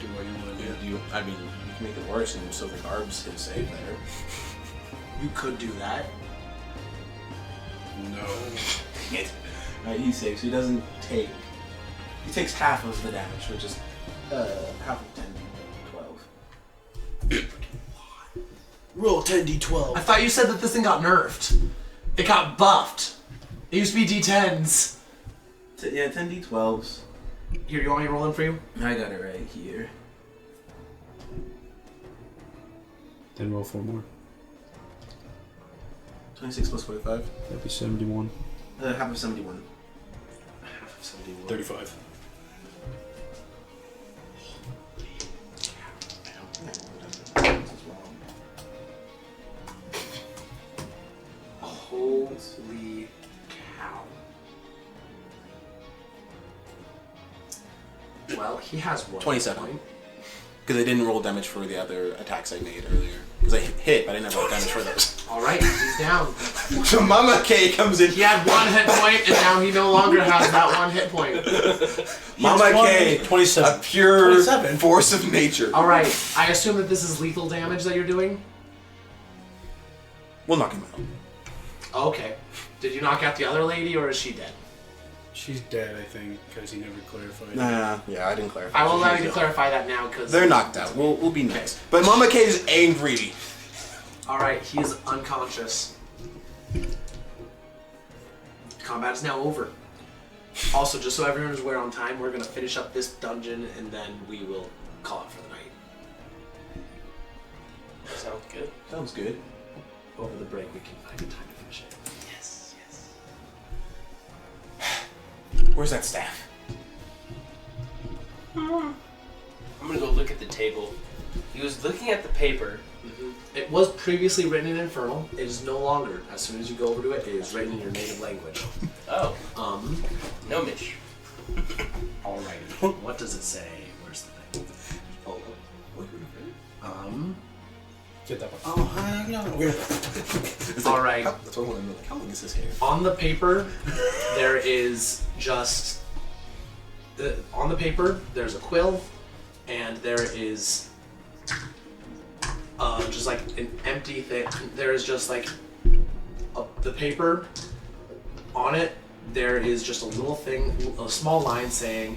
do what you want to do. You can make it worse and so the garbs hit save there. You could do that. No. Dang it. Alright, he's safe, so he doesn't take... He takes half of the damage, which is half of 10, 12. Roll 10d12. I thought you said that this thing got nerfed. It got buffed. It used to be D10s. Yeah, 10d12s. Here, you want me to roll in for you? I got it right here. Then roll 4 more. 26 plus 45. That'd be 71. Half of 71. Half of 71. 35. Holy cow. Well, he has one. 27. point. Because I didn't roll damage for the other attacks I made earlier. Because I hit, but I didn't roll damage for those. Alright, he's down. So Mama K comes in. He had 1 hit point, and now he no longer has that 1 hit point. Mama K, 27. a pure 27. force of nature. Alright, I assume that this is lethal damage that you're doing? We'll knock him out. Okay. Did you knock out the other lady, or is she dead? She's dead, I think, because he never clarified. Nah, yeah, I didn't clarify. I will allow you She's to dead. clarify that now, because... They're knocked out. We'll be nice. But Mama K is angry. Alright, he is unconscious. Combat is now over. Also, just so everyone is aware on time, we're going to finish up this dungeon, and then we will call it for the night. Sounds good. Sounds good. Over the break, we can find a time to finish it. Yes, yes. Where's that staff? I'm gonna go look at the table. He was looking at the paper. It was previously written in Infernal. It is no longer. As soon as you go over to it, it is written in your native language. Oh, Gnomish. Alrighty. What does it say? Where's the thing? Oh, Get that one. Oh, hi, no. Alright. That's what I want to know. Like, how long is this hair? On the paper, there is just... on the paper, there's a quill, and there is just like an empty thing. There is just like the paper. On it, there is just a little thing, a small line saying,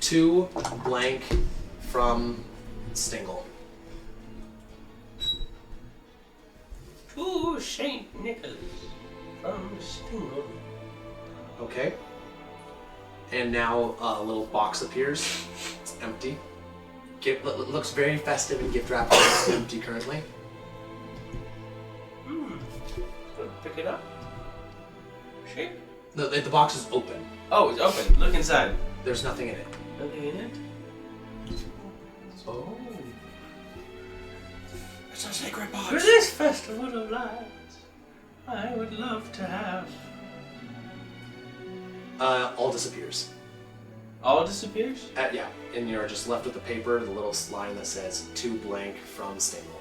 "To blank from Stingle." To Saint Nicholas from Stingle. Okay. And now a little box appears. It's empty. Looks very festive and gift wrapped. It's empty currently. Pick it up. Shape. The box is open. Oh, it's open. Look inside. There's nothing in it. Nothing in it. Oh. It's a sacred box. For this festival of lights, I would love to have. All disappears. All disappears? Yeah, and you're just left with the paper, the little line that says "To blank from Stingle."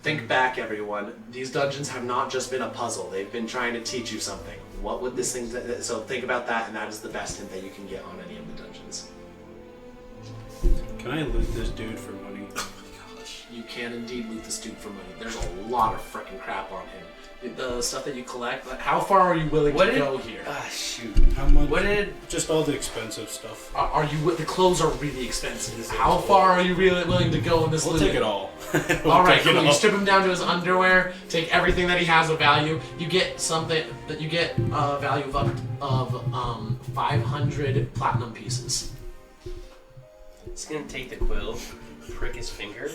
Think back, everyone. These dungeons have not just been a puzzle. They've been trying to teach you something. What would this thing... So think about that, and that is the best hint that you can get on any of the dungeons. Can I loot this dude for money? You can indeed loot this dude for money. There's a lot of freaking crap on him. The stuff that you collect. Like, how far are you willing to go here? Ah, shoot. How much? What did... Just all the expensive stuff. Are you? The clothes are really expensive. How far are you really willing to go in this? We'll take it all. All right, cool. You strip him down to his underwear. Take everything that he has of value. You get something that you get a value of 500 platinum pieces. He's gonna take the quill, prick his finger.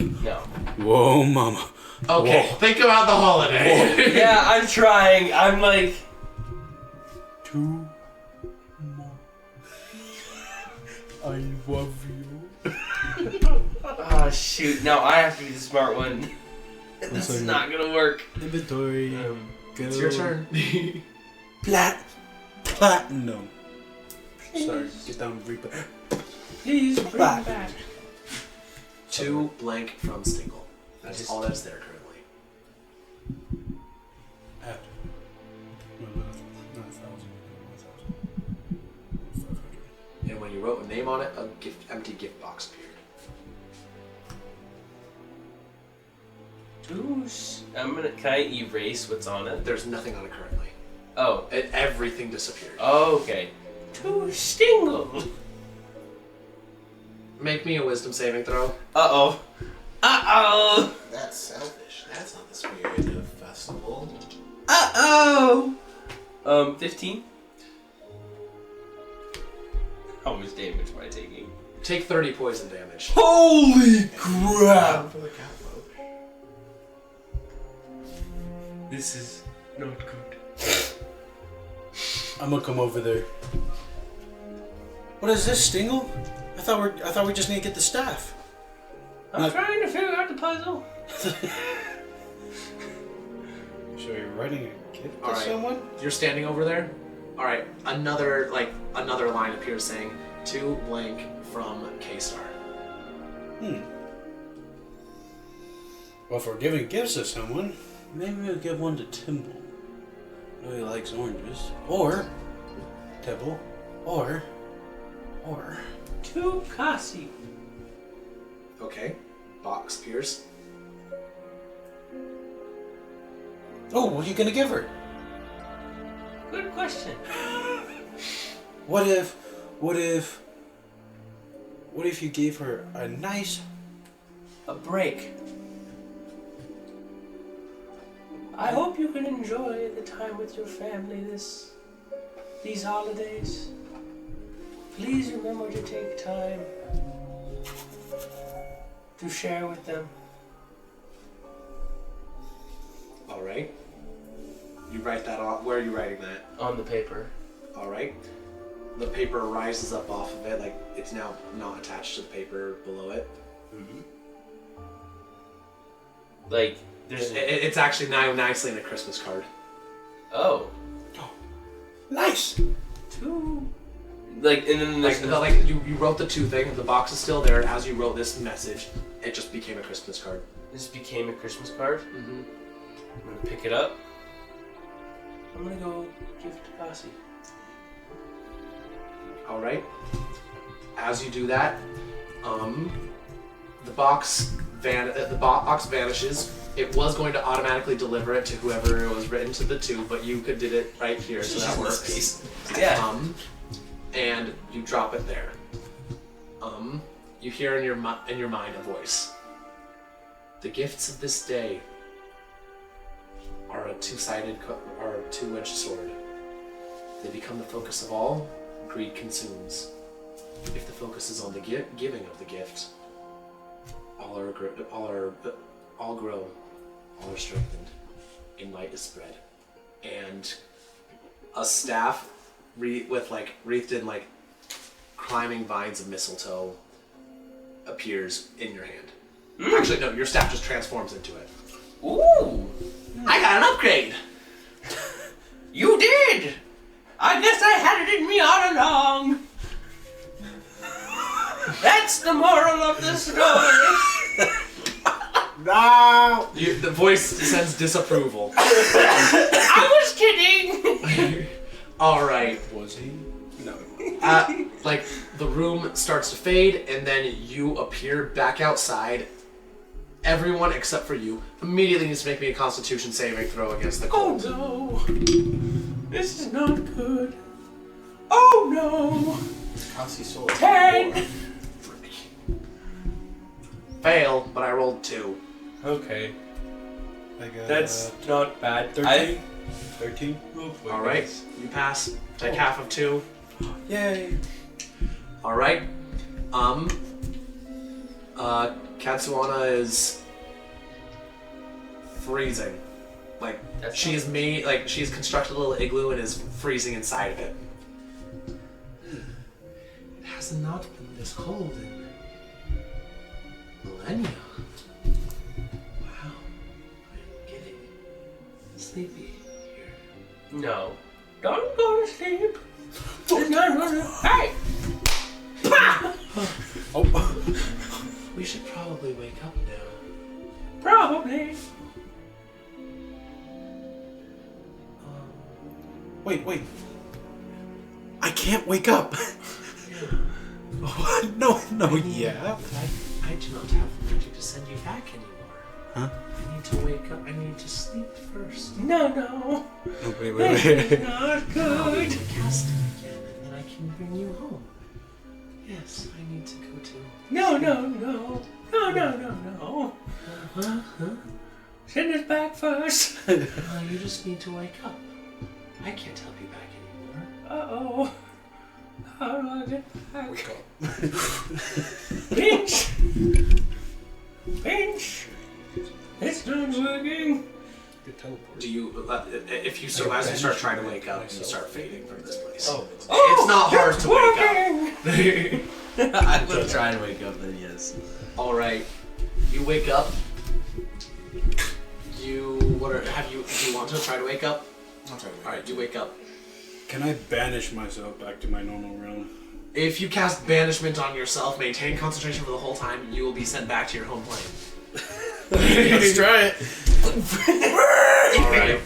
No. Whoa, mama. Okay, Whoa. think about the holiday. Yeah, I'm trying. I'm like... 2 more. I love you. Oh, shoot. No, I have to be the smart one. This is like- not gonna work. Inventory. Go. It's your turn. Platinum. Sorry, get down, Reaper. Please bring Back. back. 2 blank from Stingle. That's Just- all that's there currently. Add. No, not 1,000. 500. And when you wrote a name on it, a empty gift box appeared. Can I erase what's on it? There's nothing on it currently. Oh. Everything disappeared. Oh, okay. To Stingle. Make me a wisdom saving throw. Uh-oh. Uh-oh. That's selfish. That's not the spirit of the festival. Uh-oh. 15? How much damage am I taking? Take 30 poison damage. Holy crap! For the cat folk. This is not good. I'm gonna come over there. What is this, Stingle? I thought we just need to get the staff. I'm trying to figure out the puzzle. So you're writing a gift to Alright. someone? You're standing over there. All right. Another line appears saying 2 blank from K-Star. Well, if we're giving gifts to someone, maybe we'll give one to Timble. I know he likes oranges. Or Tibble. Or To Cassie. Okay. Box appears. oh, what are you gonna give her? Good question. What if you gave her a nice... A break. I hope you can enjoy the time with your family these holidays. Please remember to take time to share with them. All right. You write that off. Where are you writing that? On the paper. All right. The paper rises up off of it, like it's now not attached to the paper below it. Like, there's... It's actually now nicely in a Christmas card. Oh. Nice! Two... Like, and then there's... You wrote the 2 thing, the box is still there, and as you wrote this message, it just became a Christmas card. This became a Christmas card. Mm-hmm. I'm gonna pick it up. I'm gonna go give it to Cassie. All right. As you do that, the box vanishes. It was going to automatically deliver it to whoever it was written to the 2, but you did it right here, so that works. Yeah. And you drop it there. You hear in your mind a voice. The gifts of this day are a two-edged sword. They become the focus of all. Greed consumes. If the focus is on the giving of the gift, all grow, all are strengthened, and light is spread. And a staff wreathed in climbing vines of mistletoe appears in your hand. Actually, no, your staff just transforms into it. Ooh! I got an upgrade! You did! I guess I had it in me all along. That's the moral of the story. No! The voice sends disapproval. I was kidding. All right. Was he? No. Like the room starts to fade, and then you appear back outside. Everyone except for you immediately needs to make me a Constitution saving throw against the Oh cold. no! This is not good. Oh no! Consti soul. 10! Fail, but I rolled 2. Okay, I got that's not bad. 13. 13. All right, you pass. Take half of 2. Yay. All right. Katsuana is freezing. Like That's she is made. Like she's constructed a little igloo and is freezing inside of it. It has not been this cold in millennia. Wow, I'm getting sleepy here. No. Don't go to sleep. It's not gonna. Hey! Pah! Oh. We should probably wake up now. Probably. Wait. I can't wake up. What? No, yeah. I do not have the magic to send you back anymore. Huh? I need to wake up. I need to sleep first. No. Oh, wait. This is not I need good. to cast it again, and then I can bring you home. Yes, I need to go to. No. Huh? Send us back first. You just need to wake up. I can't help you back anymore. Uh-oh. How do I get back? Pinch! It's not working. Good teleport. Do you? If you so as you start trying to wake up, you start fading from this place. Oh, It's not hard to wake up. I will try to wake up then, yes. All right, you wake up. Do you want to try to wake up? I'll try to wake All right, you wake up. Can I banish myself back to my normal realm? If you cast banishment on yourself, maintain concentration for the whole time, you will be sent back to your home plane. Let's try it. All right.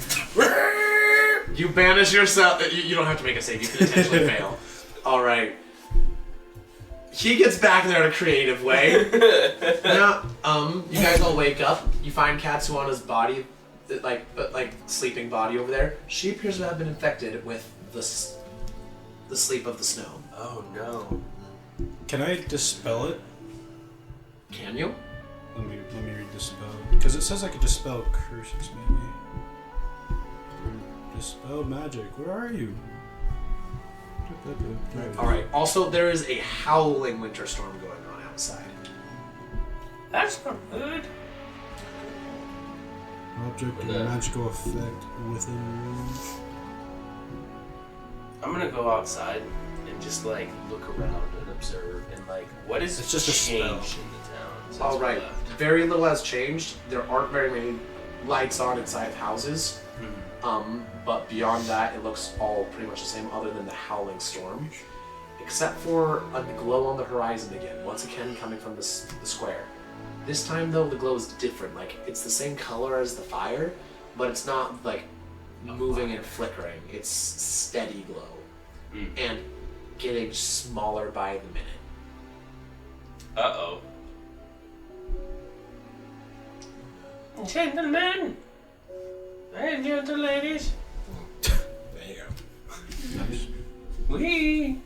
You banish yourself. You don't have to make a save. You can intentionally fail. All right. He gets back there in a creative way. Now, you guys all wake up. You find Katsuana's body, like sleeping body over there. She appears to have been infected with the sleep of the snow. Oh no. Can I dispel it? Can you? Let me read the spell. Because it says I could dispel curses, maybe. Dispel magic. Where are you? All right. Also, there is a howling winter storm going on outside. That's not good. Object and magical effect within range. I'm gonna go outside and just like look around and observe and like what is It's just a changed spell. in the town since All we right. left? Very little has changed. There aren't very many lights on inside houses. But beyond that, it looks all pretty much the same, other than the howling storm, except for a glow on the horizon again. Once again, coming from the square. This time, though, the glow is different. Like it's the same color as the fire, but it's not like moving and flickering. It's steady glow and getting smaller by the minute. Uh-oh. Gentlemen and gentle ladies, There you go. Nice. we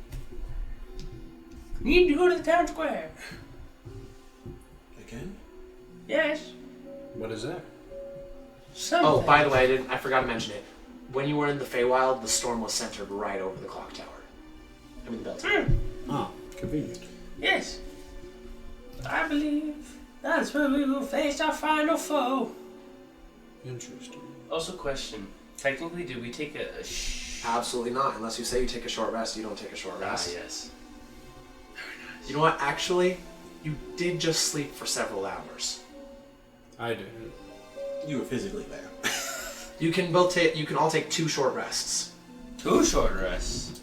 need to go to the town square. Again? Yes. What is that? Something. Oh, by the way, I forgot to mention it. When you were in the Faewild, the storm was centered right over the clock tower. I mean the bell tower. Ah, convenient. Yes. I believe that's where we will face our final foe. Interesting. Also, question. Technically, did we take a Absolutely not. Unless you say you take a short rest, you don't take a short rest. yes. You know what? Actually, you did just sleep for several hours. I didn't. You were physically there. You can all take 2 short rests. 2 short rests.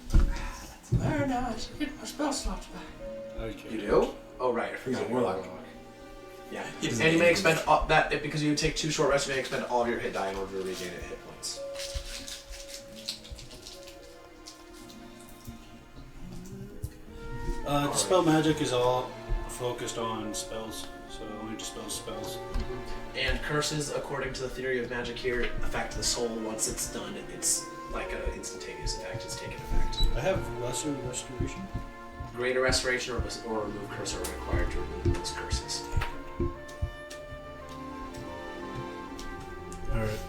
Very nice. Get my spell slots back. Okay. You do? Oh right, I He's forgot. a you're warlock. Yeah. He doesn't And you need may to expend that because you take 2 short rests. You may expend all of your hit die in order to regain a hit points. Dispel magic is all focused on spells, so it only dispels spells. And curses, according to the theory of magic here, affect the soul. Once it's done, it's like an instantaneous effect. It's taken effect. I have lesser restoration. Greater restoration or remove curse are required to remove those curses. Alright.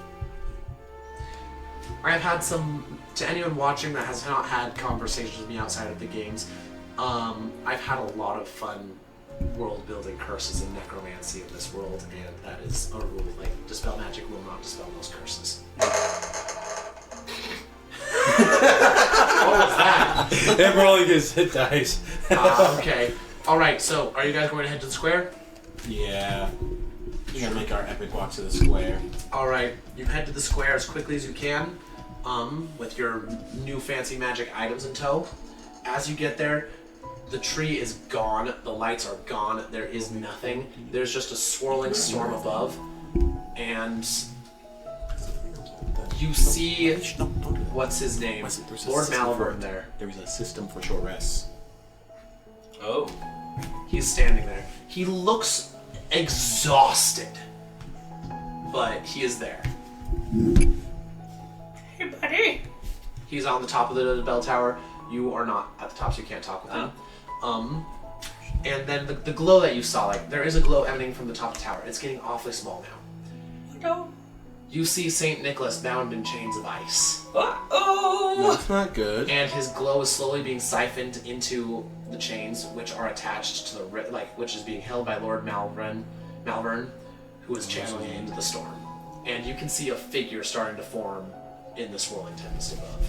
I've had to anyone watching that has not had conversations with me outside of the games, I've had a lot of fun world building curses and necromancy in this world, and that is a rule. Like, dispel magic will not dispel those curses. What was that? They're rolling his hit dice. Okay. Alright, so are you guys going to head to the square? Yeah. We're gonna make our epic walk to the square. Alright, you head to the square as quickly as you can, with your new fancy magic items in tow. As you get there, the tree is gone, the lights are gone, there is nothing. There's just a swirling storm above, and you see, what's his name? Lord Malvern there. There is a system for short rests. Oh. He's standing there. He looks exhausted, but he is there. Hey, buddy. He's on the top of the bell tower. You are not at the top, so you can't talk with him. And then the glow that you saw, like, there is a glow emanating from the top of the tower. It's getting awfully small now. No. You see St. Nicholas bound in chains of ice. Uh-oh. That's not good. And his glow is slowly being siphoned into the chains, which are attached to the which is being held by Lord Malvern, who is channeling it into the storm. And you can see a figure starting to form in the swirling tempest above.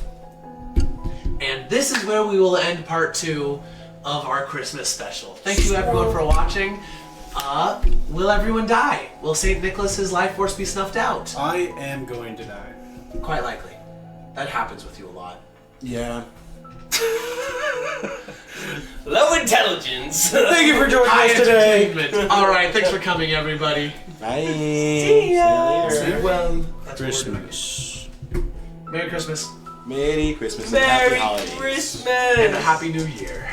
And this is where we will end part 2 of our Christmas special. Thank you everyone for watching. Will everyone die? Will St. Nicholas's life force be snuffed out? I am going to die. Quite likely. That happens with you a lot. Yeah. Low intelligence. Thank you for joining High us today. entertainment. Alright, thanks for coming everybody. Bye. See ya. See you later. Well, that's what we're doing. Christmas. Merry Christmas Merry Christmas and happy Merry holidays. Christmas. and a Happy New Year.